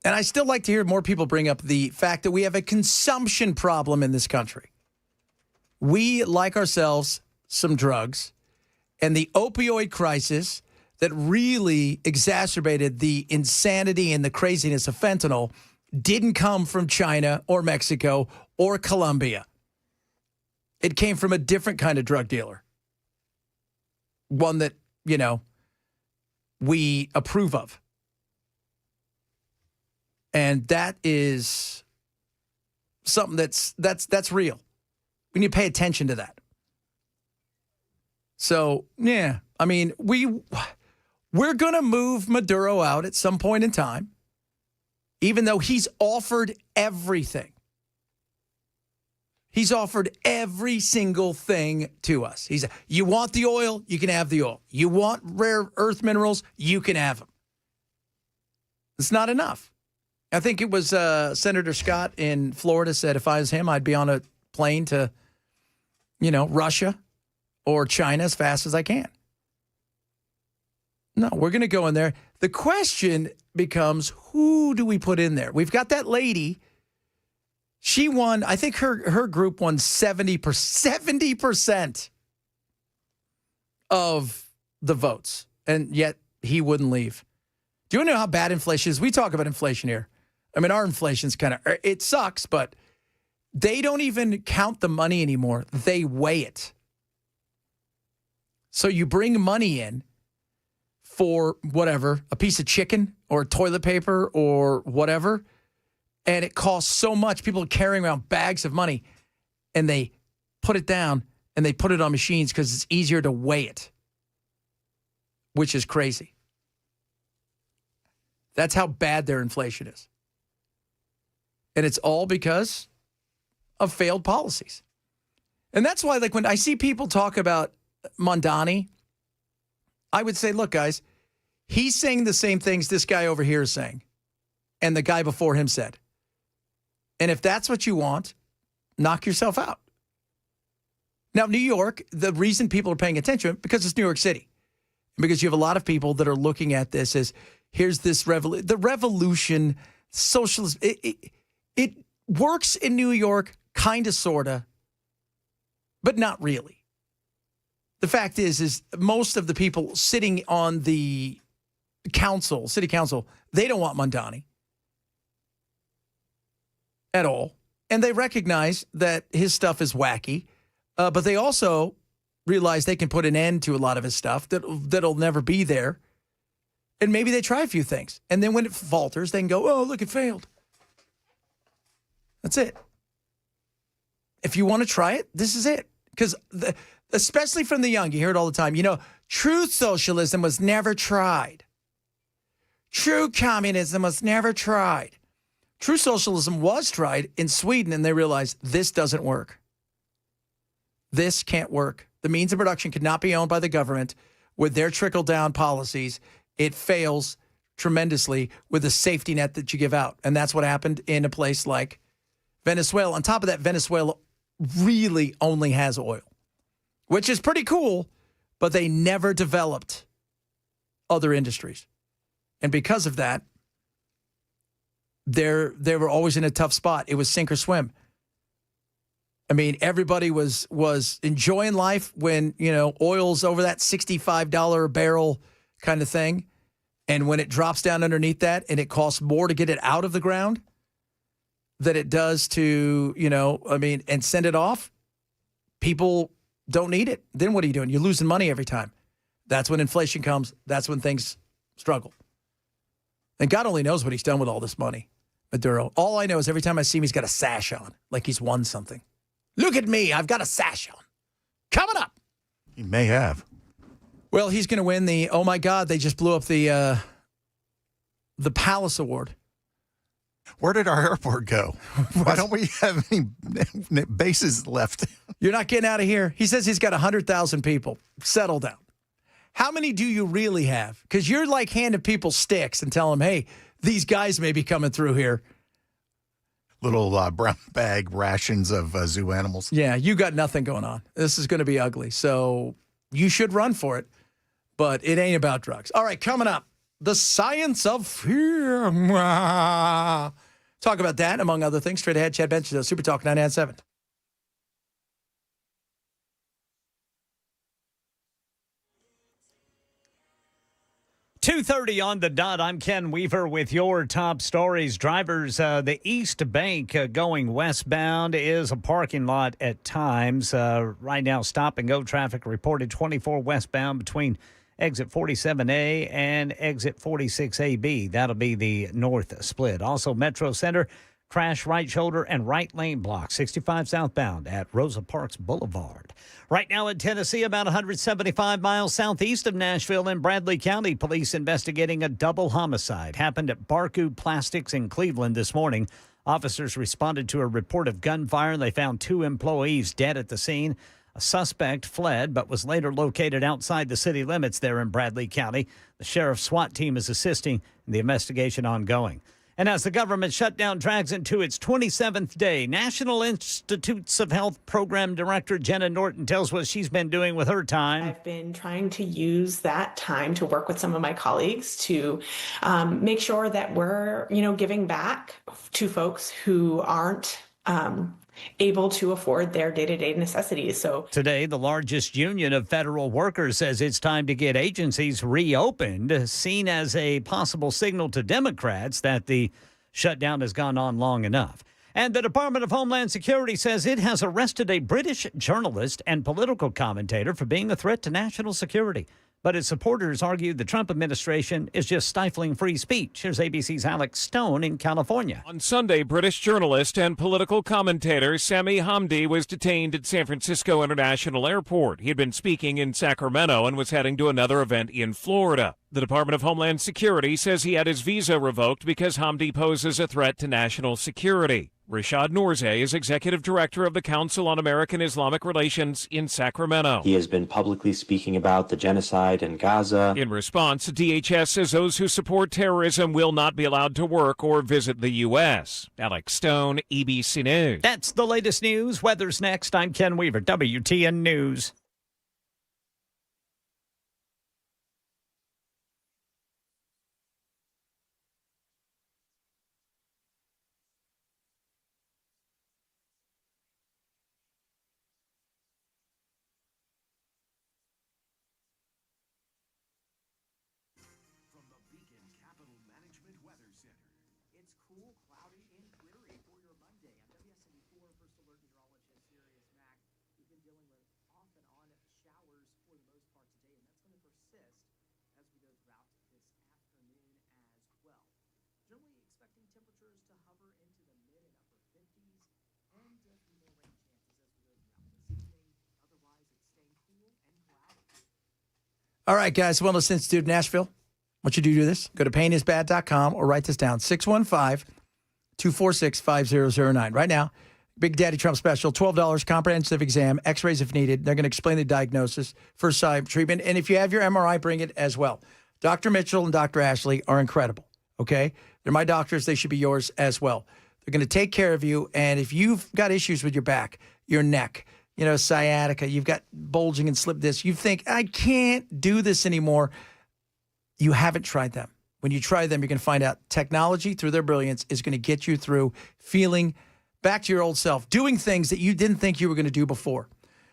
And I still like to hear more people bring up the fact that we have a consumption problem in this country. We like ourselves some drugs, and the opioid crisis that really exacerbated the insanity and the craziness of fentanyl didn't come from China or Mexico or Colombia. It came from a different kind of drug dealer. One that, we approve of. And that is something that's real. We need to pay attention to that. So, yeah, I mean, we're going to move Maduro out at some point in time, even though he's offered everything. He's offered every single thing to us. You want the oil, you can have the oil. You want rare earth minerals, you can have them. It's not enough. I think it was Senator Scott in Florida said if I was him, I'd be on a plane to, Russia or China as fast as I can. No, we're going to go in there. The question becomes, who do we put in there? We've got that lady. She won, I think her group won 70% of the votes, and yet he wouldn't leave. Do you want to know how bad inflation is? We talk about inflation here. I mean, our inflation's it sucks, but they don't even count the money anymore. They weigh it. So you bring money in for whatever, a piece of chicken or toilet paper or whatever, and it costs so much. People are carrying around bags of money, and they put it down, and they put it on machines because it's easier to weigh it, which is crazy. That's how bad their inflation is. And it's all because of failed policies. And that's why, when I see people talk about Mondani, I would say, look, guys, he's saying the same things this guy over here is saying, and the guy before him said. And if that's what you want, knock yourself out. Now, New York, the reason people are paying attention, because it's New York City. Because you have a lot of people that are looking at this as, here's this the revolution, socialism. It works in New York, kind of, sort of, but not really. The fact is most of the people sitting on the city council, they don't want Mondani at all. And they recognize that his stuff is wacky, but they also realize they can put an end to a lot of his stuff that'll never be there. And maybe they try a few things. And then when it falters, they can go, oh, look, it failed. That's it. If you want to try it, this is it. Because especially from the young, you hear it all the time. True socialism was never tried. True communism was never tried. True socialism was tried in Sweden, and they realized this doesn't work. This can't work. The means of production cannot be owned by the government with their trickle-down policies. It fails tremendously with the safety net that you give out. And that's what happened in a place like Venezuela. On top of that, Venezuela really only has oil, which is pretty cool, but they never developed other industries. And because of that, they were always in a tough spot. It was sink or swim. I mean, everybody was enjoying life when, oil's over that $65 a barrel kind of thing. And when it drops down underneath that and it costs more to get it out of the ground than it does to, and send it off, people don't need it. Then what are you doing? You're losing money every time. That's when inflation comes. That's when things struggle. And God only knows what he's done with all this money, Maduro. All I know is every time I see him, he's got a sash on, like he's won something. Look at me. I've got a sash on. Coming up. He may have. Well, he's going to win the, oh, my God, they just blew up the Palace Award. Where did our airport go? Why don't we have any bases left? You're not getting out of here. He says he's got 100,000 people. Settle down. How many do you really have? Because you're like handing people sticks and telling them, hey, these guys may be coming through here. Little brown bag rations of zoo animals. Yeah, you got nothing going on. This is going to be ugly. So you should run for it, but it ain't about drugs. All right, coming up, the science of fear. Talk about that, among other things. Straight ahead, Chad Bench, Super Talk 99.7. .2:30 on the dot. I'm Ken Weaver with your top stories. Drivers, the East Bank going westbound is a parking lot at times. Right now, stop-and-go traffic reported 24 westbound between exit 47A and exit 46AB. That'll be the north split. Also, Metro Center, crash right shoulder and right lane block, 65 southbound at Rosa Parks Boulevard. Right now in Tennessee, about 175 miles southeast of Nashville in Bradley County, police investigating a double homicide. Happened at Barku Plastics in Cleveland this morning. Officers responded to a report of gunfire, and they found 2 employees dead at the scene. A suspect fled, but was later located outside the city limits there in Bradley County. The sheriff's SWAT team is assisting, and the investigation ongoing. And as the government shutdown drags into its 27th day, National Institutes of Health Program Director Jenna Norton tells what she's been doing with her time. I've been trying to use that time to work with some of my colleagues to make sure that we're, giving back to folks who aren't able to afford their day-to-day necessities. So today, the largest union of federal workers says it's time to get agencies reopened, seen as a possible signal to Democrats that the shutdown has gone on long enough. And the Department of Homeland Security says it has arrested a British journalist and political commentator for being a threat to national security. But its supporters argue the Trump administration is just stifling free speech. Here's ABC's Alex Stone in California. On Sunday, British journalist and political commentator Sami Hamdi was detained at San Francisco International Airport. He had been speaking in Sacramento and was heading to another event in Florida. The Department of Homeland Security says he had his visa revoked because Hamdi poses a threat to national security. Rashad Nourzeh is executive director of the Council on American Islamic Relations in Sacramento. He has been publicly speaking about the genocide in Gaza. In response, DHS says those who support terrorism will not be allowed to work or visit the U.S. Alex Stone, ABC News. That's the latest news. Weather's next. I'm Ken Weaver, WTN News. All right, guys. Wellness Institute of Nashville. I want you to do this. Go to painisbad.com or write this down. 615-246-5009. Right now, Big Daddy Trump special, $12, comprehensive exam, x-rays if needed. They're going to explain the diagnosis, first time treatment. And if you have your MRI, bring it as well. Dr. Mitchell and Dr. Ashley are incredible, okay? They're my doctors. They should be yours as well. They're going to take care of you. And if you've got issues with your back, your neck, sciatica, you've got bulging and slip disc, you think, I can't do this anymore. You haven't tried them. When you try them, you're going to find out technology, through their brilliance, is going to get you through feeling back to your old self, doing things that you didn't think you were going to do before.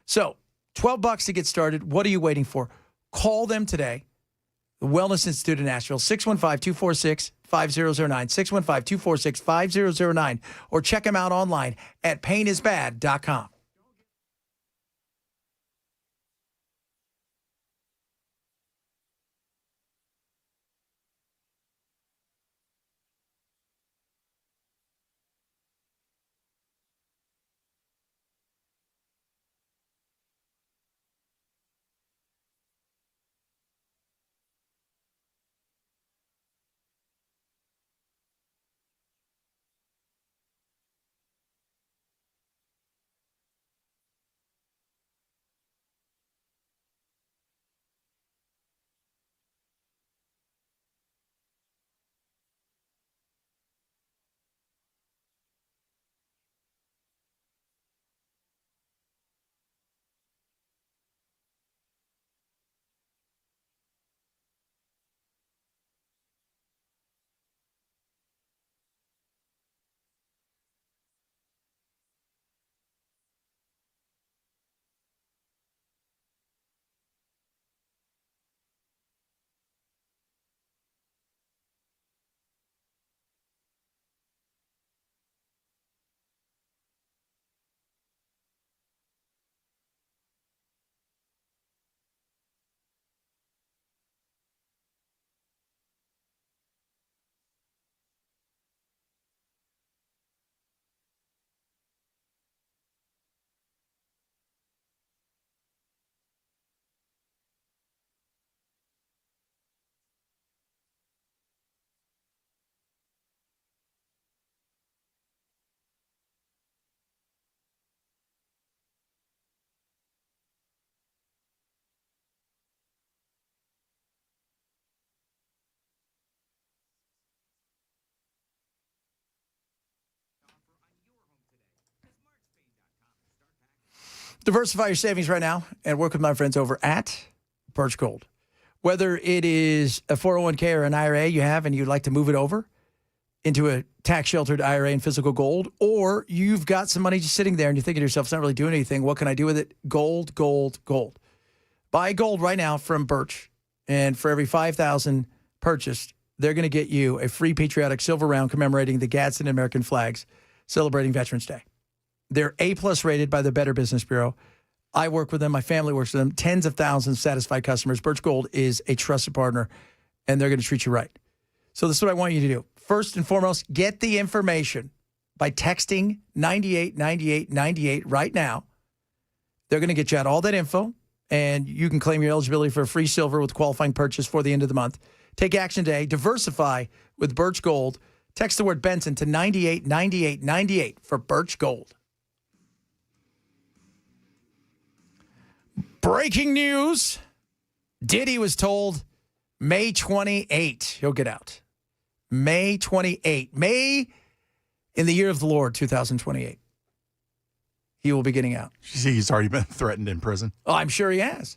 So, $12 to get started. What are you waiting for? Call them today. The Wellness Institute of Nashville, 615-246-5009, 615-246-5009, or check them out online at painisbad.com. Diversify your savings right now and work with my friends over at Birch Gold. Whether it is a 401k or an IRA you have and you'd like to move it over into a tax-sheltered IRA in physical gold, or you've got some money just sitting there and you're thinking to yourself, it's not really doing anything. What can I do with it? Gold, gold, gold. Buy gold right now from Birch, and for every $5,000 purchased, they're going to get you a free patriotic silver round commemorating the Gadsden American flags, celebrating Veterans Day. They're A-plus rated by the Better Business Bureau. I work with them. My family works with them. Tens of thousands of satisfied customers. Birch Gold is a trusted partner, and they're going to treat you right. So this is what I want you to do. First and foremost, get the information by texting 989898 right now. They're going to get you out all that info, and you can claim your eligibility for a free silver with qualifying purchase for the end of the month. Take action today. Diversify with Birch Gold. Text the word Benson to 989898 for Birch Gold. Breaking news. Diddy was told May 28 he'll get out. May 28. May in the year of the Lord, 2028. He will be getting out. You see, he's already been threatened in prison. Oh, I'm sure he has.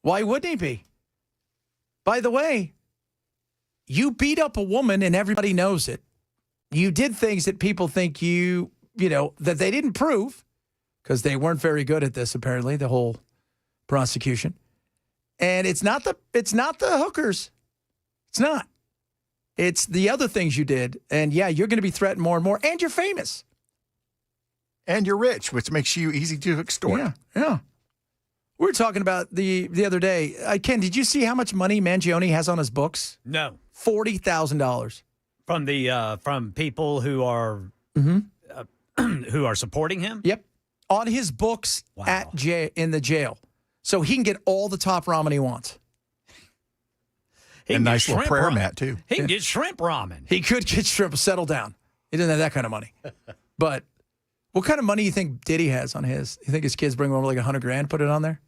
Why wouldn't he be? By the way, you beat up a woman and everybody knows it. You did things that people think that they didn't prove because they weren't very good at this, apparently, the whole prosecution. And it's not the hookers. It's not. It's the other things you did. And yeah, you're going to be threatened more and more. And you're famous. And you're rich, which makes you easy to extort. Yeah. We were talking about the other day. Ken, did you see how much money Mangione has on his books? No. $40,000. From people who are who are supporting him? Yep. On his books in the jail. So he can get all the top ramen he wants. And nice little prayer mat, too. He can get shrimp ramen. He could get shrimp. Settle down. He doesn't have that kind of money. But what kind of money do you think Diddy has on his? You think his kids bring over like $100,000, put it on there?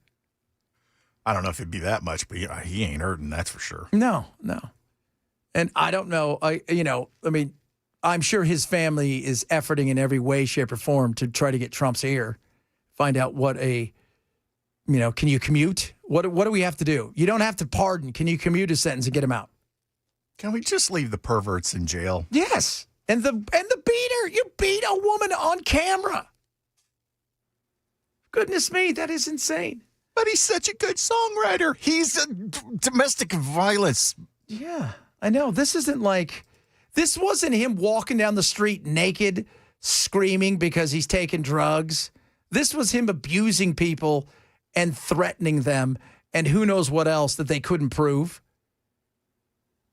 I don't know if it'd be that much, but he ain't hurting, that's for sure. No. And I don't know. I'm sure his family is efforting in every way, shape, or form to try to get Trump's ear. Find out can you commute? What do we have to do? You don't have to pardon. Can you commute a sentence and get him out? Can we just leave the perverts in jail? Yes. And the beater. You beat a woman on camera. Goodness me, that is insane. But he's such a good songwriter. He's a domestic violence. Yeah, I know. This wasn't him walking down the street naked, screaming because he's taking drugs. This was him abusing people and threatening them and who knows what else that they couldn't prove.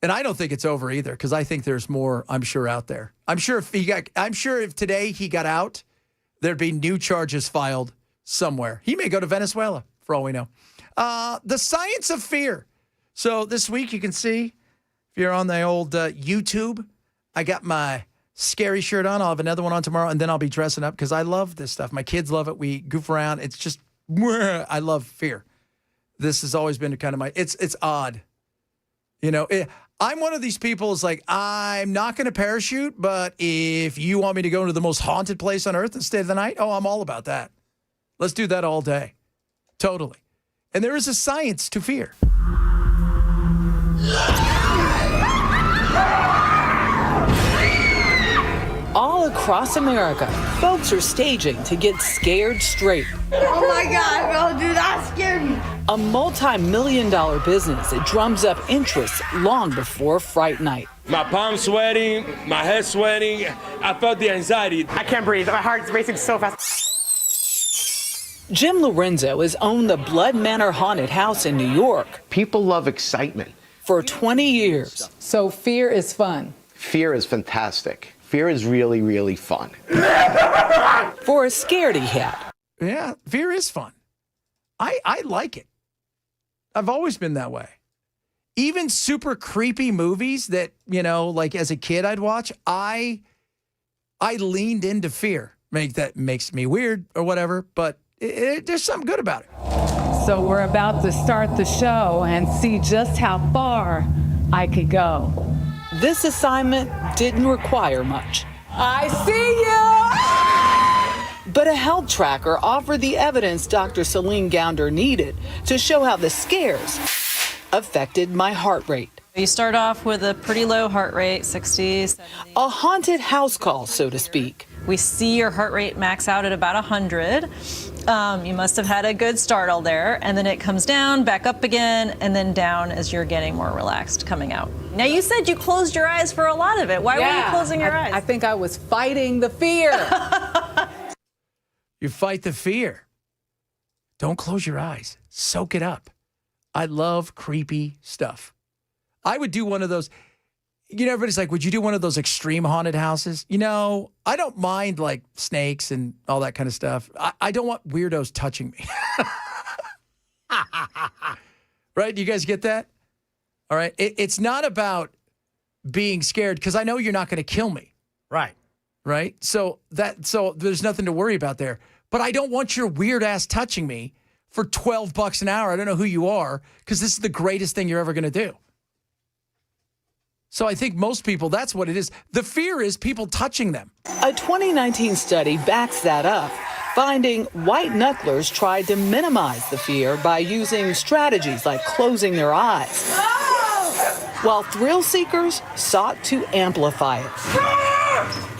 And I don't think it's over either because I think there's more, I'm sure, out there. I'm sure if today he got out, there'd be new charges filed somewhere. He may go to Venezuela, for all we know. The science of fear. So this week you can see, if you're on the old YouTube, I got my scary shirt on. I'll have another one on tomorrow, and then I'll be dressing up because I love this stuff. My kids love it. We goof around. It's just, I love fear. This has always been kind of it's odd. I'm one of these people is like, I'm not going to parachute, but if you want me to go into the most haunted place on earth and stay the night, I'm all about that. Let's do that all day. Totally. And there is a science to fear. All across America, folks are staging to get scared straight. Oh my God, bro, dude, that scared me. A multi-million-dollar business that drums up interest long before Fright Night. My palms sweating, my head sweating. I felt the anxiety. I can't breathe. My heart's racing so fast. Jim Lorenzo has owned the Blood Manor Haunted House in New York. People love excitement. For 20 years. So fear is fun. Fear is fantastic. Fear is really, really fun. For a scaredy he had. Yeah, fear is fun. I like it. I've always been that way. Even super creepy movies that, like as a kid I'd watch, I leaned into fear. That makes me weird or whatever, but there's something good about it. So we're about to start the show and see just how far I could go. This assignment didn't require much. I see you! But a health tracker offered the evidence Dr. Celine Gounder needed to show how the scares affected my heart rate. You start off with a pretty low heart rate, 60, 70. A haunted house call, so to speak. We see your heart rate max out at about 100. You must have had a good startle there, and then it comes down, back up again, and then down as you're getting more relaxed coming out. Now, you said you closed your eyes for a lot of it. Why were you closing your eyes? I think I was fighting the fear. You fight the fear. Don't close your eyes. Soak it up. I love creepy stuff. I would do one of those. You know, everybody's like, would you do one of those extreme haunted houses? You know, I don't mind like snakes and all that kind of stuff. I don't want weirdos touching me. Right? Do you guys get that? All right. It's not about being scared because I know you're not going to kill me. Right. Right. So there's nothing to worry about there. But I don't want your weird ass touching me for $12 an hour. I don't know who you are because this is the greatest thing you're ever going to do. So I think most people, that's what it is. The fear is people touching them. A 2019 study backs that up, finding white knucklers tried to minimize the fear by using strategies like closing their eyes, while thrill seekers sought to amplify it.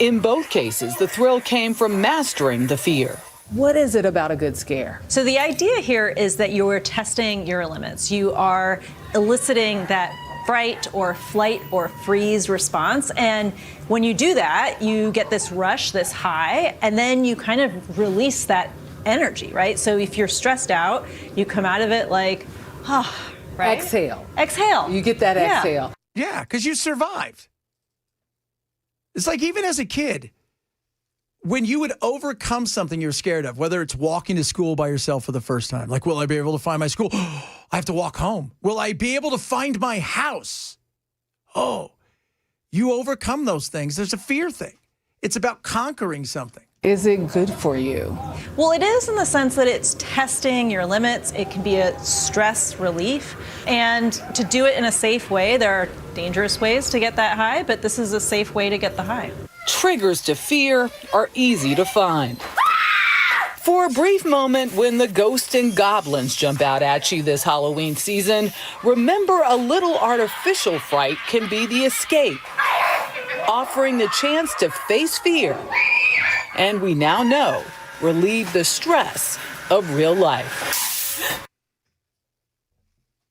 In both cases, the thrill came from mastering the fear. What is it about a good scare? So the idea here is that you are testing your limits. You are eliciting that fright or flight or freeze response. And when you do that, you get this rush, this high, and then you kind of release that energy, right? So if you're stressed out, you come out of it like, right? Exhale. Exhale. You get that Yeah. exhale. Yeah, because you survived. It's like even as a kid, when you would overcome something you're scared of, whether it's walking to school by yourself for the first time, like, will I be able to find my school? I have to walk home. Will I be able to find my house? Oh, you overcome those things. There's a fear thing. It's about conquering something. Is it good for you? Well, it is in the sense that it's testing your limits. It can be a stress relief. And to do it in a safe way, there are dangerous ways to get that high, but this is a safe way to get the high. Triggers to fear are easy to find. For a brief moment when the ghosts and goblins jump out at you this Halloween season, remember a little artificial fright can be the escape, offering the chance to face fear. And we now know, relieve the stress of real life.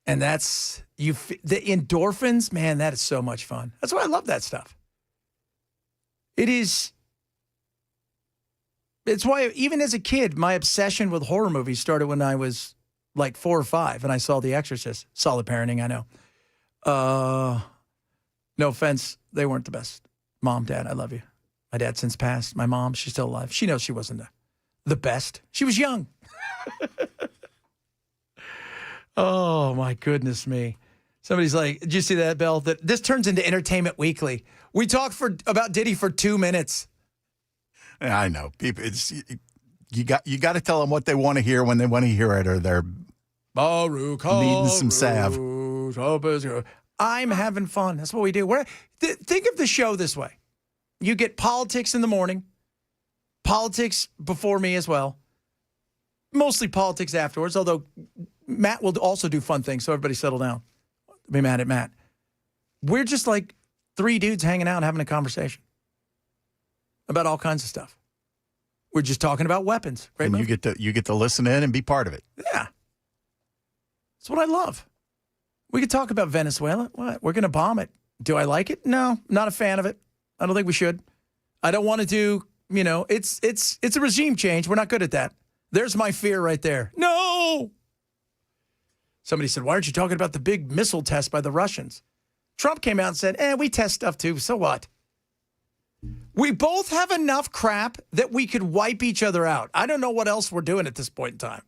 And that's, the endorphins, man, that is so much fun. That's why I love that stuff. It's why even as a kid, my obsession with horror movies started when I was like 4 or 5 and I saw The Exorcist. Solid parenting, I know. No offense, they weren't the best. Mom, Dad, I love you. My dad since passed. My mom, she's still alive. She knows she wasn't the best. She was young. Oh, my goodness me. Somebody's like, did you see that, Bill? That this turns into Entertainment Weekly. We talked about Diddy for 2 minutes. Yeah, I know. People, you got to tell them what they want to hear when they want to hear it, or they're needing some salve. I'm having fun. That's what we do. Think of the show this way. You get politics in the morning, politics before me as well, mostly politics afterwards, although Matt will also do fun things, so everybody settle down. Be mad at Matt. We're just like 3 dudes hanging out having a conversation about all kinds of stuff. We're just talking about weapons. Great and movie. you get to listen in and be part of it. Yeah. That's what I love. We could talk about Venezuela. What? We're going to bomb it. Do I like it? No, not a fan of it. I don't think we should. I don't want to do, it's a regime change. We're not good at that. There's my fear right there. No. Somebody said, why aren't you talking about the big missile test by the Russians? Trump came out and said, we test stuff too. So what? We both have enough crap that we could wipe each other out. I don't know what else we're doing at this point in time.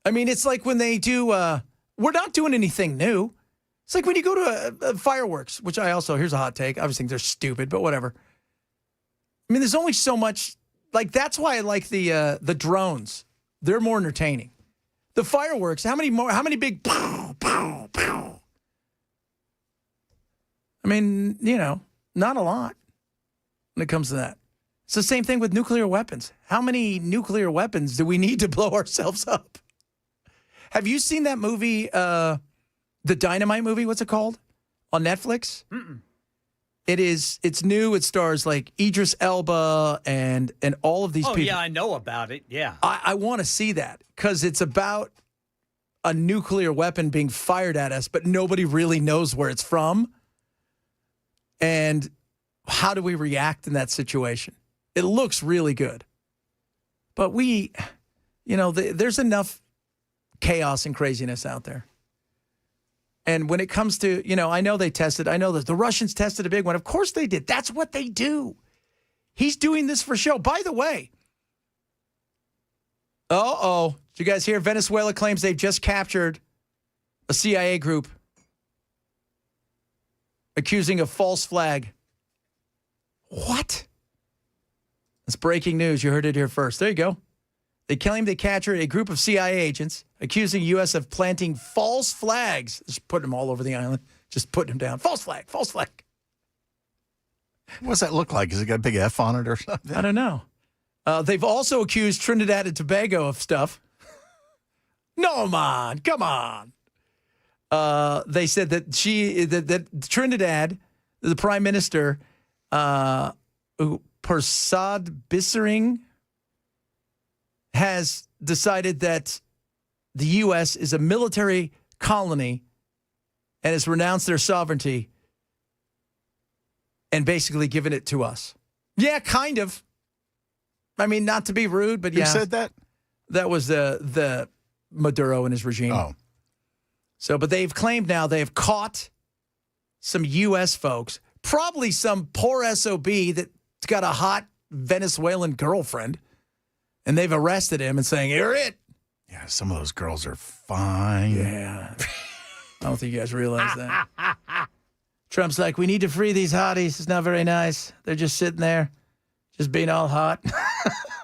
I mean, it's like when they do, we're not doing anything new. It's like when you go to fireworks, which I also, here's a hot take. I always think they're stupid, but whatever. I mean, there's only so much, like that's why I like the drones. They're more entertaining. The fireworks, how many big pow, pow, pow? I mean, not a lot when it comes to that. It's the same thing with nuclear weapons. How many nuclear weapons do we need to blow ourselves up? Have you seen that movie, the Dynamite movie? What's it called? On Netflix? Mm-mm. It's new. It stars like Idris Elba and all of these people. Yeah, I know about it. Yeah. I want to see that because it's about a nuclear weapon being fired at us, but nobody really knows where it's from. And how do we react in that situation? It looks really good. But there's enough chaos and craziness out there. And when it comes to, I know that the Russians tested a big one. Of course they did. That's what they do. He's doing this for show. By the way, did you guys hear? Venezuela claims they've just captured a CIA group accusing of false flag. What? It's breaking news. You heard it here first. There you go. They claim they captured a group of CIA agents accusing U.S. of planting false flags. Just putting them all over the island. Just putting them down. False flag, false flag. What does that look like? Has it got a big F on it or something? I don't know. They've also accused Trinidad and Tobago of stuff. No, man, come on. They said that that Trinidad, the prime minister, Persad Bissering, has decided that the U.S. is a military colony and has renounced their sovereignty and basically given it to us. Yeah, kind of. I mean, not to be rude, but yeah. Who said that? That was the Maduro and his regime. Oh. So, but they've claimed now they have caught some U.S. folks, probably some poor SOB that's got a hot Venezuelan girlfriend, and they've arrested him and saying, "You're it." Yeah, some of those girls are fine. Yeah. I don't think you guys realize that. Trump's like, we need to free these hotties. It's not very nice. They're just sitting there, just being all hot,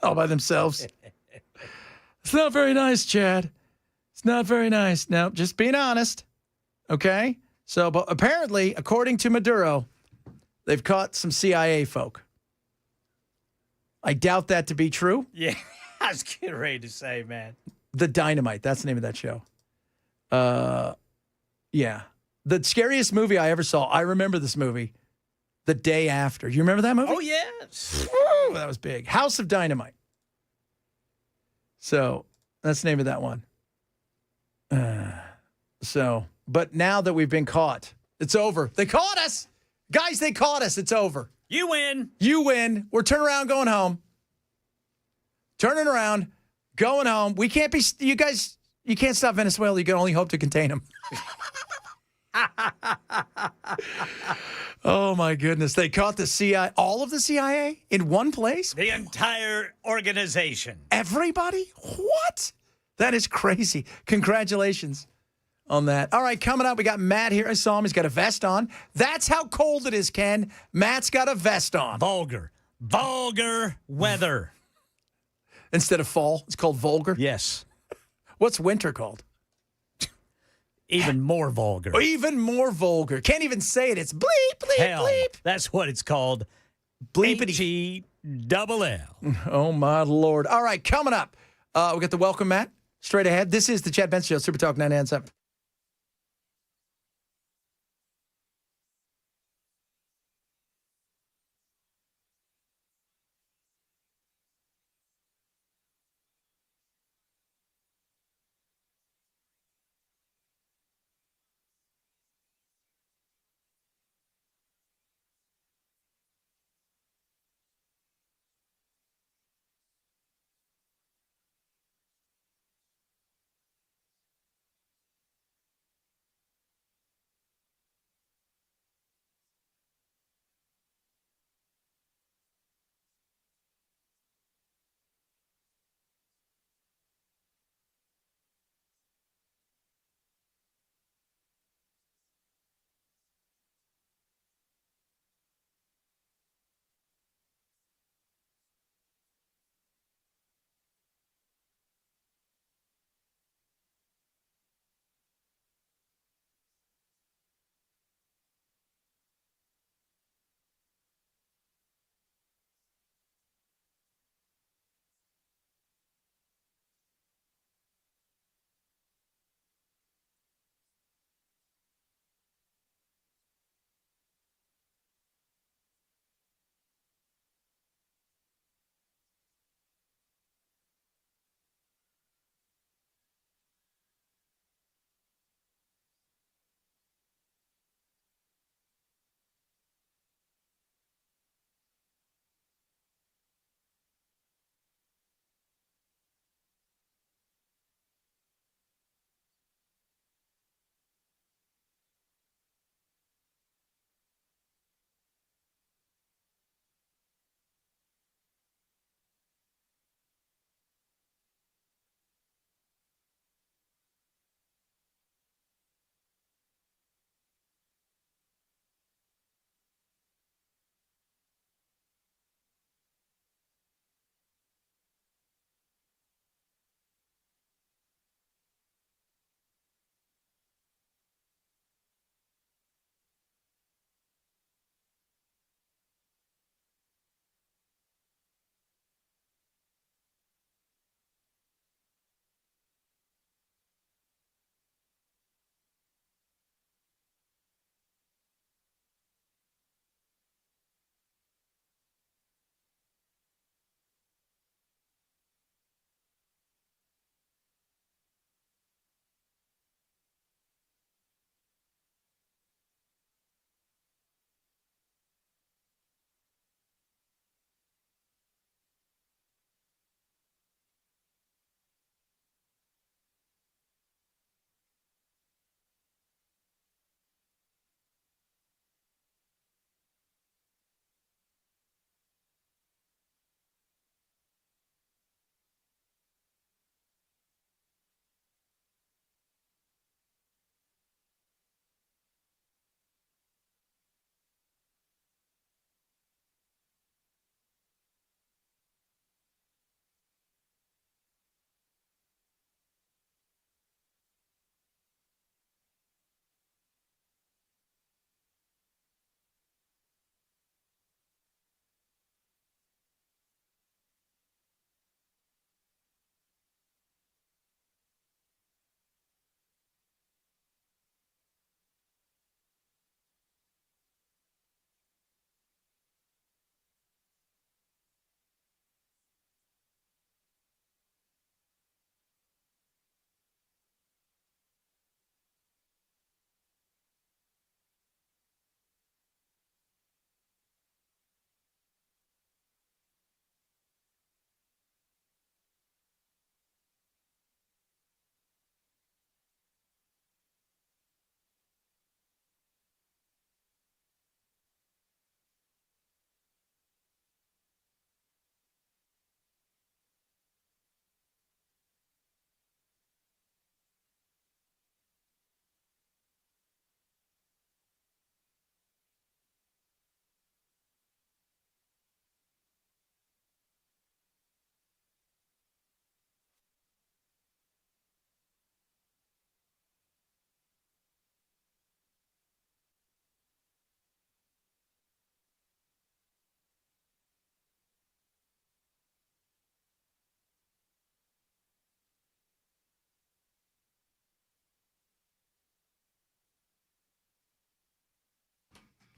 all by themselves. It's not very nice, Chad. It's not very nice. No, just being honest. Okay? So, but apparently, according to Maduro, they've caught some CIA folk. I doubt that to be true. Yeah, I was getting ready to say, man. The Dynamite. That's the name of that show. Yeah. The scariest movie I ever saw, I remember this movie, The Day After. You remember that movie? Oh, yes. Woo, that was big. House of Dynamite. So that's the name of that one. But now that we've been caught, it's over. They caught us. Guys, they caught us. It's over. You win. You win. We're turning around, going home. Turning around, going home. We can't be, you guys, you can't stop Venezuela. You can only hope to contain them. Oh, my goodness. They caught the CIA, all of the CIA in one place? The entire organization. Everybody? What? That is crazy. Congratulations on that. All right, coming up, we got Matt here. I saw him. He's got a vest on. That's how cold it is, Ken. Matt's got a vest on. Vulgar weather. Instead of fall, it's called vulgar? Yes. What's winter called? Even more vulgar. Even more vulgar. Can't even say it. It's bleep, bleep, Hell, bleep. that's what it's called. Bleepity. H-E-double-L. Oh, my Lord. All right, coming up, we got the welcome mat straight ahead. This is the Chad Benson Show, Super Talk 997.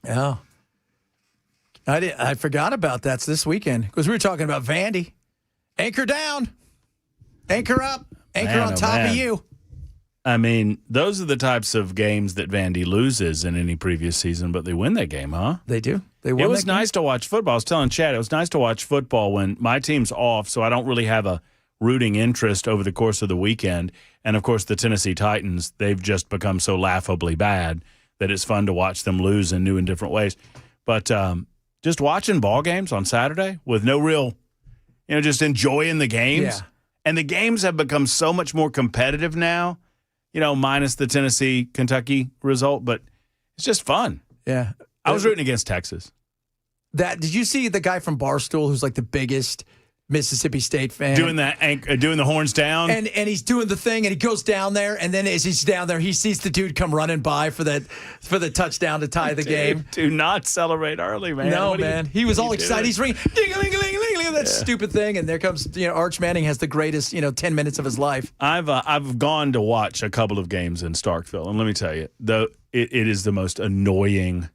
Oh. I forgot about that this weekend because we were talking about Vandy. Anchor down. Anchor up. Anchor on top of you. I mean, those are the types of games that Vandy loses in any previous season, but they win that game, huh? They do. It was nice to watch football. I was telling Chad, it was nice to watch football when my team's off, so I don't really have a rooting interest over the course of the weekend. And, of course, the Tennessee Titans, they've just become so laughably bad that it's fun to watch them lose in new and different ways. But just watching ball games on Saturday with no real, just enjoying the games. Yeah. And the games have become so much more competitive now, minus the Tennessee-Kentucky result, but it's just fun. Yeah. I was rooting against Texas. Did you see the guy from Barstool who's like the biggest Mississippi State fan? Doing the horns down. And he's doing the thing, and he goes down there, and then as he's down there, he sees the dude come running by for the touchdown to tie the game. Do not celebrate early, man. No, man. He was all excited. He's ringing, ding-a-ling-a-ling-a-ling, that stupid thing, and there comes, Arch Manning has the greatest, 10 minutes of his life. I've gone to watch a couple of games in Starkville, and let me tell you, it is the most annoying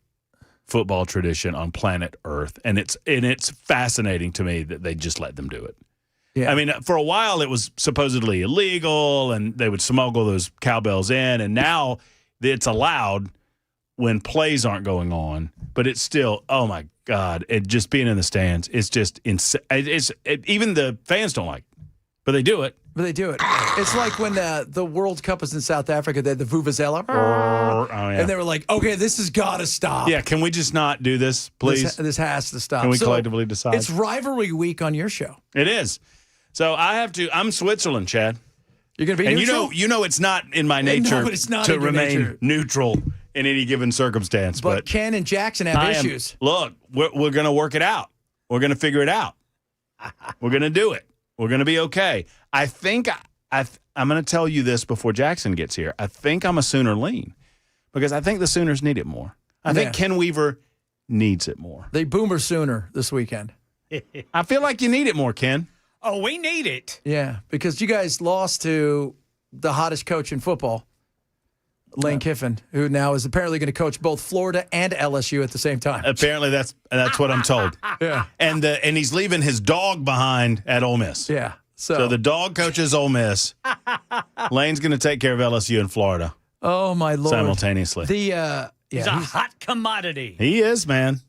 football tradition on planet Earth, and it's fascinating to me that they just let them do it. Yeah. I mean, for a while it was supposedly illegal, and they would smuggle those cowbells in, and now it's allowed when plays aren't going on. But it's still, oh my God, it just being in the stands, it's just insane. Even the fans don't like it, but they do it. But they do it. It's like when the World Cup was in South Africa, they had the Vuvuzela. And they were like, okay, this has got to stop. Yeah, can we just not do this, please? This has to stop. Can we collectively decide? It's rivalry week on your show. It is. So I'm Switzerland, Chad. You're going to be neutral? And you know it's not in my nature to remain neutral in any given circumstance. But Ken and Jackson have issues. Look, we're going to work it out. We're going to figure it out. We're going to do it. We're going to be okay. I think I'm going to tell you this before Jackson gets here. I think I'm a Sooner lean because I think the Sooners need it more. I think Ken Weaver needs it more. They boomer Sooner this weekend. I feel like you need it more, Ken. Oh, we need it. Yeah, because you guys lost to the hottest coach in football, Lane Kiffin, who now is apparently going to coach both Florida and LSU at the same time. Apparently, that's what I'm told. Yeah, and he's leaving his dog behind at Ole Miss. Yeah, so the dog coaches Ole Miss. Lane's going to take care of LSU in Florida. Oh my Lord! Simultaneously, he's a hot commodity. He is, man.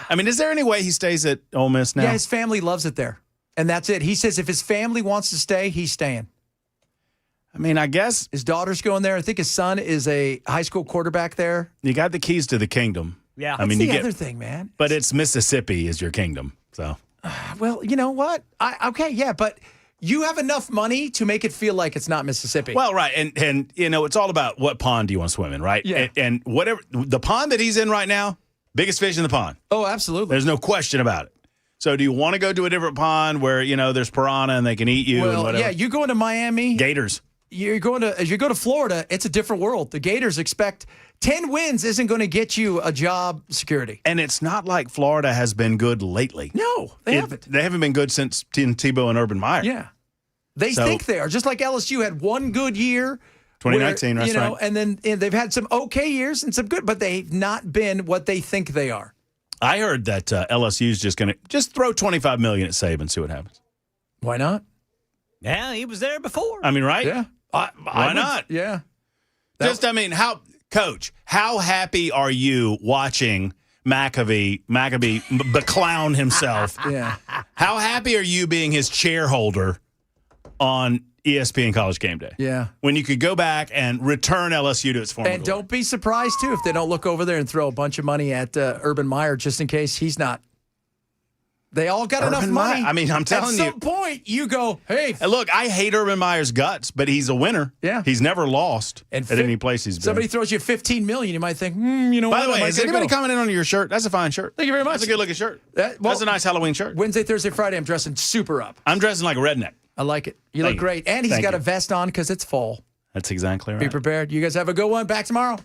I mean, is there any way he stays at Ole Miss now? Yeah, his family loves it there, and that's it. He says if his family wants to stay, he's staying. I mean, I guess his daughter's going there. I think his son is a high school quarterback there. You got the keys to the kingdom. Yeah, I mean, that's the other thing, man. But it's Mississippi is your kingdom. So, well, you know what? But you have enough money to make it feel like it's not Mississippi. Well, right, and it's all about what pond do you want to swim in, right? Yeah. And whatever the pond that he's in right now, biggest fish in the pond. Oh, absolutely. There's no question about it. So do you want to go to a different pond where there's piranha and they can eat you and whatever? Yeah, you go into Miami. Gators. As you go to Florida, it's a different world. The Gators expect 10 wins isn't going to get you a job security. And it's not like Florida has been good lately. No, they haven't. They haven't been good since Tebow and Urban Meyer. Yeah. They think they are. Just like LSU had one good year. 2019, where, right. And then they've had some okay years and some good, but they've not been what they think they are. I heard that LSU's just going to throw $25 million at Saban, see what happens. Why not? Yeah, he was there before. I mean, right? Yeah. Why not? Yeah. How happy are you watching Maccabee beclown himself? Yeah. How happy are you being his chair holder on ESPN College Game Day? Yeah. When you could go back and return LSU to its former And glory. don't be surprised, too, if they don't look over there and throw a bunch of money at Urban Meyer just in case he's not. They all got enough money. I mean, I'm telling you. At some point, you go, hey. Look, I hate Urban Meyer's guts, but he's a winner. Yeah. He's never lost at any place he's been. Somebody throws you $15 million, you might think, By the way, is anybody commenting on your shirt? That's a fine shirt. Thank you very much. That's a good looking shirt. That's a nice Halloween shirt. Wednesday, Thursday, Friday, I'm dressing super up. I'm dressing like a redneck. I like it. You look great. And he's got a vest on because it's fall. That's exactly right. Be prepared. You guys have a good one. Back tomorrow.